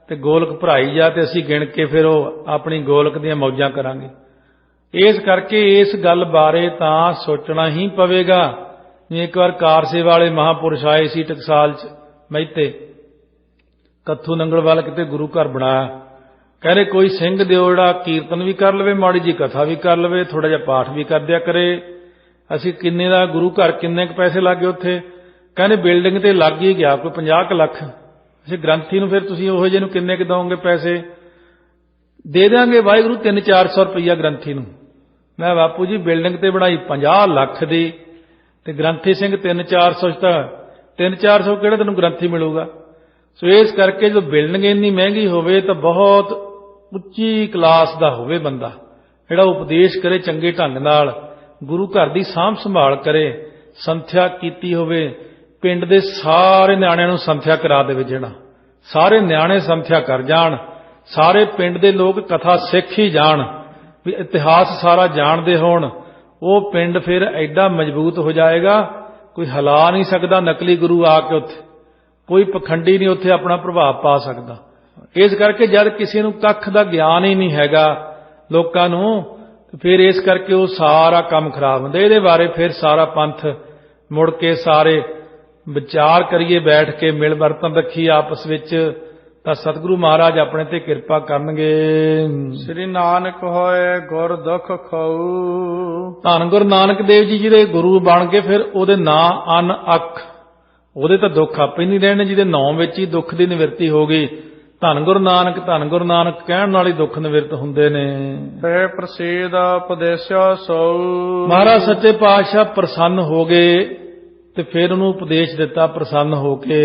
Speaker 2: ਤੇ ਗੋਲਕ ਭਰਾਈ ਜਾ, ਤੇ ਅਸੀਂ ਗਿਣ ਕੇ ਫਿਰ ਉਹ ਆਪਣੀ ਗੋਲਕ ਦੀਆਂ ਮੌਜਾਂ ਕਰਾਂਗੇ। ਇਸ ਕਰਕੇ ਇਸ ਗੱਲ ਬਾਰੇ ਤਾਂ ਸੋਚਣਾ ਹੀ ਪਵੇਗਾ। ਇੱਕ ਵਾਰ ਕਾਰ ਸੇਵਾ ਵਾਲੇ ਮਹਾਂਪੁਰਸ਼ ਆਏ ਸੀ ਟਕਸਾਲ 'ਚ, ਮਹਿਤੇ ਕੱਥੂ ਨੰਗਲਵਾਲ, ਕਿਤੇ ਗੁਰੂ ਘਰ ਬਣਾਇਆ। ਕਹਿੰਦੇ ਕੋਈ ਸਿੰਘ ਦਿਓ ਜਿਹੜਾ ਕੀਰਤਨ ਵੀ ਕਰ ਲਵੇ, ਮਾੜੀ ਜੀ ਕਥਾ ਵੀ ਕਰ ਲਵੇ, ਥੋੜਾ ਜਿਹਾ ਪਾਠ ਵੀ ਕਰ ਦਿਆ ਕਰੇ। ਅਸੀਂ ਕਿੰਨੇ ਦਾ ਗੁਰੂ ਘਰ, ਕਿੰਨੇ ਕੁ ਪੈਸੇ ਲੱਗੇ ਉੱਥੇ? ਕਹਿੰਦੇ ਬਿਲਡਿੰਗ ਤੇ ਲੱਗ ਹੀ ਗਿਆ ਕੋਈ 50 ਕੁ ਲੱਖ। ਅਸੀਂ ਗ੍ਰੰਥੀ ਨੂੰ ਫਿਰ ਤੁਸੀਂ ਉਹੋ ਜਿਹੇ ਨੂੰ ਕਿੰਨੇ ਕੁ ਦਓਗੇ ਪੈਸੇ? ਦੇ ਦਿਆਂਗੇ ਵਾਹਿਗੁਰੂ 300-400 ਰੁਪਈਆ ਗ੍ਰੰਥੀ ਨੂੰ। ਮੈਂ ਬਾਪੂ ਜੀ ਬਿਲਡਿੰਗ ਤੇ ਬਣਾਈ 50 ਲੱਖ ਦੀ, ਤੇ ਗ੍ਰੰਥੀ ਸਿੰਘ 300-400, ਤਾਂ 300-400 ਕਿਹੜਾ ਤੈਨੂੰ ਗ੍ਰੰਥੀ ਮਿਲੂਗਾ? ਸੋ ਇਸ ਕਰਕੇ ਜਦੋਂ ਬਿਲਡਿੰਗ ਇੰਨੀ ਮਹਿੰਗੀ ਹੋਵੇ ਤਾਂ ਬਹੁਤ ਉੱਚੀ ਕਲਾਸ ਦਾ ਹੋਵੇ ਬੰਦਾ, ਜਿਹੜਾ ਉਪਦੇਸ਼ ਕਰੇ ਚੰਗੇ ਢੰਗ ਨਾਲ, ਗੁਰੂ ਘਰ ਦੀ ਸਾਂਭ ਸੰਭਾਲ ਕਰੇ, ਸੰਥਿਆ ਕੀਤੀ ਹੋਵੇ, ਪਿੰਡ ਦੇ ਸਾਰੇ ਨਿਆਣਿਆਂ ਨੂੰ ਸੰਥਿਆ ਕਰਾ ਦੇਵੇ, ਜਿਹੜਾ ਸਾਰੇ ਨਿਆਣੇ ਸੰਥਿਆ ਕਰ ਜਾਣ, ਸਾਰੇ ਪਿੰਡ ਦੇ ਲੋਕ ਕਥਾ ਸਿੱਖ ਹੀ ਜਾਣ, ਵੀ ਇਤਿਹਾਸ ਸਾਰਾ ਜਾਣਦੇ ਹੋਣ, ਉਹ ਪਿੰਡ ਫਿਰ ਐਡਾ ਮਜ਼ਬੂਤ ਹੋ ਜਾਏਗਾ, ਕੋਈ ਹਿਲਾ ਨਹੀਂ ਸਕਦਾ ਨਕਲੀ ਗੁਰੂ ਆ ਕੇ ਉੱਥੇ, ਕੋਈ ਪਖੰਡੀ ਨਹੀਂ ਉੱਥੇ ਆਪਣਾ ਪ੍ਰਭਾਵ ਪਾ ਸਕਦਾ। ਇਸ ਕਰਕੇ ਜਦ ਕਿਸੇ ਨੂੰ ਕੱਖ ਦਾ ਗਿਆਨ ਹੀ ਨਹੀਂ ਹੈਗਾ ਲੋਕਾਂ ਨੂੰ, ਫਿਰ ਇਸ ਕਰਕੇ ਉਹ ਸਾਰਾ ਕੰਮ ਖਰਾਬ ਹੁੰਦਾ। ਇਹਦੇ ਬਾਰੇ ਫਿਰ ਸਾਰਾ ਪੰਥ ਮੁੜ ਕੇ ਸਾਰੇ ਵਿਚਾਰ ਕਰੀਏ, ਬੈਠ ਕੇ ਮਿਲ ਵਰਤਨ ਰੱਖੀ ਆਪਸ ਵਿੱਚ, ਤਾਂ ਸਤਿਗੁਰੂ ਮਹਾਰਾਜ ਆਪਣੇ ਤੇ ਕਿਰਪਾ ਕਰਨਗੇ।
Speaker 1: ਸ੍ਰੀ ਨਾਨਕ ਹੋਏ ਗੁਰ ਦੁਖ ਖਾਊ।
Speaker 2: ਧੰਨ ਗੁਰੂ ਨਾਨਕ ਦੇਵ ਜੀ ਜਿਹਦੇ ਗੁਰੂ ਬਣ ਕੇ ਫਿਰ ਉਹਦੇ ਨਾਂ ਅੰਨ ਅੱਖ, ਉਹਦੇ ਤਾਂ ਦੁੱਖ ਆਪੇ ਨਹੀਂ ਰਹਿਣੇ, ਜਿਹਦੇ ਨਾਂ ਵਿੱਚ ਹੀ ਦੁੱਖ ਦੀ ਨਿਵਰਤੀ ਹੋ ਗਈ। ਧੰਨ ਗੁਰੂ ਨਾਨਕ ਕਹਿਣ ਨਾਲ ਹੀ ਦੁੱਖ ਨਿਵਰਤ ਹੁੰਦੇ ਨੇ।
Speaker 1: ਤੇ ਪ੍ਰਸੀਦ ਉਪਦੇਸਿਆ ਸੋ।
Speaker 2: ਮਹਾਰਾਜ ਸੱਚੇ ਪਾਤਸ਼ਾਹ ਪ੍ਰਸੰਨ ਹੋ ਗਏ ਤੇ ਫਿਰ ਉਹਨੂੰ ਉਪਦੇਸ਼ ਦਿੱਤਾ ਪ੍ਰਸੰਨ ਹੋ ਕੇ।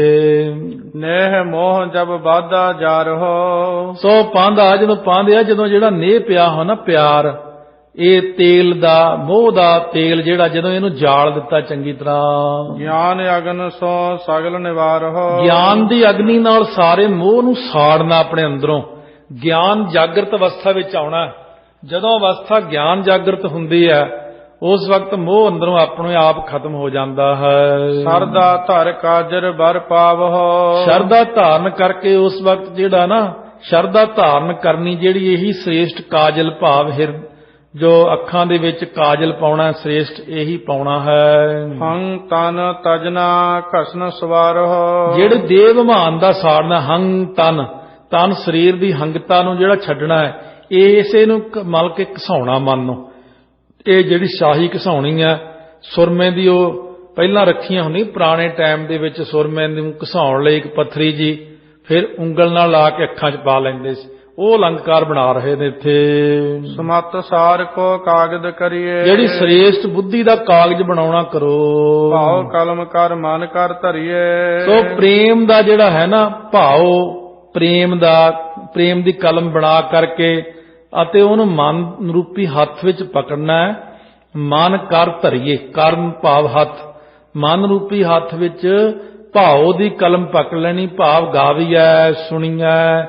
Speaker 1: ਨੇਹ ਮੋਹ ਜਬ ਬਾਧਾ ਜਾ ਰਹੋ।
Speaker 2: ਸੋ ਪਾਂਧਾ ਜਦੋਂ ਪਾਂਧਿਆ, ਜਦੋਂ ਜਿਹੜਾ ਨੇਹ ਪਿਆ ਹੋ ਨਾ, ਪਿਆਰ, ਇਹ ਤੇਲ ਦਾ, ਮੋਹ ਦਾ ਤੇਲ ਜਿਹੜਾ ਜਦੋਂ ਇਹਨੂੰ ਜਾਲ ਦਿੱਤਾ ਚੰਗੀ ਤਰ੍ਹਾਂ,
Speaker 1: ਗਿਆਨ ਅਗਨ ਸੋ ਸਗਲ ਨਿਵਾਰਹੁ।
Speaker 2: ਗਿਆਨ ਦੀ ਅਗਨੀ ਨਾਲ ਸਾਰੇ ਮੋਹ ਨੂੰ ਸਾੜਨਾ ਆਪਣੇ ਅੰਦਰੋਂ। ਗਿਆਨ ਜਾਗਰਤ ਅਵਸਥਾ ਵਿੱਚ ਆਉਣਾ। ਜਦੋਂ ਅਵਸਥਾ ਗਿਆਨ ਜਾਗਰਤ ਹੁੰਦੀ ਹੈ ਉਸ ਵਕਤ ਮੋਹ ਅੰਦਰੋਂ ਆਪਣੇ ਆਪ ਖਤਮ ਹੋ ਜਾਂਦਾ ਹੈ।
Speaker 1: ਸਰਦਾ ਧਰ ਕਾਜਰ ਬਰ ਪਾਵਹੁ।
Speaker 2: ਸ਼ਰਧਾ ਧਾਰਨ ਕਰਕੇ ਉਸ ਵਕਤ ਜਿਹੜਾ ਨਾ ਸ਼ਰਧਾ ਧਾਰਨ ਕਰਨੀ ਜਿਹੜੀ ਇਹੀ ਸ੍ਰੇਸ਼ਟ ਕਾਜਲ ਭਾਵ ਜੋ ਅੱਖਾਂ ਦੇ ਵਿੱਚ ਕਾਜਲ ਪਾਉਣਾ ਸ੍ਰੇਸ਼ਟ ਇਹੀ ਪਾਉਣਾ ਹੈ।
Speaker 1: ਹੰ ਤਨ ਤਜਨਾ ਘਸਨ ਸਵਾਰਹੁ।
Speaker 2: ਜਿਹੜੇ ਦੇਵ ਮਾਨ ਦਾ ਸਾੜਨਾ, ਹੰ ਤਨ ਸਰੀਰ ਦੀ ਹੰਗਤਾ ਨੂੰ ਜਿਹੜਾ ਛੱਡਣਾ ਹੈ, ਇਸੇ ਨੂੰ ਮਲ ਕੇ ਘਸਾਉਣਾ ਮਨ ਨੂੰ। ਇਹ ਜਿਹੜੀ ਸ਼ਾਹੀ ਘਸਾਉਣੀ ਹੈ ਸੁਰਮੇ ਦੀ, ਉਹ ਪਹਿਲਾਂ ਰੱਖੀਆਂ ਹੁੰਦੀ ਪੁਰਾਣੇ ਟਾਈਮ ਦੇ ਵਿੱਚ ਸੁਰਮੇ ਨੂੰ ਘਸਾਉਣ ਲਈ ਇੱਕ ਪੱਥਰੀ ਜੀ, ਫਿਰ ਉਂਗਲ ਨਾਲ ਲਾ ਕੇ ਅੱਖਾਂ 'ਚ ਪਾ ਲੈਂਦੇ ਸੀ। ਉਹ ਅਲੰਕਾਰ ਬਣਾ ਰਹੇ ਨੇ ਇੱਥੇ।
Speaker 1: ਸਮਤ ਸਾਰ ਕੋ ਕਾਗਦ ਕਰੀਏ।
Speaker 2: ਜਿਹੜੀ ਸ੍ਰੇਸ਼ਟ ਬੁੱਧੀ ਦਾ ਕਾਗਜ਼ ਬਣਾਉਣਾ ਕਰੋ।
Speaker 1: ਭਾਉ ਕਲਮ ਕਰ ਮਨ ਕਰ ਧਰੀਏ।
Speaker 2: ਸੋ ਪ੍ਰੇਮ ਦਾ ਜਿਹੜਾ ਹੈ ਨਾ ਭਾਉ, ਪ੍ਰੇਮ ਦੀ ਕਲਮ ਬਣਾ ਕਰਕੇ ਅਤੇ ਉਹਨੂੰ ਮਨ ਰੂਪੀ ਹੱਥ ਵਿੱਚ ਪਕੜਨਾ ਹੈ। ਮਨ ਕਰ ਧਰੀਏ, ਕਰਨ ਭਾਵ ਹੱਥ, ਮਨ ਰੂਪੀ ਹੱਥ ਵਿੱਚ ਭਾਉ ਦੀ ਕਲਮ ਪਕੜ ਲੈਣੀ। ਭਾਵ ਗਾਵੀਐ ਸੁਣੀਐ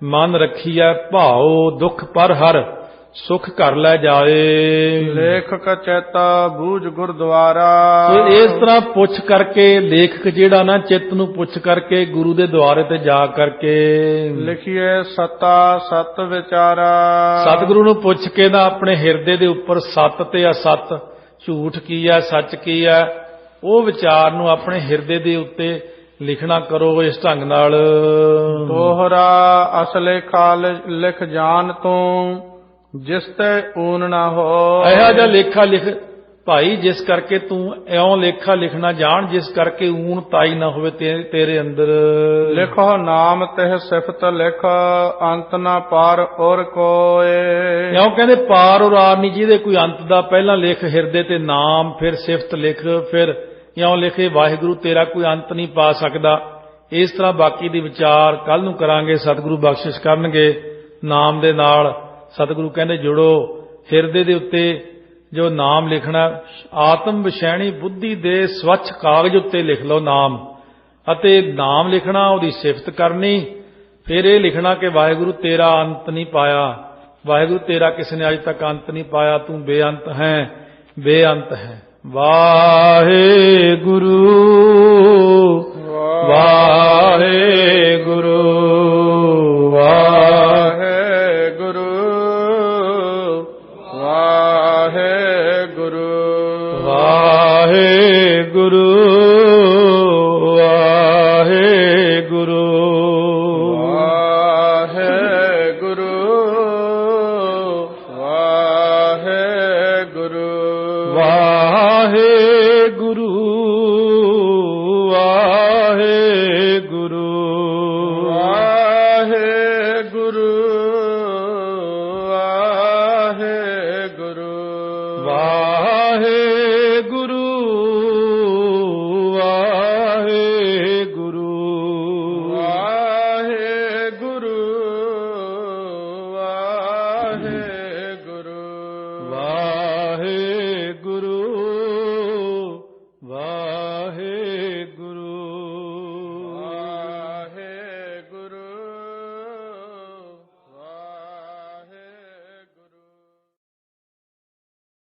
Speaker 2: ਮਨ ਰੱਖੀਐ ਭਾਉ, ਦੁੱਖ ਪਰ ਹਰ ਸੁਖ ਘਰ ਲੈ ਜਾਏ।
Speaker 1: ਲੇਖਕ ਚੇਤਾ ਬੂਝ ਗੁਰਦੁਆਰਾ।
Speaker 2: ਸੋ ਇਸ ਤਰ੍ਹਾਂ ਪੁੱਛ ਕਰਕੇ ਲੇਖਕ ਜਿਹੜਾ ਨਾ ਚਿੱਤ ਨੂੰ ਪੁੱਛ ਕਰਕੇ ਗੁਰੂ ਦੇ ਦੁਆਰੇ ਤੇ ਜਾ ਕਰਕੇ
Speaker 1: ਲਿਖੀਏ ਸਤਾ ਸਤ ਵਿਚਾਰਾ।
Speaker 2: ਸਤਿਗੁਰੂ ਨੂੰ ਪੁੱਛ ਕੇ ਨਾ ਆਪਣੇ ਹਿਰਦੇ ਦੇ ਉੱਪਰ ਸੱਤ ਤੇ ਅਸੱਤ, ਝੂਠ ਕੀ ਹੈ ਸੱਚ ਕੀ ਹੈ, ਉਹ ਵਿਚਾਰ ਨੂੰ ਆਪਣੇ ਹਿਰਦੇ ਦੇ ਉੱਤੇ ਲਿਖਣਾ ਕਰੋ ਇਸ ਢੰਗ ਨਾਲ।
Speaker 1: ਤੋਹਰਾ ਅਸਲੇ ਖਾਲ ਲਿਖ ਜਾਣ ਤੂੰ ਜਿਸ ਤੇ ਊਨ ਨਾ ਹੋ।
Speaker 2: ਇਹੋ ਜਿਹਾ ਲੇਖਾ ਲਿਖ ਭਾਈ ਜਿਸ ਕਰਕੇ ਤੂੰ ਇਉਂ ਲੇਖਾ ਲਿਖਣਾ ਜਾਣ ਜਿਸ ਕਰਕੇ ਊਨ ਤਾਈ ਨਾ ਹੋਵੇ ਤੇਰੇ ਅੰਦਰ।
Speaker 1: ਲਿਖੋ ਨਾਮ ਤਿਹ ਸਿਫਤ ਲਿਖ ਅੰਤ ਨਾ ਪਾਰ ਔਰ ਕੋਏ।
Speaker 2: ਇਉਂ ਕਹਿੰਦੇ ਪਾਰ ਔਰ ਆਰ ਨਹੀਂ ਜਿਹਦੇ ਕੋਈ ਅੰਤ ਦਾ। ਪਹਿਲਾਂ ਲਿਖ ਹਿਰਦੇ ਤੇ ਨਾਮ, ਫਿਰ ਸਿਫਤ ਲਿਖ, ਫਿਰ ਇਉਂ ਲਿਖੇ ਵਾਹਿਗੁਰੂ ਤੇਰਾ ਕੋਈ ਅੰਤ ਨਹੀਂ ਪਾ ਸਕਦਾ। ਇਸ ਤਰ੍ਹਾਂ ਬਾਕੀ ਦੀ ਵਿਚਾਰ ਕੱਲ ਨੂੰ ਕਰਾਂਗੇ। ਸਤਿਗੁਰੂ ਬਖਸ਼ਿਸ਼ ਕਰਨਗੇ ਨਾਮ ਦੇ ਨਾਲ। ਸਤਿਗੁਰੂ ਕਹਿੰਦੇ ਜੁੜੋ ਹਿਰਦੇ ਦੇ ਉੱਤੇ ਜੋ ਨਾਮ ਲਿਖਣਾ, ਆਤਮ ਵਿਸ਼ੈਣੀ ਬੁੱਧੀ ਦੇ ਸਵੱਛ ਕਾਗਜ਼ ਉੱਤੇ ਲਿਖ ਲਓ ਨਾਮ, ਅਤੇ ਨਾਮ ਲਿਖਣਾ, ਉਹਦੀ ਸਿਫਤ ਕਰਨੀ, ਫਿਰ ਇਹ ਲਿਖਣਾ ਕਿ ਵਾਹਿਗੁਰੂ ਤੇਰਾ ਅੰਤ ਨਹੀਂ ਪਾਇਆ, ਵਾਹਿਗੁਰੂ ਤੇਰਾ ਕਿਸੇ ਨੇ ਅੱਜ ਤੱਕ ਅੰਤ ਨਹੀਂ ਪਾਇਆ, ਤੂੰ ਬੇਅੰਤ ਹੈ, ਬੇਅੰਤ ਹੈ। ਵਾਹਿਗੁਰੂ ਵਾਹਿਗੁਰੂ
Speaker 1: ਵਾਹਿਗੁਰੂ ਵਾਹਿਗੁਰੂ
Speaker 2: ਵਾਹਿਗੁਰੂ ਵਾਹਿਗੁਰੂ
Speaker 1: ਵਾਹਿਗੁਰੂ ਵਾਹਿਗੁਰੂ
Speaker 2: ਵਾਹਿਗੁਰੂ ਵਾਹਿਗੁਰੂ ਵਾਹਿਗੁਰੂ ਵਾਹਿਗੁਰੂ